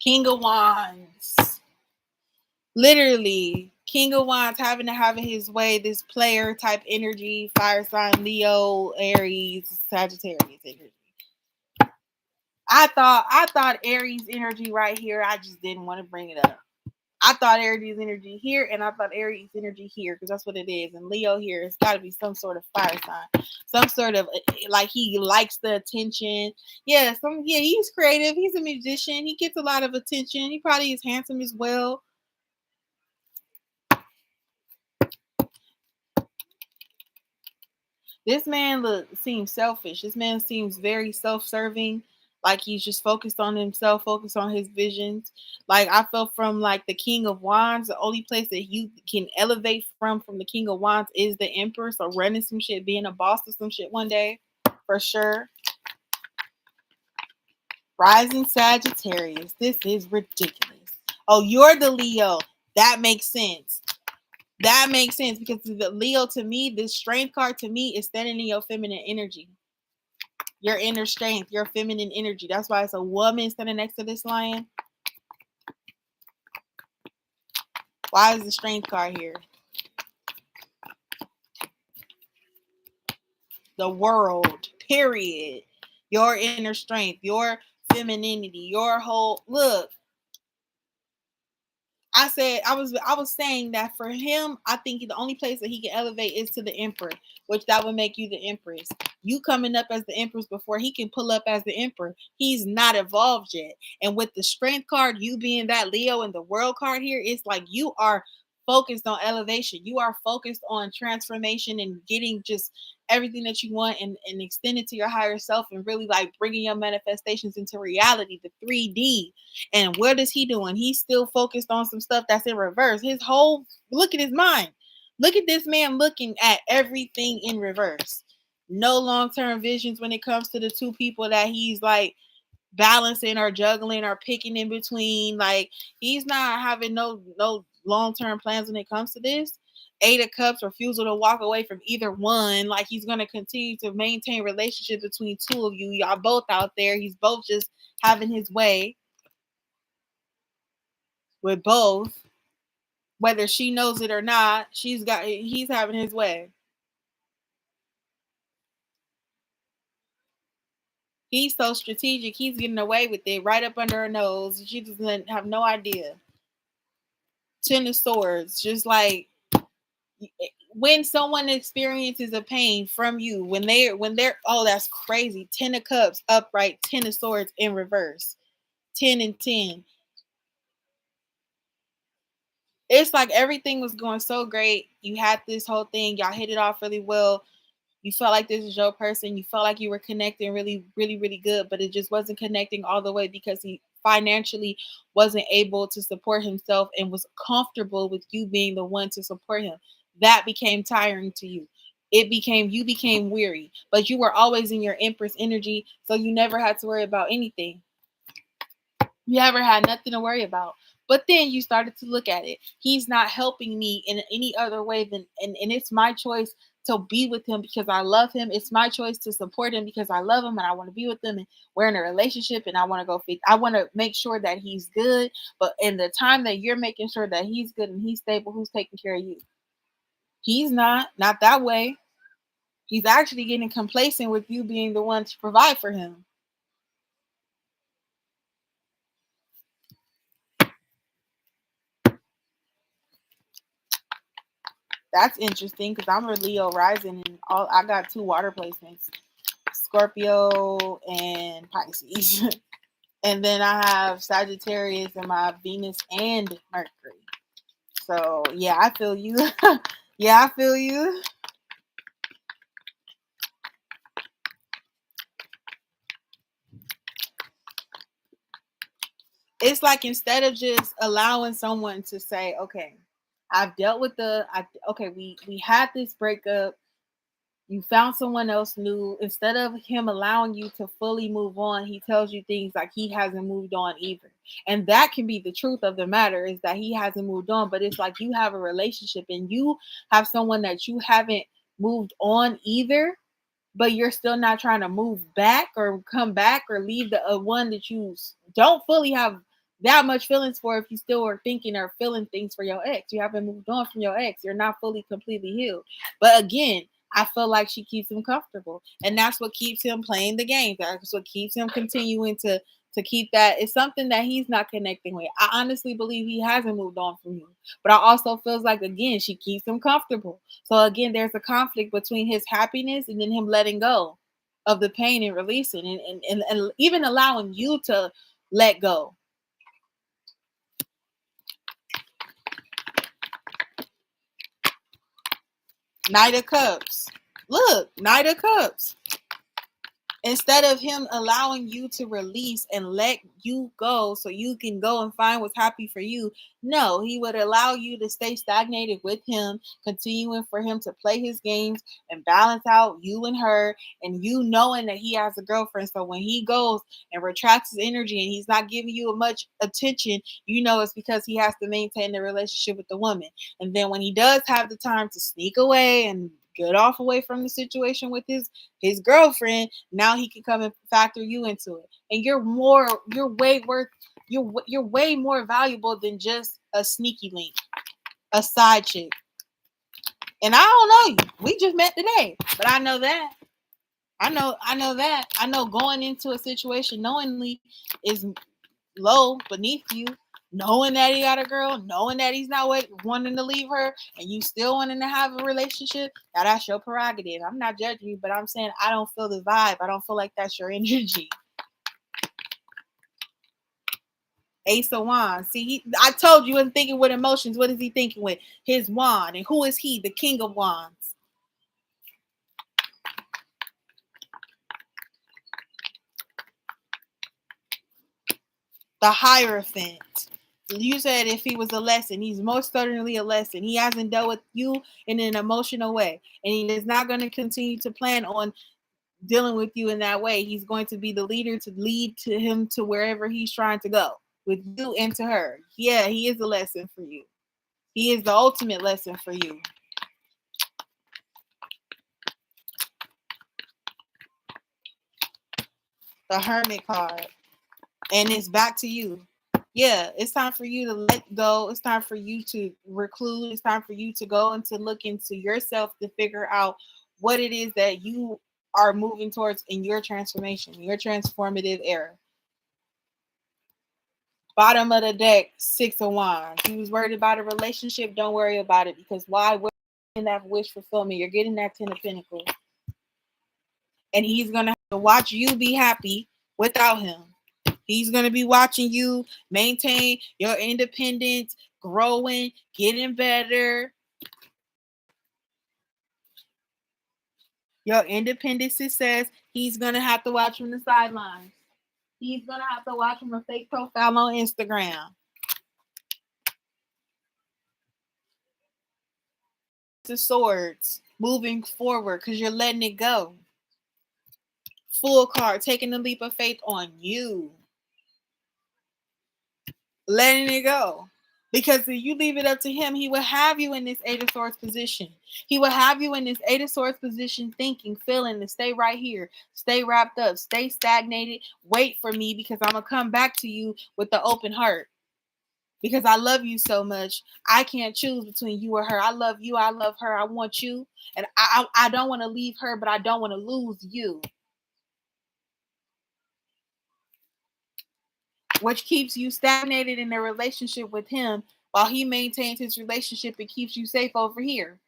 King of Wands. Literally, King of Wands having to have his way, this player type energy, fire sign, Leo, Aries, Sagittarius energy. I thought Aries energy right here. I just didn't want to bring it up. I thought Aries energy here, and I thought Aries energy here, because that's what it is. And Leo here, it's got to be some sort of fire sign, some sort of like he likes the attention. Yeah, he's creative. He's a musician. He gets a lot of attention. He probably is handsome as well. This man seems selfish. This man seems very self-serving. Like he's just focused on himself, focused on his visions. Like I felt from like the King of Wands, the only place that you can elevate from the King of Wands is the Emperor. So running some shit, being a boss of some shit one day, for sure. Rising Sagittarius. This is ridiculous. Oh, you're the Leo. That makes sense. That makes sense because the Leo to me, this strength card to me is standing in your feminine energy. Your inner strength, your feminine energy. That's why it's a woman standing next to this lion. Why is the strength card here? The world, period. Your inner strength, your femininity, your whole look. I was saying that for him, I think the only place that he can elevate is to the Emperor, which that would make you the Empress. You coming up as the Empress before he can pull up as the Emperor. He's not evolved yet. And with the strength card, you being that Leo and the world card here, it's like you are focused on elevation. You are focused on transformation and getting just everything that you want and extend to your higher self and really like bringing your manifestations into reality, the 3D. And what is he doing? He's still focused on some stuff that's in reverse. His whole look at his mind. Look at this man looking at everything in reverse. No long-term visions when it comes to the two people that he's like balancing or juggling or picking in between. Like he's not having no long-term plans when it comes to this. Eight of Cups, refusal to walk away from either one. Like he's going to continue to maintain relationship between two of you. Y'all both out there. He's both just having his way with both. Whether she knows it or not, he's having his way. He's so strategic. He's getting away with it right up under her nose. She doesn't have no idea. Ten of Swords, just like when someone experiences a pain from you, when they're oh, that's crazy. 10 of Cups upright, 10 of Swords in reverse. 10 and 10. It's like everything was going so great. You had this whole thing, y'all hit it off really well. You felt like this is your person. You felt like you were connecting really, really, really good, but it just wasn't connecting all the way because he financially wasn't able to support himself and was comfortable with you being the one to support him. That became tiring to you. You became weary, but you were always in your Empress energy, so you never had to worry about anything. You never had nothing to worry about. But then you started to look at it. He's not helping me in any other way than, and it's my choice to be with him because I love him. It's my choice to support him because I love him and I want to be with him and we're in a relationship and I want to make sure that he's good. But in the time that you're making sure that he's good and he's stable, who's taking care of you? He's not that way. He's actually getting complacent with you being the one to provide for him. That's interesting because I'm a Leo rising and I got two water placements. Scorpio, and Pisces. And then I have Sagittarius in my Venus and Mercury. So yeah, I feel you. Yeah, I feel you. It's like instead of just allowing someone to say, okay, I've dealt with okay, we had this breakup, you found someone else new. Instead of him allowing you to fully move on, he tells you things like he hasn't moved on either. And that can be the truth of the matter, is that he hasn't moved on. But it's like you have a relationship and you have someone that you haven't moved on either, but you're still not trying to move back or come back or leave the one that you don't fully have that much feelings for. If you still are thinking or feeling things for your ex, you haven't moved on from your ex, you're not fully completely healed. But again, I feel like she keeps him comfortable, and that's what keeps him playing the games. That's what keeps him continuing to keep that. It's something that he's not connecting with. I honestly believe he hasn't moved on from you, but I also feels like, again, she keeps him comfortable. So again, there's a conflict between his happiness and then him letting go of the pain and releasing, and even allowing you to let go. Knight of Cups. Look, Knight of Cups. Instead of him allowing you to release and let you go so you can go and find what's happy for you, no, he would allow you to stay stagnated with him, continuing for him to play his games and balance out you and her, and you knowing that he has a girlfriend. So when he goes and retracts his energy and he's not giving you much attention, you know it's because he has to maintain the relationship with the woman. And then when he does have the time to sneak away and get off away from the situation with his girlfriend, now he can come and factor you into it. And you're way more valuable than just a sneaky link, a side chick. And I don't know you, we just met today, but I know that I know that I know going into a situation knowingly is low beneath you. Knowing that he got a girl, knowing that he's not wanting to leave her, and you still wanting to have a relationship, now that's your prerogative. I'm not judging you, but I'm saying I don't feel the vibe. I don't feel like that's your energy. Ace of Wands. See, I told you, wasn't thinking with emotions. What is he thinking with? His wand. And who is he? The King of Wands. The Hierophant. You said if he was a lesson, he's most certainly a lesson. He hasn't dealt with you in an emotional way, and he is not going to continue to plan on dealing with you in that way. He's going to be the leader to lead to him to wherever he's trying to go with you and to her. Yeah, he is a lesson for you. He is the ultimate lesson for you. The Hermit card. And it's back to you. Yeah, it's time for you to let go. It's time for you to recluse. It's time for you to go and to look into yourself to figure out what it is that you are moving towards in your transformation, your transformative era. Bottom of the deck, Six of Wands. You was worried about a relationship, don't worry about it, because why? We're getting that wish fulfillment. You're getting that 10 of Pentacles. And he's going to have to watch you be happy without him. He's going to be watching you maintain your independence, growing, getting better. Your independent success. He's going to have to watch from the sidelines. He's going to have to watch from a fake profile on Instagram. The Swords. Moving forward because you're letting it go. Full card. Taking the leap of faith on you. Letting it go. Because if you leave it up to him, he will have you in this Eight of Swords position. He will have you in this Eight of Swords position, thinking, feeling to stay right here, stay wrapped up, stay stagnated, wait for me because I'm going to come back to you with the open heart. Because I love you so much, I can't choose between you or her. I love you, I love her, I want you. And I don't want to leave her, but I don't want to lose you. Which keeps you stagnated in a relationship with him while he maintains his relationship and keeps you safe over here.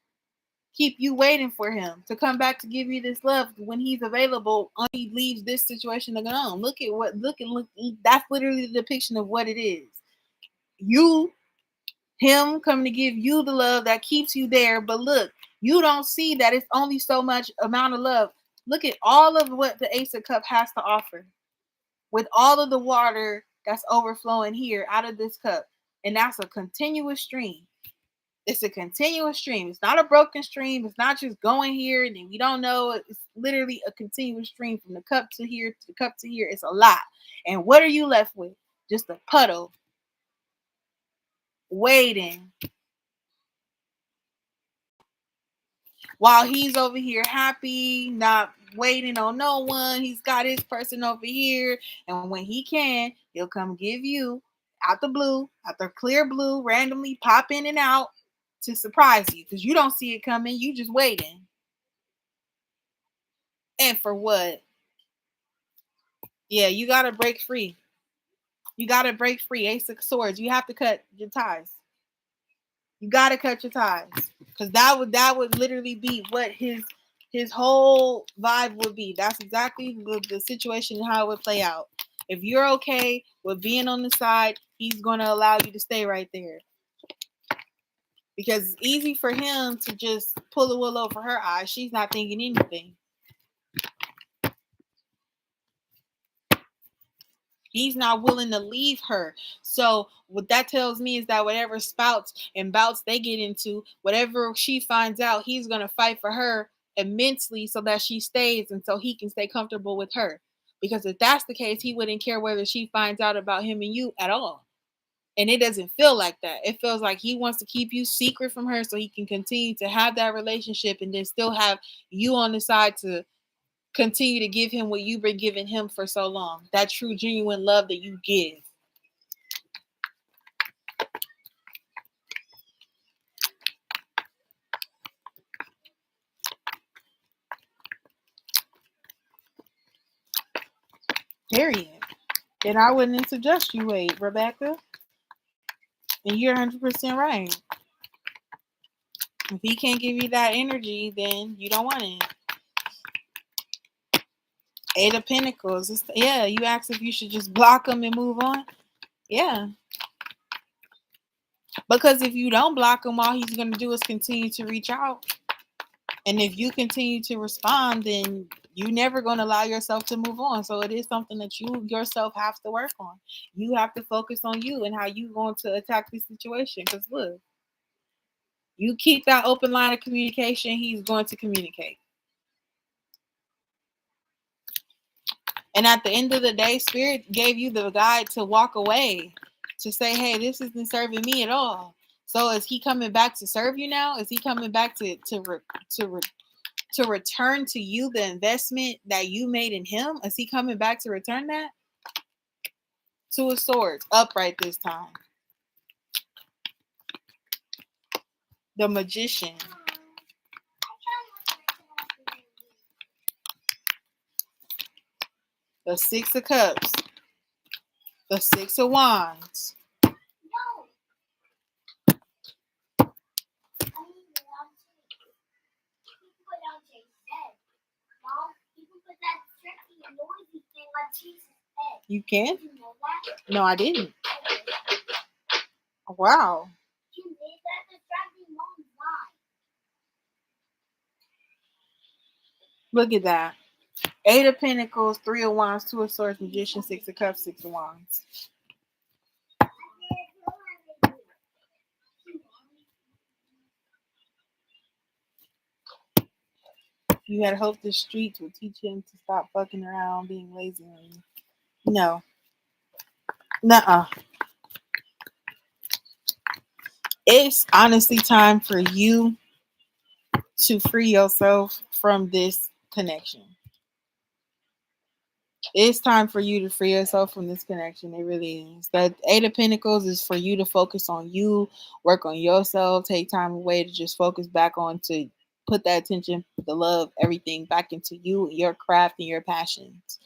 keep you waiting for him to come back to give you this love when he's available. He leaves this situation alone. Look, that's literally the depiction of what it is. Him coming to give you the love that keeps you there, but look, you don't see that it's only so much amount of love. Look at all of what the Ace of Cups has to offer, with all of the water that's overflowing here out of this cup, and that's a continuous stream. It's a continuous stream. It's not a broken stream. It's not just going here and then we don't know. It's literally a continuous stream from the cup to here to the cup to here. It's a lot. And what are you left with? Just a puddle. Waiting. While he's over here happy, not waiting on no one. He's got his person over here. And when he can, he'll come give you out the blue, out the clear blue, randomly pop in and out to surprise you, because you don't see it coming. You just waiting. And for what? Yeah, you gotta break free. You gotta break free. Ace of Swords. You have to cut your ties. You gotta cut your ties, because that would literally be what his whole vibe would be. That's exactly the situation and how it would play out. If you're okay with being on the side, he's gonna allow you to stay right there. Because it's easy for him to just pull the wool over her eyes. She's not thinking anything. He's not willing to leave her. So what that tells me is that whatever spouts and bouts they get into, whatever she finds out, he's going to fight for her immensely so that she stays and so he can stay comfortable with her. Because if that's the case, he wouldn't care whether she finds out about him and you at all. And it doesn't feel like that. It feels like he wants to keep you secret from her so he can continue to have that relationship and then still have you on the side to continue to give him what you've been giving him for so long. That true, genuine love that you give. Period. And I wouldn't suggest you wait, Rebecca. And you're 100% right. If he can't give you that energy, then you don't want it. Eight of Pentacles. Yeah, you asked if you should just block him and move on. Yeah. Because if you don't block him, all he's going to do is continue to reach out. And if you continue to respond, then you're never going to allow yourself to move on. So it is something that you yourself have to work on. You have to focus on you and how you're going to attack this situation. Because look, you keep that open line of communication, he's going to communicate. And at the end of the day, Spirit gave you the guide to walk away, to say, hey, this isn't serving me at all. So is he coming back to serve you now? Is he coming back to return to you the investment that you made in him? Is he coming back to return that? Two of Swords, upright this time. The Magician. The Six of Cups. The Six of Wands. You can? No, I didn't. Wow. Look at that. Eight of Pentacles, Three of Wands, Two of Swords, Magician, Six of Cups, Six of Wands. You had hope the streets would teach him to stop fucking around, being lazy. No. Nuh-uh. It's honestly time for you to free yourself from this connection. It's time for you to free yourself from this connection. It really is. The Eight of Pentacles is for you to focus on you, work on yourself, take time away to just focus back on, to put that attention, the love, everything back into you, your craft, and your passions.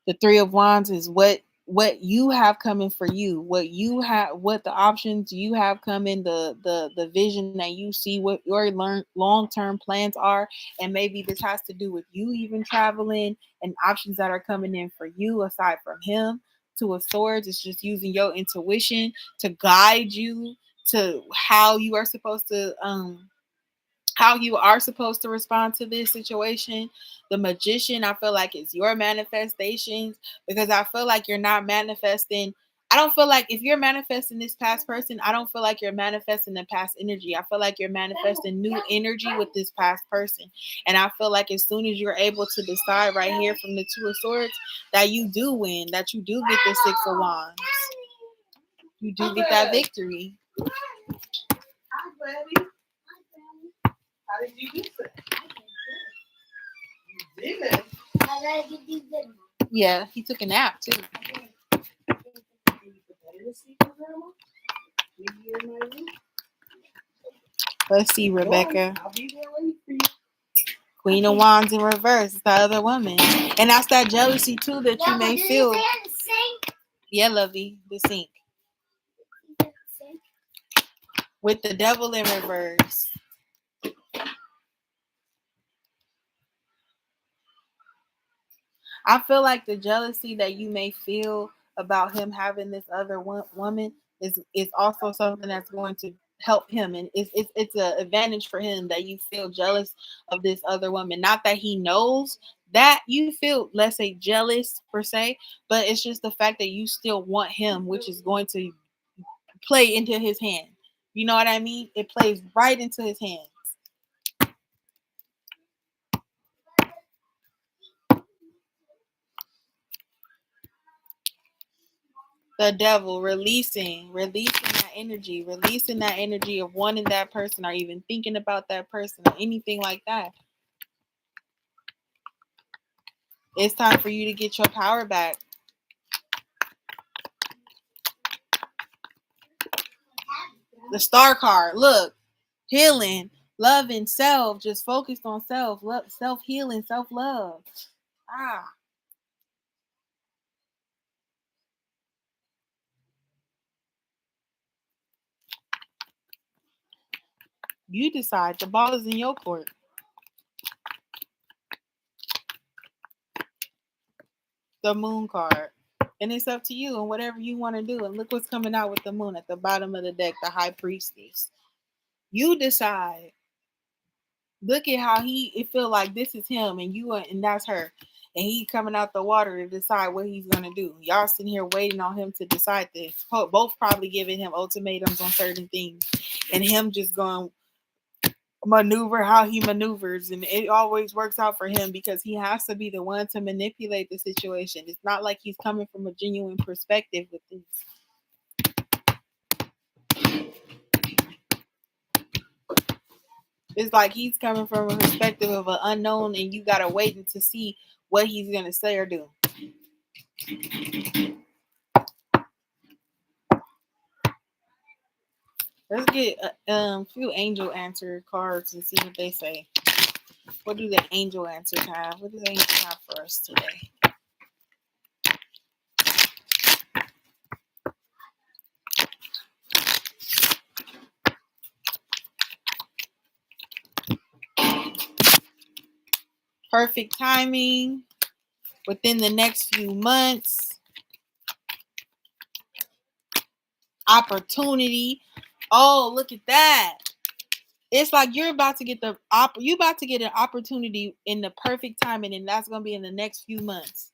The Three of Wands is what what you have coming for you, what you have, what the options you have coming, the vision that you see, what your long-term plans are. And maybe this has to do with you even traveling and options that are coming in for you aside from him. Two of Swords, it's just using your intuition to guide you to how you are supposed to respond to this situation. The Magician, I feel like it's your manifestations, because I feel like you're not manifesting. I don't feel like if you're manifesting this past person, I don't feel like you're manifesting the past energy. I feel like you're manifesting new energy with this past person. And I feel like as soon as you're able to decide right here from the Two of Swords that you do win, that you do get the Six of Wands, you do get that victory. How did you do that? You did. Yeah, he took a nap too. Let's see, Rebecca. Queen of Wands in reverse. It's the other woman. And that's that jealousy too that you may feel. Yeah, lovey, the sink. With the Devil in reverse. I feel like the jealousy that you may feel about him having this other woman is also something that's going to help him, and it's an advantage for him that you feel jealous of this other woman. Not that he knows that you feel, let's say, jealous per se, but it's just the fact that you still want him, which is going to play into his hand. You know what I mean? It plays right into his hands. The Devil, releasing that energy of wanting that person or even thinking about that person or anything like that. It's time for you to get your power back. The Star card, look, healing, love, and self, just focused on self, love, self-healing, self-love. You decide. The ball is in your court. The Moon card. And it's up to you and whatever you want to do. And look what's coming out with the Moon at the bottom of the deck, the High Priestess. You decide. Look at how it feel like this is him and you and that's her. And he coming out the water to decide what he's going to do. Y'all sitting here waiting on him to decide this. Both probably giving him ultimatums on certain things. And him just going maneuver how he maneuvers, and it always works out for him because he has to be the one to manipulate the situation. It's not like he's coming from a genuine perspective with this. It's like he's coming from a perspective of an unknown, and you gotta wait to see what he's gonna say or do. Let's get a few angel answer cards and see what they say. What do the angel answers have? What do the angels have for us today? Perfect timing within the next few months. Opportunity. Oh, look at that. It's like you're about to get an opportunity in the perfect timing, and that's gonna be in the next few months.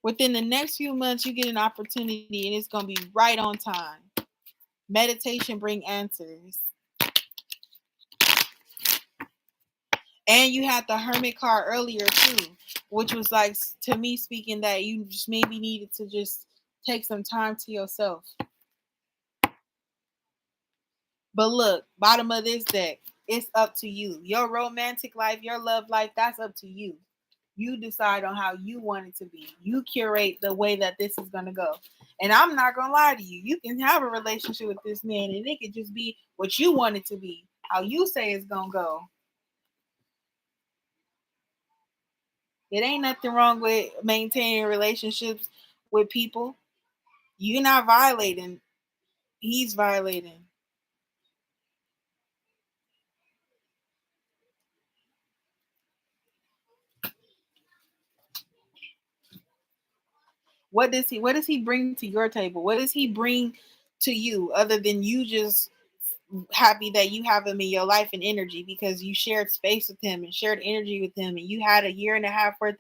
Within the next few months, you get an opportunity, and it's gonna be right on time. Meditation bring answers. And you had the Hermit card earlier too, which was like, to me, speaking that you just maybe needed to just take some time to yourself. But look, bottom of this deck, it's up to you. Your romantic life, your love life, that's up to you. You decide on how you want it to be. You curate the way that this is going to go. And I'm not going to lie to you. You can have a relationship with this man, and it could just be what you want it to be, how you say it's going to go. It ain't nothing wrong with maintaining relationships with people. You're not violating. He's violating. What does he bring to your table? What does he bring to you other than you just happy that you have him in your life and energy because you shared space with him and shared energy with him and you had a year and a half worth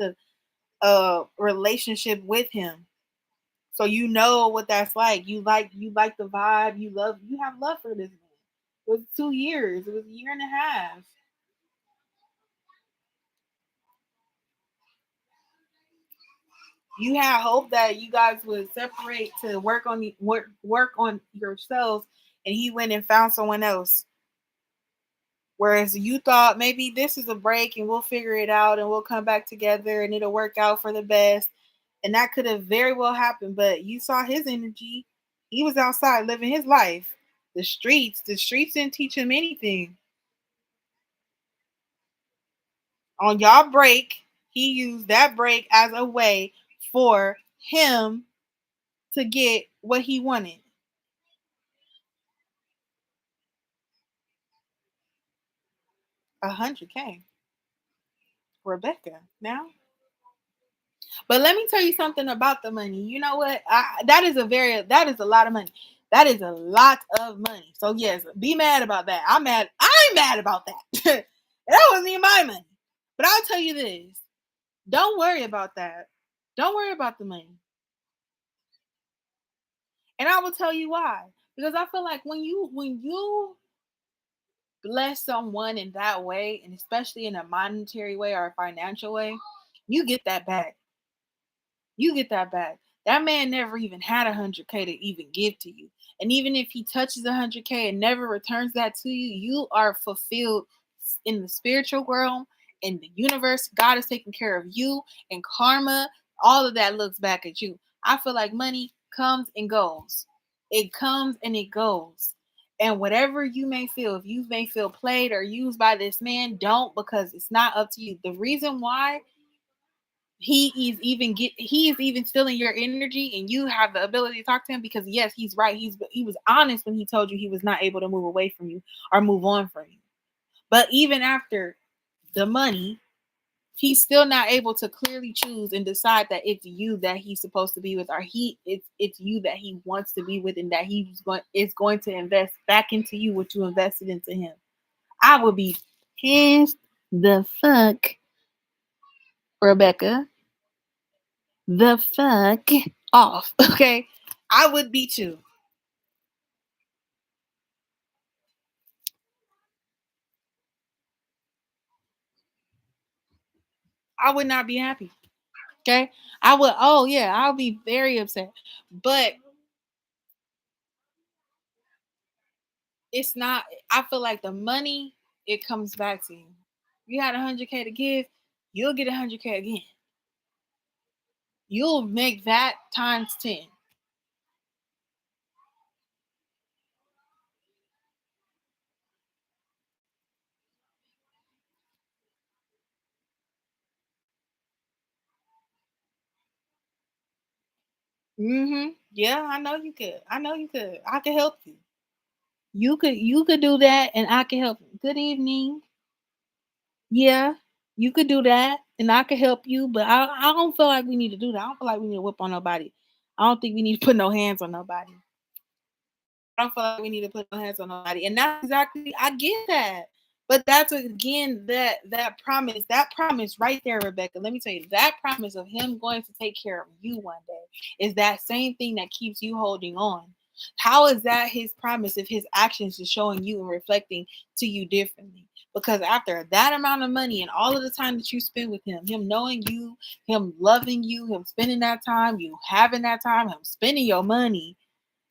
of relationship with him. So you know what that's like. You like the vibe. You have love for this man. It was 2 years. It was a year and a half. You had hope that you guys would separate to work on yourselves, and he went and found someone else. Whereas you thought maybe this is a break and we'll figure it out and we'll come back together and it'll work out for the best. And that could have very well happened, but you saw his energy. He was outside living his life. The streets didn't teach him anything. On y'all break, he used that break as a way for him to get what he wanted. 100K. Rebecca. Now, but let me tell you something about the money. You know what? That is a lot of money. That is a lot of money. So yes, be mad about that. I'm mad. I'm mad about that. That wasn't even my money. But I'll tell you this. Don't worry about that. Don't worry about the money. And I will tell you why. Because I feel like when you bless someone in that way, and especially in a monetary way or a financial way, you get that back. You get that back. That man never even had 100K to even give to you. And even if he touches 100K and never returns that to you, you are fulfilled in the spiritual realm, in the universe. God is taking care of you, and karma, all of that looks back at you. I feel like money comes and goes. It comes and it goes. And whatever you may feel, if you may feel played or used by this man, don't, because it's not up to you. The reason why he is even still in your energy and you have the ability to talk to him, because yes, he's right. He was honest when he told you he was not able to move away from you or move on from you. But even after the money, he's still not able to clearly choose and decide that it's you that he's supposed to be with, or it's you that he wants to be with, and that is going to invest back into you what you invested into him. I would be pissed the fuck, Rebecca, the fuck off. Okay, I would be too. I would not be happy. Okay, I would. Oh yeah, I'll be very upset. But it's not. I feel like the money, it comes back to you. You had 100K to give, you'll get 100K again. You'll make that times 10. Yeah, I know you could. I know you could. I can help you. You could do that, and I can help you. Good evening. Yeah, you could do that, and I could help you. But I don't feel like we need to do that. I don't feel like we need to whip on nobody. I don't think we need to put no hands on nobody. I don't feel like we need to put no hands on nobody. And that's exactly, I get that. But that's again that promise right there, Rebecca. Let me tell you, that promise of him going to take care of you one day is that same thing that keeps you holding on. How is that his promise if his actions is showing you and reflecting to you differently? Because after that amount of money and all of the time that you spend with him knowing you, him loving you, him spending that time, you having that time, him spending your money,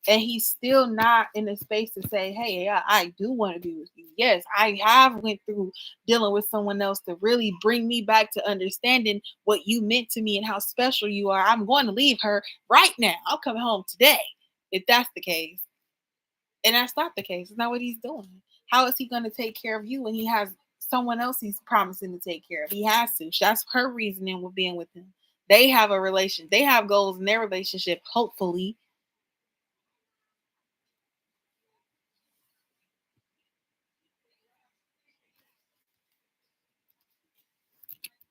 and he's still not in a space to say, hey, yeah, I do want to be with you. Yes, I have went through dealing with someone else to really bring me back to understanding what you meant to me and how special you are. I'm going to leave her right now. I'm coming home today, if that's the case. And that's not the case. It's not what he's doing. How is he going to take care of you when he has someone else he's promising to take care of. He has to. That's her reasoning with being with him. They have a relation. They have goals in their relationship, hopefully.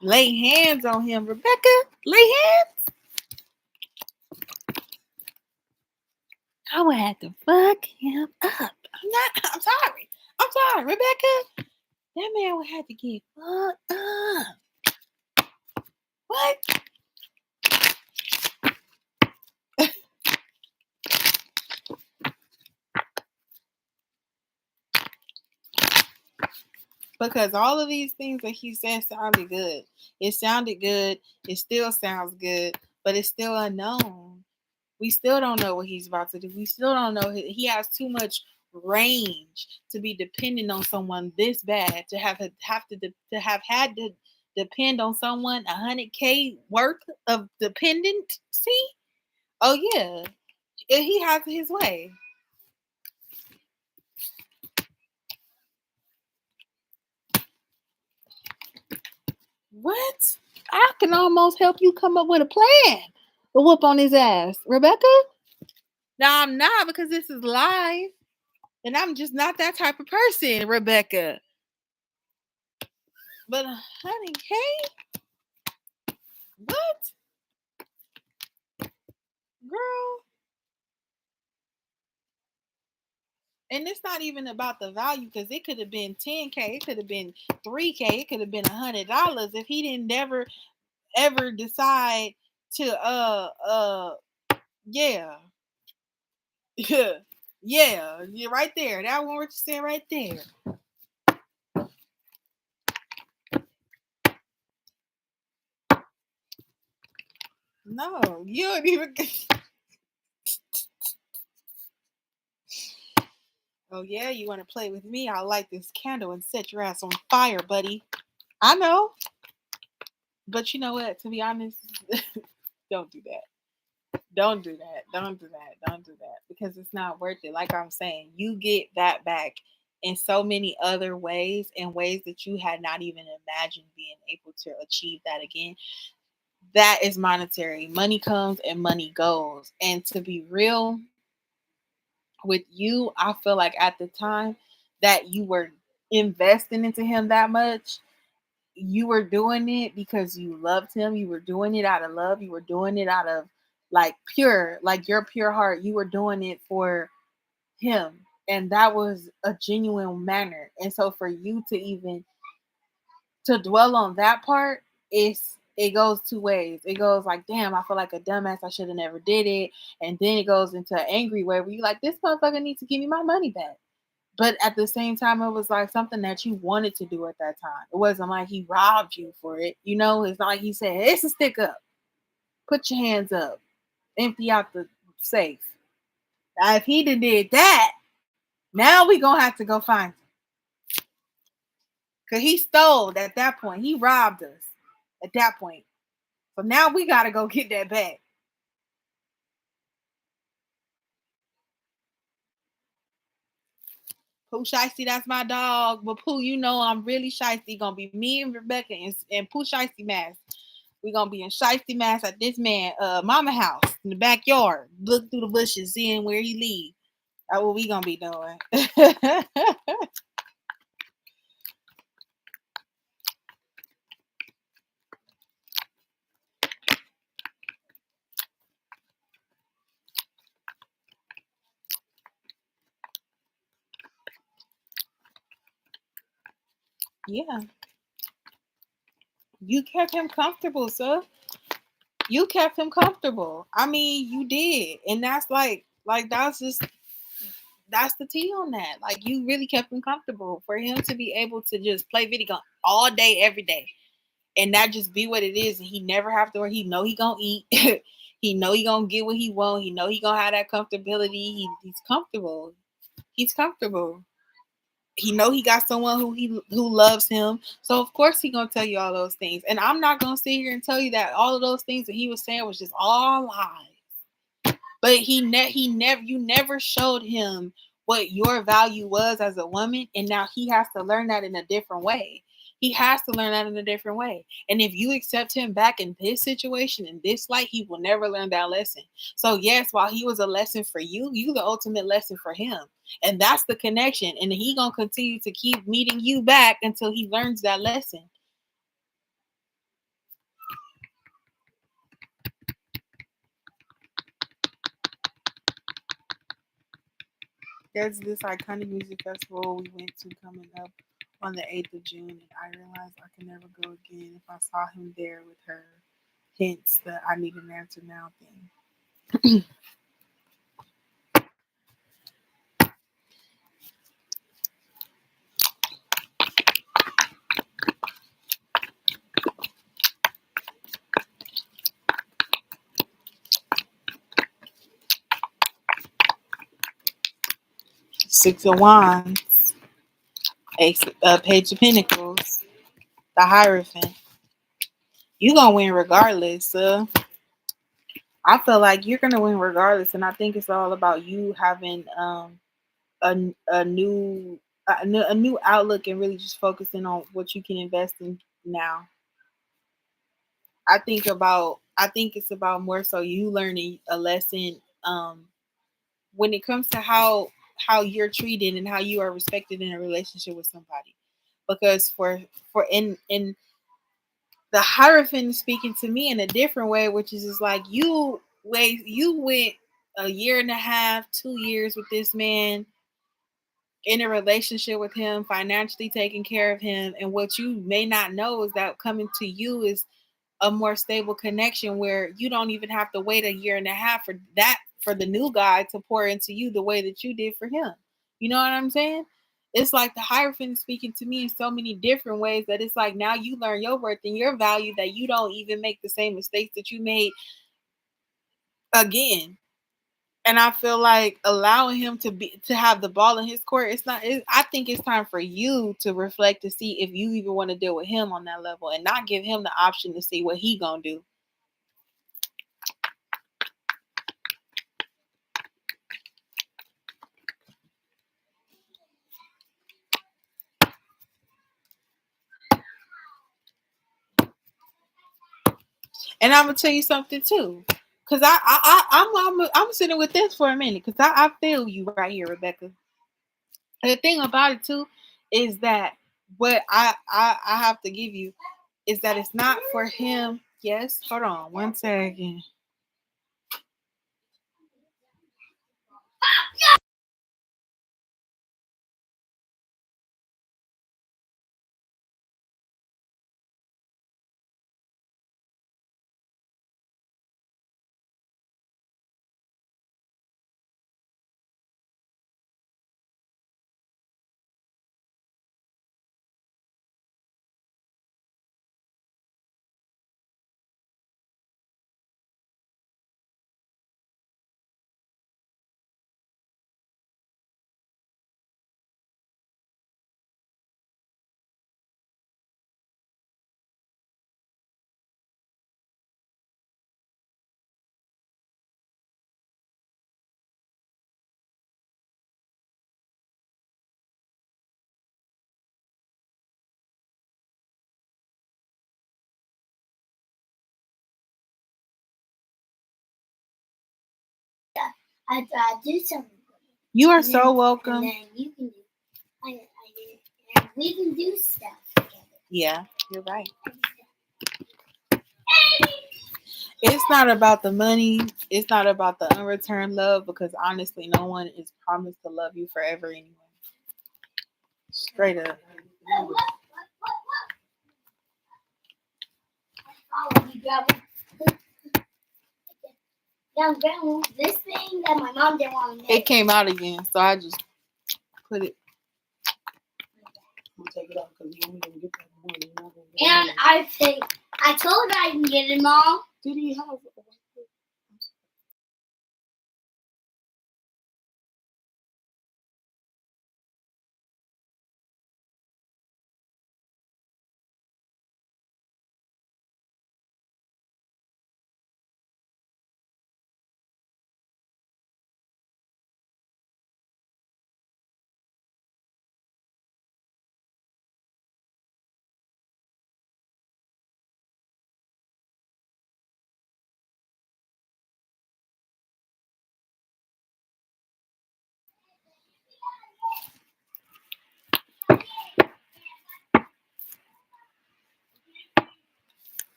Lay hands on him, Rebecca. Lay hands. I would have to fuck him up. I'm sorry. I'm sorry, Rebecca. That man would have to get fucked up. What? Because all of these things that he said sounded good. It sounded good. It still sounds good, but it's still unknown. We still don't know what he's about to do. We still don't know. He has too much range to be dependent on someone this bad, to have had to depend on someone 100K worth of dependency. Oh yeah, he has his way. What? I can almost help you come up with a plan to whoop on his ass, Rebecca. No, I'm not, because this is live. And I'm just not that type of person, Rebecca. But 100K? What? Girl. And it's not even about the value, because it could have been 10K, it could have been 3K, it could have been $100 if he didn't ever decide to yeah. Yeah, you're right there. That one what you said right there. No, you don't even. Oh yeah, you want to play with me? I'll light this candle and set your ass on fire, buddy. I know, but you know what? To be honest, don't do that. Don't do that. Don't do that. Don't do that, because it's not worth it. Like I'm saying, you get that back in so many other ways, in ways that you had not even imagined being able to achieve that again. That is monetary. Money comes and money goes. And to be real with you, I feel like at the time that you were investing into him that much, you were doing it because you loved him. You were doing it out of love. You were doing it out of like pure, like your pure heart. You were doing it for him. And that was a genuine manner. And so for you to even to dwell on that part, it goes two ways. It goes like, damn, I feel like a dumbass. I should have never did it. And then it goes into an angry way where you like, this motherfucker needs to give me my money back. But at the same time, it was like something that you wanted to do at that time. It wasn't like he robbed you for it. You know, it's not like he said, it's a stick up. Put your hands up. Empty out the safe. Now, if he did that, now we gonna have to go find him. Because he stole at that point. He robbed us at that point. So now we gotta go get that back. Pooh Shiesty, that's my dog. But Pooh, you know I'm really Shiesty. Gonna be me and Rebecca and Pooh Shiesty Mask. We gonna be in Shiesty Mask at this man mama house in the backyard. Look through the bushes, seeing where he leave. That's what we gonna be doing. Yeah. You kept him comfortable, sir. You kept him comfortable. I mean, you did. And that's like that's the tea on that. Like you really kept him comfortable for him to be able to just play video game all day, every day. And that just be what it is. And he never have to worry. He know he gonna eat. He know he gonna get what he want. He know he gonna have that comfortability. He's comfortable. He's comfortable. He know he got someone who loves him. So of course he gonna tell you all those things. And I'm not gonna sit here and tell you that all of those things that he was saying was just all lies. But he never you never showed him what your value was as a woman, and now he has to learn that in a different way. He has to learn that in a different way. And if you accept him back in this situation, in this light, he will never learn that lesson. So yes, while he was a lesson for you, you the ultimate lesson for him. And that's the connection. And he gonna continue to keep meeting you back until he learns that lesson. There's this iconic music festival we went to coming up on the 8th of June, and I realized I could never go again if I saw him there with her. Hence the I need an answer now thing. 6 of Wands, Page of Pentacles, the Hierophant. You gonna win regardless. I feel like you're gonna win regardless, and I think it's all about you having a new outlook and really just focusing on what you can invest in now. I think it's about more so you learning a lesson when it comes to how you're treated and how you are respected in a relationship with somebody. Because for in the Hierophant is speaking to me in a different way, which is just like you went a year and a half, 2 years with this man in a relationship with him, financially taking care of him, and what you may not know is that coming to you is a more stable connection where you don't even have to wait a year and a half for the new guy to pour into you the way that you did for him. You know what I'm saying? It's like the Hierophant is speaking to me in so many different ways that it's like now you learn your worth and your value, that you don't even make the same mistakes that you made again. And I feel like allowing him to have the ball in his court, I think it's time for you to reflect to see if you even want to deal with him on that level and not give him the option to see what he gonna do. And I'm gonna tell you something too, cause I'm sitting with this for a minute, cause I feel you right here, Rebecca. And the thing about it too is that what I have to give you is that it's not for him. Yes, hold on one second. I do something. You are so welcome. And then you can do. I did. And we can do stuff together. Yeah, you're right. It's not about the money. It's not about the unreturned love, because honestly, no one is promised to love you forever anyway. Straight up. This thing that my mom didn't want to make. It came out again, so I just put it. Take it out because you only gonna get that one. And I told her I can get them all. Did he have?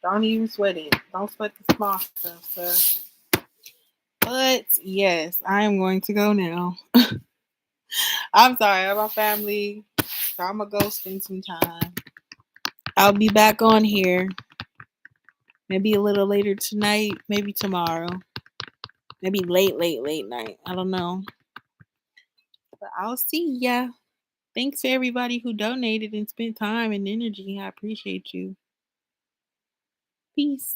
Don't even sweat it. Don't sweat the small stuff, sir. But yes, I am going to go now. I'm sorry, I'm my family. So I'm gonna go spend some time. I'll be back on here. Maybe a little later tonight, maybe tomorrow. Maybe late night. I don't know. But I'll see ya. Thanks to everybody who donated and spent time and energy. I appreciate you. Peace.